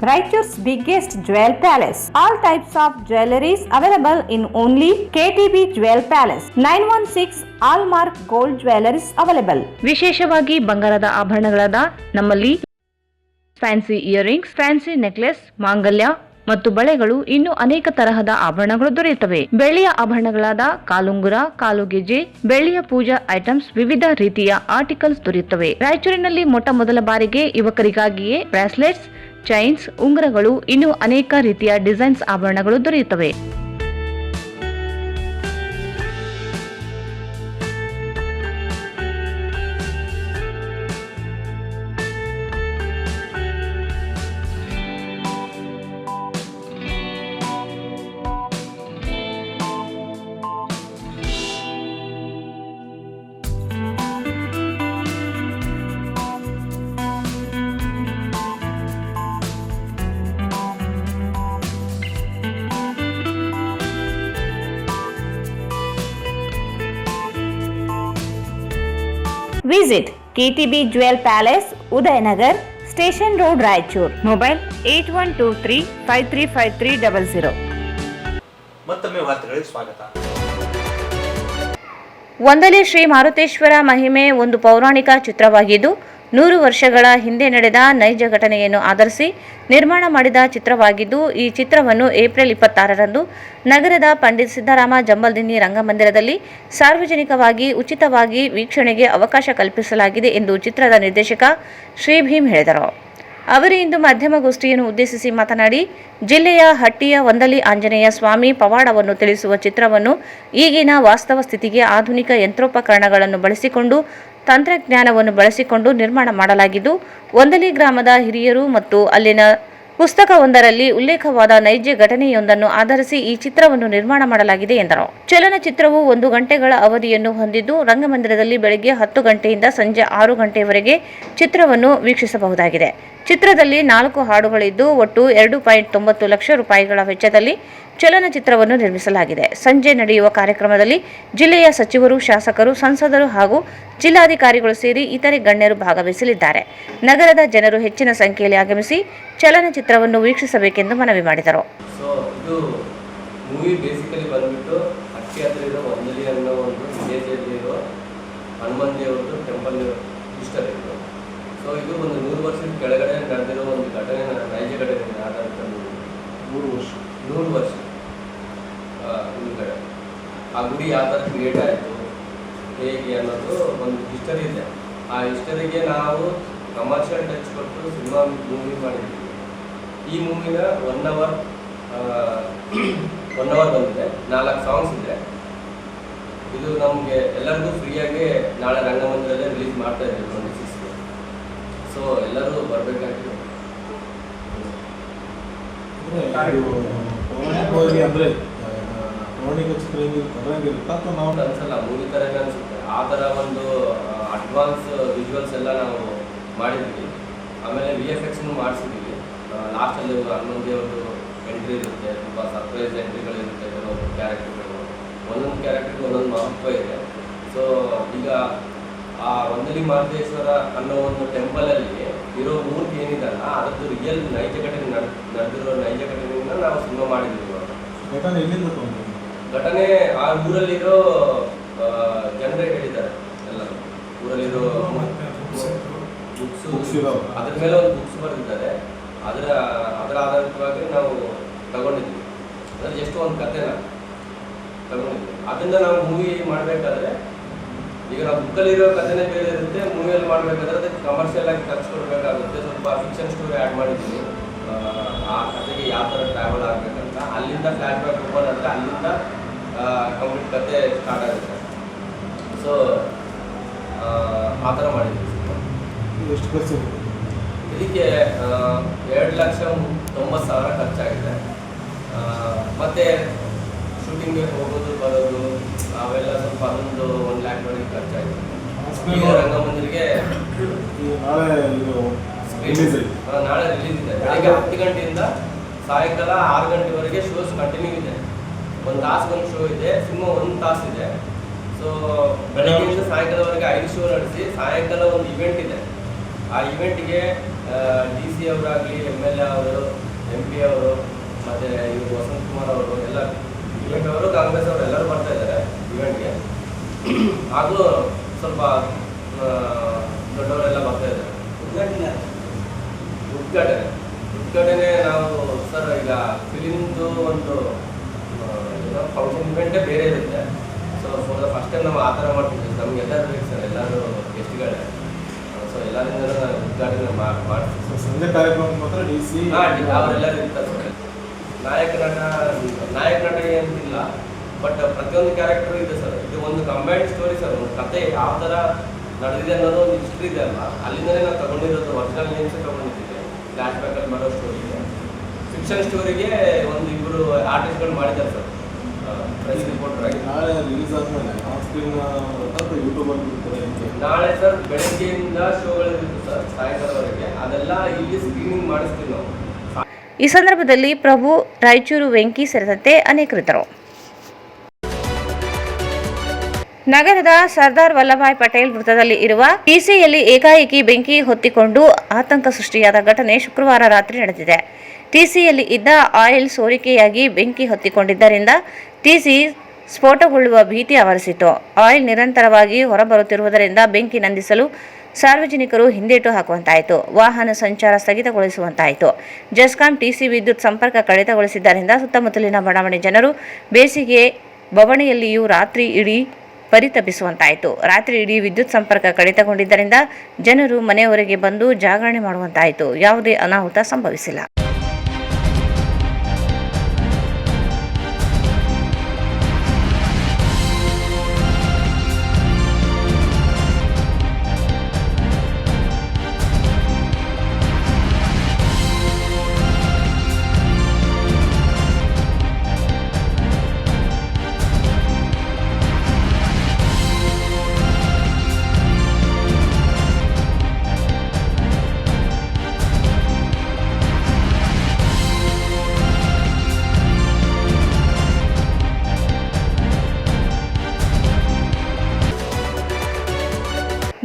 Raichur's biggest jewel palace. All types of jewelries available in only KTB Jewel Palace. 916 Allmark Gold Jewelries available. ವಿಶೇಷವಾಗಿ ಬಂಗಾರದ ಆಭರಣಗಳಾದ ನಮ್ಮಲ್ಲಿ ಫ್ಯಾನ್ಸಿ ಇಯರಿಂಗ್ಸ್, ಫ್ಯಾನ್ಸಿ ನೆಕ್ಲೆಸ್, ಮಾಂಗಲ್ಯ ಮತ್ತು ಬಳೆಗಳು, ಇನ್ನೂ ಅನೇಕ ತರಹದ ಆಭರಣಗಳು ದೊರೆಯುತ್ತವೆ. ಬೆಳ್ಳಿಯ ಆಭರಣಗಳಾದ ಕಾಲುಂಗುರ, ಕಾಲುಗೆಜೆ, ಬೆಳ್ಳಿಯ ಪೂಜಾ ಐಟಮ್ಸ್, ವಿವಿಧ ರೀತಿಯ ಆರ್ಟಿಕಲ್ಸ್ ದೊರೆಯುತ್ತವೆ. ರಾಯಚೂರಿನಲ್ಲಿ ಮೊಟ್ಟ ಮೊದಲ ಬಾರಿಗೆ ಯುವಕರಿಗಾಗಿಯೇ ಬ್ರಾಸ್ಲೆಟ್ಸ್, ಚೈನ್ಸ್, ಉಂಗುರಗಳು, ಇನ್ನೂ ಅನೇಕ ರೀತಿಯ ಡಿಸೈನ್ಸ್ ಆಭರಣಗಳು ದೊರೆಯುತ್ತವೆ. Visit KTB Jewel Palace, Udayanagar, Station Road, Raichur. Mobile 8123535300. ಮತ್ತೊಮ್ಮೆ ವಾರ್ತೆಗಳಿಗೆ ಸ್ವಾಗತ. ಒಂದಲಿ ಶ್ರೀ ಮಾರುತೇಶ್ವರ ಮಹಿಮೆ ಒಂದು ಪೌರಾಣಿಕ ಚಿತ್ರವಾಗಿದ್ದು 100 ವರ್ಷಗಳ ಹಿಂದೆ ನಡೆದ ನೈಜ ಘಟನೆಯನ್ನು ಆಧರಿಸಿ ನಿರ್ಮಾಣ ಮಾಡಿದ ಚಿತ್ರವಾಗಿದ್ದು, ಈ ಚಿತ್ರವನ್ನು ಏಪ್ರಿಲ್ 26ರಂದು ನಗರದ ಪಂಡಿತ್ ಸಿದ್ದರಾಮ ಜಂಬಲ್ದಿನ್ನಿ ರಂಗಮಂದಿರದಲ್ಲಿ ಸಾರ್ವಜನಿಕವಾಗಿ ಉಚಿತವಾಗಿ ವೀಕ್ಷಣೆಗೆ ಅವಕಾಶ ಕಲ್ಪಿಸಲಾಗಿದೆ ಎಂದು ಚಿತ್ರದ ನಿರ್ದೇಶಕ ಶ್ರೀ ಭೀಮ್ ಹೇಳಿದರು. ಅವರು ಇಂದು ಮಾಧ್ಯಮಗೋಷ್ಠಿಯನ್ನು ಉದ್ದೇಶಿಸಿ ಮಾತನಾಡಿ, ಜಿಲ್ಲೆಯ ಹಟ್ಟಿಯ ಒಂದಲಿ ಆಂಜನೇಯ ಸ್ವಾಮಿ ಪವಾಡವನ್ನು ತಿಳಿಸುವ ಚಿತ್ರವನ್ನು ಈಗಿನ ವಾಸ್ತವ ಸ್ಥಿತಿಗೆ ಆಧುನಿಕ ಯಂತ್ರೋಪಕರಣಗಳನ್ನು ಬಳಸಿಕೊಂಡು, ತಂತ್ರಜ್ಞಾನವನ್ನು ಬಳಸಿಕೊಂಡು ನಿರ್ಮಾಣ ಮಾಡಲಾಗಿದ್ದು, ಒಂದಲಿ ಗ್ರಾಮದ ಹಿರಿಯರು ಮತ್ತು ಅಲ್ಲಿನ ಪುಸ್ತಕವೊಂದರಲ್ಲಿ ಉಲ್ಲೇಖವಾದ ನೈಜ ಘಟನೆಯೊಂದನ್ನು ಆಧರಿಸಿ ಈ ಚಿತ್ರವನ್ನು ನಿರ್ಮಾಣ ಮಾಡಲಾಗಿದೆ ಎಂದರು. ಚಲನಚಿತ್ರವು 1 ಗಂಟೆಗಳ ಅವಧಿಯನ್ನು ಹೊಂದಿದ್ದು, ರಂಗಮಂದಿರದಲ್ಲಿ ಬೆಳಗ್ಗೆ 10 ಗಂಟೆಯಿಂದ ಸಂಜೆ 6 ಗಂಟೆಯವರೆಗೆ ಚಿತ್ರವನ್ನು ವೀಕ್ಷಿಸಬಹುದಾಗಿದೆ. ಚಿತ್ರದಲ್ಲಿ 4 ಹಾಡುಗಳಿದ್ದು, ಒಟ್ಟು 2.90 ಲಕ್ಷ ರೂಪಾಯಿಗಳ ವೆಚ್ಚದಲ್ಲಿ ಚಲನಚಿತ್ರವನ್ನು ನಿರ್ಮಿಸಲಾಗಿದೆ. ಸಂಜೆ ನಡೆಯುವ ಕಾರ್ಯಕ್ರಮದಲ್ಲಿ ಜಿಲ್ಲೆಯ ಸಚಿವರು, ಶಾಸಕರು, ಸಂಸದರು ಹಾಗೂ ಜಿಲ್ಲಾಧಿಕಾರಿಗಳು ಸೇರಿ ಇತರೆ ಗಣ್ಯರು ಭಾಗವಹಿಸಲಿದ್ದಾರೆ. ನಗರದ ಜನರು ಹೆಚ್ಚಿನ ಸಂಖ್ಯೆಯಲ್ಲಿ ಆಗಮಿಸಿ ಚಲನಚಿತ್ರವನ್ನು ವೀಕ್ಷಿಸಬೇಕೆಂದು ಮನವಿ ಮಾಡಿದರು. ಇದು ಮೂವಿ ಬೇಸಿಕಲಿ ಬಂದ್ಬಿಟ್ಟು ಹಟ್ಟಿ ಹತ್ರ ಇರೋ ಒಂದಲಿ ಅನ್ನೋ ಒಂದು ವಿಲೇಜಲ್ಲಿರೋ ಹನುಮಾನ್ ದೇವ್ರದ್ದು ಟೆಂಪಲ್ ಇಷ್ಟರ್ ಇದು. ಸೊ ಇದು ಒಂದು 100 ವರ್ಷದ ಕೆಳಗಡೆ ನಡೆದಿರೋ ಒಂದು ಘಟನೆ, ನೈಜ ಘಟನೆ ಆಧಾರಿತ 100 ವರ್ಷ ಹಿಂದ್ಗಡೆ ಆ ಗುಡಿ ಯಾವ ಥರ ಕ್ರಿಯೇಟ್ ಆಯಿತು, ಹೇಗೆ ಅನ್ನೋದು ಒಂದು ಹಿಸ್ಟರಿ ಇದೆ. ಆ ಹಿಸ್ಟರಿಗೆ ನಾವು ಕಮರ್ಷಿಯಲ್ ಟಚ್ ಕೊಟ್ಟು ಸಿನಿಮಾ ಮೂವಿ ಮಾಡಿದ್ದೀವಿ. ಈ ಮೂವಿನ 1 ಅವರ್ ಬಂದಿದೆ, 4 ಸಾಂಗ್ಸ್ ಇದೆ. ಇದು ನಮಗೆ ಎಲ್ಲರಿಗೂ ಫ್ರೀಯಾಗಿ ನಾಳೆ ರಂಗಮಂದಿರಲ್ಲೇ ರಿಲೀಸ್ ಮಾಡ್ತಾ ಇದ್ದೀವಿ 26ಗೆ. ಸೊ ಎಲ್ಲರೂ ಬರಬೇಕಾಗಿದೆ. ಅನ್ಸಲ್ಲ, ಮೂವಿ ಥರನೇ ಅನಿಸುತ್ತೆ. ಆ ಥರ ಒಂದು ಅಡ್ವಾನ್ಸ್ ವಿಜುವಲ್ಸ್ ಎಲ್ಲ ನಾವು ಮಾಡಿದ್ವಿ. ಆಮೇಲೆ VFX ಮಾಡಿಸಿದ್ದೀವಿ. ಲಾಸ್ಟಲ್ಲಿ ಹನ್ನೊಂದು ಅವ್ರದ್ದು ಎಂಟ್ರಿ ಇರುತ್ತೆ, ತುಂಬ ಸರ್ಪ್ರೈಸ್ ಎಂಟ್ರಿಗಳಿರುತ್ತೆ. ಕೆಲವೊಂದು ಕ್ಯಾರೆಕ್ಟರ್ಗಳು, ಒಂದೊಂದು ಕ್ಯಾರೆಕ್ಟರ್ಗೆ ಒಂದೊಂದು ಮಹತ್ವ ಇದೆ. ಸೊ ಈಗ ಆ ವಂದಲಿ ಮಹದೇಶ್ವರ ಅನ್ನೋ ಒಂದು ಟೆಂಪಲಲ್ಲಿ ಇರೋ ಮೂರ್ತಿ ಏನಿದಲ್ಲ, ಅದರದ್ದು ರಿಯಲ್ ನೈಜ ಘಟನೆ ನಡೆದಿರೋ ನೈಜ ಘಟನೆಯಿಂದ ನಾವು ಸಿನಿಮಾ ಮಾಡಿದ್ದೀವಿ. ಘಟನೆ ಆ ಊರಲ್ಲಿರೋ ಜನರೇ ಹೇಳಿದ್ದಾರೆ. ಎಲ್ಲ ಊರಲ್ಲಿರೋ ಬುಕ್ಸ್, ಅದ್ರ ಮೇಲೆ ಒಂದು ಬುಕ್ಸ್ ಬರೆದಿದ್ದಾರೆ. ಅದರ ಆಧಾರಿತವಾಗಿ ನಾವು ತಗೊಂಡಿದ್ವಿ. ಅಂದರೆ ಎಷ್ಟು ಒಂದು ಕಥೆನ ತಗೊಂಡಿದ್ವಿ. ಅದರಿಂದ ನಾವು ಮೂವಿ ಮಾಡಬೇಕಾದ್ರೆ ಈಗ ನಾವು ಬುಕ್ಕಲ್ಲಿರೋ ಕಥೆನೇ ಬೇರೆ ಇರುತ್ತೆ, ಮೂವಿಯಲ್ಲಿ ಮಾಡಬೇಕಾದ್ರೆ ಅದಕ್ಕೆ ಕಮರ್ಷಿಯಲ್ ಆಗಿ ಖರ್ಚು ಕೊಡಬೇಕಾಗುತ್ತೆ. ಸ್ವಲ್ಪ ಫಿಕ್ಷನ್ ಸ್ಟೋರಿ ಆ್ಯಡ್ ಮಾಡಿದ್ದೀನಿ. ಆ ಕಥೆಗೆ ಯಾವ ಥರ ಟ್ರಾವೆಲ್ ಆಗಬೇಕಂತ, ಅಲ್ಲಿಂದ ಫ್ಲ್ಯಾಶ್ ಬ್ಯಾಕ್ ಓಪನ್ ಆದರೆ ಅಲ್ಲಿಂದ ಕಂಪ್ಲೀಟ್ ಕಥೆ ಸ್ಟಾರ್ಟ್ ಆಗುತ್ತೆ. ಸೊ ಆ ಥರ ಮಾಡಿದ್ದೀವಿ. ಎಷ್ಟು ಖರ್ಚು? ಇದಕ್ಕೆ 2,90,000 ಖರ್ಚಾಗಿದೆ. ಮತ್ತು ಶೂಟಿಂಗ್ಗೆ ಹೋಗೋದು ಬರೋದು ಅವೆಲ್ಲ ಸ್ವಲ್ಪ ಅದೊಂದು 1 lakh ಖರ್ಚಾಗಿದೆ. ಈಗ ರಂಗಮಂದಿರಿಗೆ ನಾಳೆ ರಿಲೀಸ್ ಇದೆ. ಬೆಳಗ್ಗೆ 10 ಗಂಟೆಯಿಂದ ಸಾಯಂಕಾಲ 6 ಗಂಟೆವರೆಗೆ ಶೋಸ್ ಕಂಟಿನ್ಯೂ ಇದೆ. 1 ತಾಸಿಗೊಂದು ಶೋ ಇದೆ, ಸಿನಿಮಾ 1 ತಾಸಿದೆ. ಸೊ ಬೆಳಗ್ಗೆಯಿಂದ ಸಾಯಂಕಾಲವರೆಗೆ 5 ಶೋ ನಡೆಸಿ ಸಾಯಂಕಾಲ ಒಂದು ಇವೆಂಟ್ ಇದೆ. ಆ ಇವೆಂಟ್ಗೆ DC ಅವರಾಗಲಿ, MLA ಅವರು, MP ಅವರು, ಮತ್ತು ಇವರು ವಸಂತ್ ಕುಮಾರ್ ಅವರು ಎಲ್ಲ ಇವೆಂಟ್ ಅವರು, ಕಾಂಗ್ರೆಸ್ ಅವರು ಎಲ್ಲರೂ ಬರ್ತಾ ಇದ್ದಾರೆ ಇವೆಂಟ್ಗೆ. ಹಾಗೂ ಸ್ವಲ್ಪ ದೊಡ್ಡವರೆಲ್ಲ ಬರ್ತಾ ಇದ್ದಾರೆ. ಉದ್ಘಾಟನೆ ನಾವು ಸರ್ ಈಗ ಫಿಲಿಮ್ದು ಒಂದು ಫಂಕ್ಷನ್ ಇವೆಂಟೇ ಬೇರೆ ಇರುತ್ತೆ. So for the first time ನಾವು ಆ ಥರ ಮಾಡ್ತಿದ್ವಿ. ನಮ್ಗೆ ಎಲ್ಲರೂ ಬೇಕು ಸರ್, ಎಲ್ಲರೂ ಗೆಸ್ಟ್ಗಳೇ. ಸೊ ಎಲ್ಲರಿಂದ ಉದ್ಘಾಟನೆ ಮಾಡ್ತೀವಿ. ಸಂಜೆ ಕಾರ್ಯಕ್ರಮ ಮಾತ್ರ DC ಅವರೆಲ್ಲರೂ ಇರ್ತಾರೆ ಸರ್. ನಾಯಕ ನಟ ಏನಿಲ್ಲ, ಬಟ್ ಪ್ರತಿಯೊಂದು ಕ್ಯಾರೆಕ್ಟರ್ ಇದೆ ಸರ್. ಇದು ಒಂದು ಕಂಬೈನ್ಡ್ ಸ್ಟೋರಿ ಸರ್. ಒಂದು ಕತೆ ಯಾವ ಥರ ನಡೆದಿದೆ ಅನ್ನೋದು ಒಂದು ಹಿಸ್ಟ್ರಿ ಇದೆ ಅಲ್ಲ, ಅಲ್ಲಿಂದಲೇ ನಾವು ತಗೊಂಡಿರೋದು. ಒರಿಜಿನಲ್ ನೇಮ್ಸೇ ತಗೊಂಡಿದ್ದೀವಿ. ಫ್ಲ್ಯಾಶ್ ಬ್ಯಾಕಲ್ಲಿ ಬರೋ ಸ್ಟೋರಿ ಇದೆ. ಫಿಕ್ಷನ್ ಸ್ಟೋರಿಗೆ ಒಂದು 2 ಆರ್ಟಿಸ್ಟ್ಗಳು ಮಾಡಿದ್ದಾರೆ ಸರ್, ಪ್ರೈಸ್ ರಿಪೋರ್ಟರ್ ಆಗಿ. ನಾಳೆ ರಿಲೀಸ್ ಆದಮೇಲೆ ಯೂಟ್ಯೂಬಲ್ಲಿ ನಾಳೆ ಸರ್ ಬೆಳಗ್ಗೆಯಿಂದ ಶೋಗಳಿರುತ್ತೆ ಸರ್ ಸಾಯಂಕಾಲವರೆಗೆ. ಅದೆಲ್ಲ ಇಲ್ಲಿ ಸ್ಕ್ರೀನಿಂಗ್ ಮಾಡಿಸ್ತೀವಿ ನಾವು. ಈ ಸಂದರ್ಭದಲ್ಲಿ ಪ್ರಭು, ರಾಯಚೂರು ವೆಂಕಿ ಸೇರಿದಂತೆ ಅನೇಕರಿದ್ದರು. ನಗರದ ಸರ್ದಾರ್ ವಲ್ಲಭಾಯ್ ಪಟೇಲ್ ವೃತ್ತದಲ್ಲಿ ಇರುವ ಟಿಸಿಯಲ್ಲಿ ಏಕಾಏಕಿ ಬೆಂಕಿ ಹೊತ್ತಿಕೊಂಡು ಆತಂಕ ಸೃಷ್ಟಿಯಾದ ಘಟನೆ ಶುಕ್ರವಾರ ರಾತ್ರಿ ನಡೆದಿದೆ. ಟಿಸಿಯಲ್ಲಿ ಇದ್ದ ಆಯಿಲ್ ಸೋರಿಕೆಯಾಗಿ ಬೆಂಕಿ ಹೊತ್ತಿಕೊಂಡಿದ್ದರಿಂದ ಟಿಸಿ ಸ್ಫೋಟಗೊಳ್ಳುವ ಭೀತಿ ಆವರಿಸಿತು. ಆಯಿಲ್ ನಿರಂತರವಾಗಿ ಹೊರಬರುತ್ತಿರುವುದರಿಂದ ಬೆಂಕಿ ನಂದಿಸಲು ಸಾರ್ವಜನಿಕರು ಹಿಂದೇಟು ಹಾಕುವಂತಾಯಿತು. ವಾಹನ ಸಂಚಾರ ಸ್ಥಗಿತಗೊಳಿಸುವಂತಾಯಿತು. ಜೆಸ್ಕಾಂ ಟಿಸಿ ವಿದ್ಯುತ್ ಸಂಪರ್ಕ ಕಡಿತಗೊಳಿಸಿದ್ದರಿಂದ ಸುತ್ತಮುತ್ತಲಿನ ಬಡಾವಣೆ ಜನರು ಬೇಸಿಗೆ ಬವಣೆಯಲ್ಲಿಯೂ ರಾತ್ರಿ ಇಡೀ ಪರಿತಪಿಸುವಂತಾಯಿತು. ರಾತ್ರಿ ಇಡೀ ವಿದ್ಯುತ್ ಸಂಪರ್ಕ ಕಡಿತಗೊಂಡಿದ್ದರಿಂದ ಜನರು ಮನೆಯವರೆಗೆ ಬಂದು ಜಾಗರಣೆ ಮಾಡುವಂತಾಯಿತು. ಯಾವುದೇ ಅನಾಹುತ ಸಂಭವಿಸಿಲ್ಲ.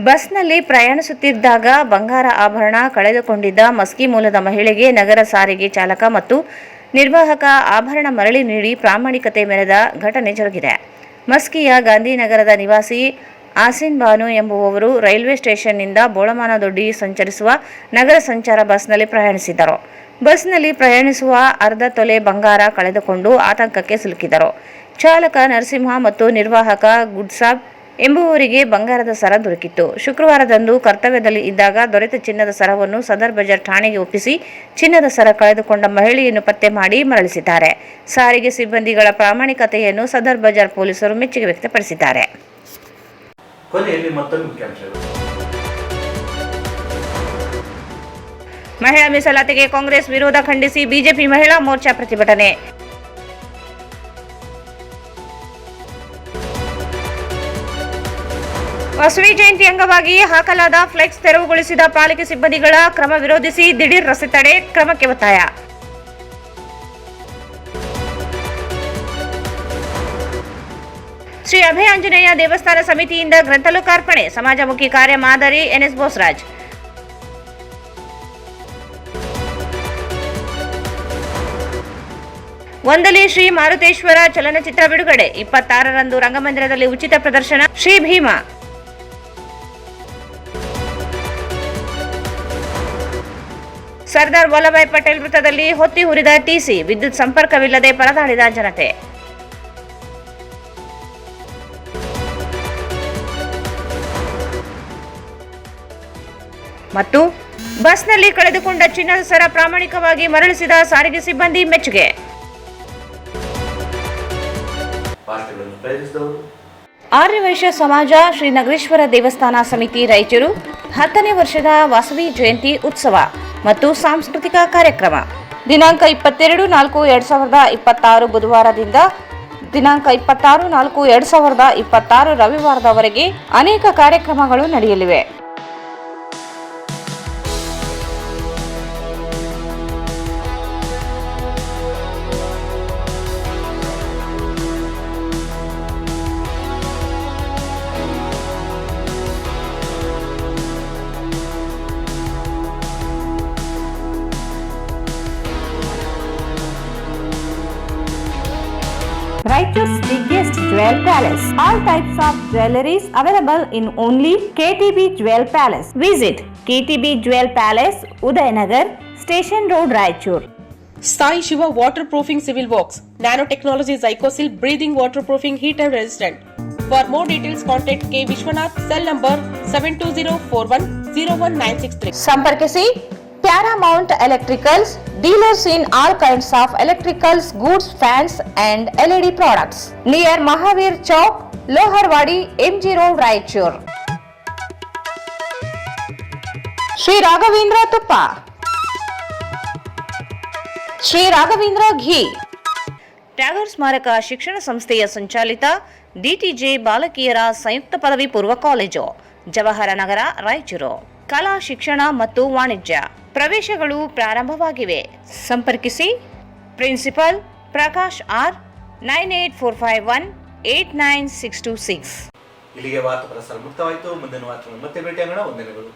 ಬಸ್ನಲ್ಲಿ ಪ್ರಯಾಣಿಸುತ್ತಿದ್ದಾಗ ಬಂಗಾರ ಆಭರಣ ಕಳೆದುಕೊಂಡಿದ್ದ ಮಸ್ಕಿ ಮೂಲದ ಮಹಿಳೆಗೆ ನಗರ ಸಾರಿಗೆ ಚಾಲಕ ಮತ್ತು ನಿರ್ವಾಹಕ ಆಭರಣ ಮರಳಿ ನೀಡಿ ಪ್ರಾಮಾಣಿಕತೆ ಮೆರೆದ ಘಟನೆ ಜರುಗಿದೆ. ಮಸ್ಕಿಯ ಗಾಂಧಿನಗರದ ನಿವಾಸಿ ಆಸಿನ್ ಬಾನು ಎಂಬುವವರು ರೈಲ್ವೆ ಸ್ಟೇಷನ್ನಿಂದ ಬೋಳಮಾನದೊಡ್ಡಿ ಸಂಚರಿಸುವ ನಗರ ಸಂಚಾರ ಬಸ್ನಲ್ಲಿ ಪ್ರಯಾಣಿಸಿದ್ದರು. ಬಸ್ನಲ್ಲಿ ಪ್ರಯಾಣಿಸುವ ಅರ್ಧ ತೊಲೆ ಬಂಗಾರ ಕಳೆದುಕೊಂಡು ಆತಂಕಕ್ಕೆ ಸಿಲುಕಿದರು. ಚಾಲಕ ನರಸಿಂಹ ಮತ್ತು ನಿರ್ವಾಹಕ ಗುಡ್ಸಾಬ್ ಎಂಬುವವರಿಗೆ ಬಂಗಾರದ ಸರ ದೊರಕಿತ್ತು. ಶುಕ್ರವಾರದಂದು ಕರ್ತವ್ಯದಲ್ಲಿ ಇದ್ದಾಗ ದೊರೆತ ಚಿನ್ನದ ಸರವನ್ನು ಸದರ್ ಬಜಾರ್ ಠಾಣೆಗೆ ಒಪ್ಪಿಸಿ ಚಿನ್ನದ ಸರ ಕಳೆದುಕೊಂಡ ಮಹಿಳೆಯನ್ನು ಪತ್ತೆ ಮಾಡಿ ಮರಳಿಸಿದ್ದಾರೆ. ಸಾರಿಗೆ ಸಿಬ್ಬಂದಿಗಳ ಪ್ರಾಮಾಣಿಕತೆಯನ್ನು ಸದರ್ ಬಜಾರ್ ಪೊಲೀಸರು ಮೆಚ್ಚುಗೆ ವ್ಯಕ್ತಪಡಿಸಿದ್ದಾರೆ. ಕೊನೆಯಲ್ಲಿ ಮತ್ತೊಂದು ಮುಖ್ಯಾಂಶಗಳು. ಮಹಿಳಾ ಮೀಸಲಾತಿಗೆ ಕಾಂಗ್ರೆಸ್ ವಿರೋಧ ಖಂಡಿಸಿ ಬಿಜೆಪಿ ಮಹಿಳಾ ಮೋರ್ಚಾ ಪ್ರತಿಭಟನೆ. ವಾಸವಿ ಜಯಂತಿ ಅಂಗವಾಗಿ ಹಾಕಲಾದ ಫ್ಲೆಕ್ಸ್ ತೆರವುಗೊಳಿಸಿದ ಪಾಲಿಕೆ ಸಿಬ್ಬಂದಿಗಳ ಕ್ರಮ ವಿರೋಧಿಸಿ ದಿಢೀರ್ ರಸ್ತೆ ತಡೆ, ಕ್ರಮಕ್ಕೆ ಒತ್ತಾಯ. ಶ್ರೀ ಅಭಯ ಆಂಜನೇಯ ದೇವಸ್ಥಾನ ಸಮಿತಿಯಿಂದ ಗ್ರಂಥ ಲೋಕಾರ್ಪಣೆ, ಸಮಾಜಮುಖಿ ಕಾರ್ಯ ಮಾದರಿ ಎನ್ಎಸ್ ಬೋಸರಾಜ್. ಒಂದಲಿ ಶ್ರೀ ಮಾರುತೇಶ್ವರ ಚಲನಚಿತ್ರ ಬಿಡುಗಡೆ, 26ರಂದು ರಂಗಮಂದಿರದಲ್ಲಿ ಉಚಿತ ಪ್ರದರ್ಶನ. ಶ್ರೀ ಭೀಮಾ. ಸರ್ದಾರ್ ವಲ್ಲಭಾಯ್ ಪಟೇಲ್ ವೃತ್ತದಲ್ಲಿ ಹೊತ್ತಿ ಹುರಿದ ಟಿಸಿ, ವಿದ್ಯುತ್ ಸಂಪರ್ಕವಿಲ್ಲದೆ ಪರದಾಡಿದ ಜನತೆ. ಮತ್ತು ಬಸ್ನಲ್ಲಿ ಕಳೆದುಕೊಂಡ ಚಿನ್ನದ ಸರ ಪ್ರಾಮಾಣಿಕವಾಗಿ ಮರಳಿಸಿದ ಸಾರಿಗೆ ಸಿಬ್ಬಂದಿ ಮೆಚ್ಚುಗೆ. ಆರ್ಯವೈಶ್ಯ ಸಮಾಜ ಶ್ರೀ ನಗರೇಶ್ವರ ದೇವಸ್ಥಾನ ಸಮಿತಿ ರಾಯಚೂರು 10ನೇ ವರ್ಷದ ವಾಸವಿ ಜಯಂತಿ ಉತ್ಸವ ಮತ್ತು ಸಾಂಸ್ಕೃತಿಕ ಕಾರ್ಯಕ್ರಮ ದಿನಾಂಕ 22/4/2026 ಬುಧವಾರದಿಂದ ದಿನಾಂಕ 26/4/2026 ರವಿವಾರದವರೆಗೆ ಅನೇಕ ಕಾರ್ಯಕ್ರಮಗಳು ನಡೆಯಲಿವೆ. Raichur's biggest jewel palace. All types of jewelries available in only KTB Jewel Palace. Visit KTB Jewel Palace, Udayanagar, Station Road, Raichur. Sai Shiva Waterproofing Civil Works. Nanotechnology Zycosil Breathing Waterproofing Heat and Resistant. For more details, contact K. Vishwanath, cell number 72041019663. ಸಂಪರ್ಕಿಸಿ Paramount Electricals, dealers in all kinds of electricals, goods, fans and LED products. Near Mahavir Chowk, Loharwadi, MG Road, Raichur. Sri Raghavendra Tuppa, Sri Raghavendra Ghee. ಟ್ಯಾಗರ್ ಸ್ಮಾರಕ ಶಿಕ್ಷಣ ಸಂಸ್ಥೆಯ ಸಂಚಾಲಿತ ಡಿಟಿಜೆ ಬಾಲಕಿಯರ ಸಂಯುಕ್ತ ಪದವಿ ಪೂರ್ವ ಕಾಲೇಜು, ಜವಾಹರ ನಗರ, ರಾಯಚೂರು. ಕಲಾ ಶಿಕ್ಷಣ ಮತ್ತು ವಾಣಿಜ್ಯ ಪ್ರವೇಶಗಳು ಪ್ರಾರಂಭವಾಗಿವೆ. ಸಂಪರ್ಕಿಸಿ ಪ್ರಿನ್ಸಿಪಲ್ ಪ್ರಕಾಶ್ ಆರ್ 9845189626. ಇಲ್ಲಿಗೆ ವಾರ್ತಾ ಪ್ರಸಾರ ಮುಕ್ತವಾಯಿತು. ಮುಂದಿನ ವಾರ್ತೆ ಮತ್ತೆ ಭೇಟಿಯಾಗೋಣ. ವಂದನೆಗಳು.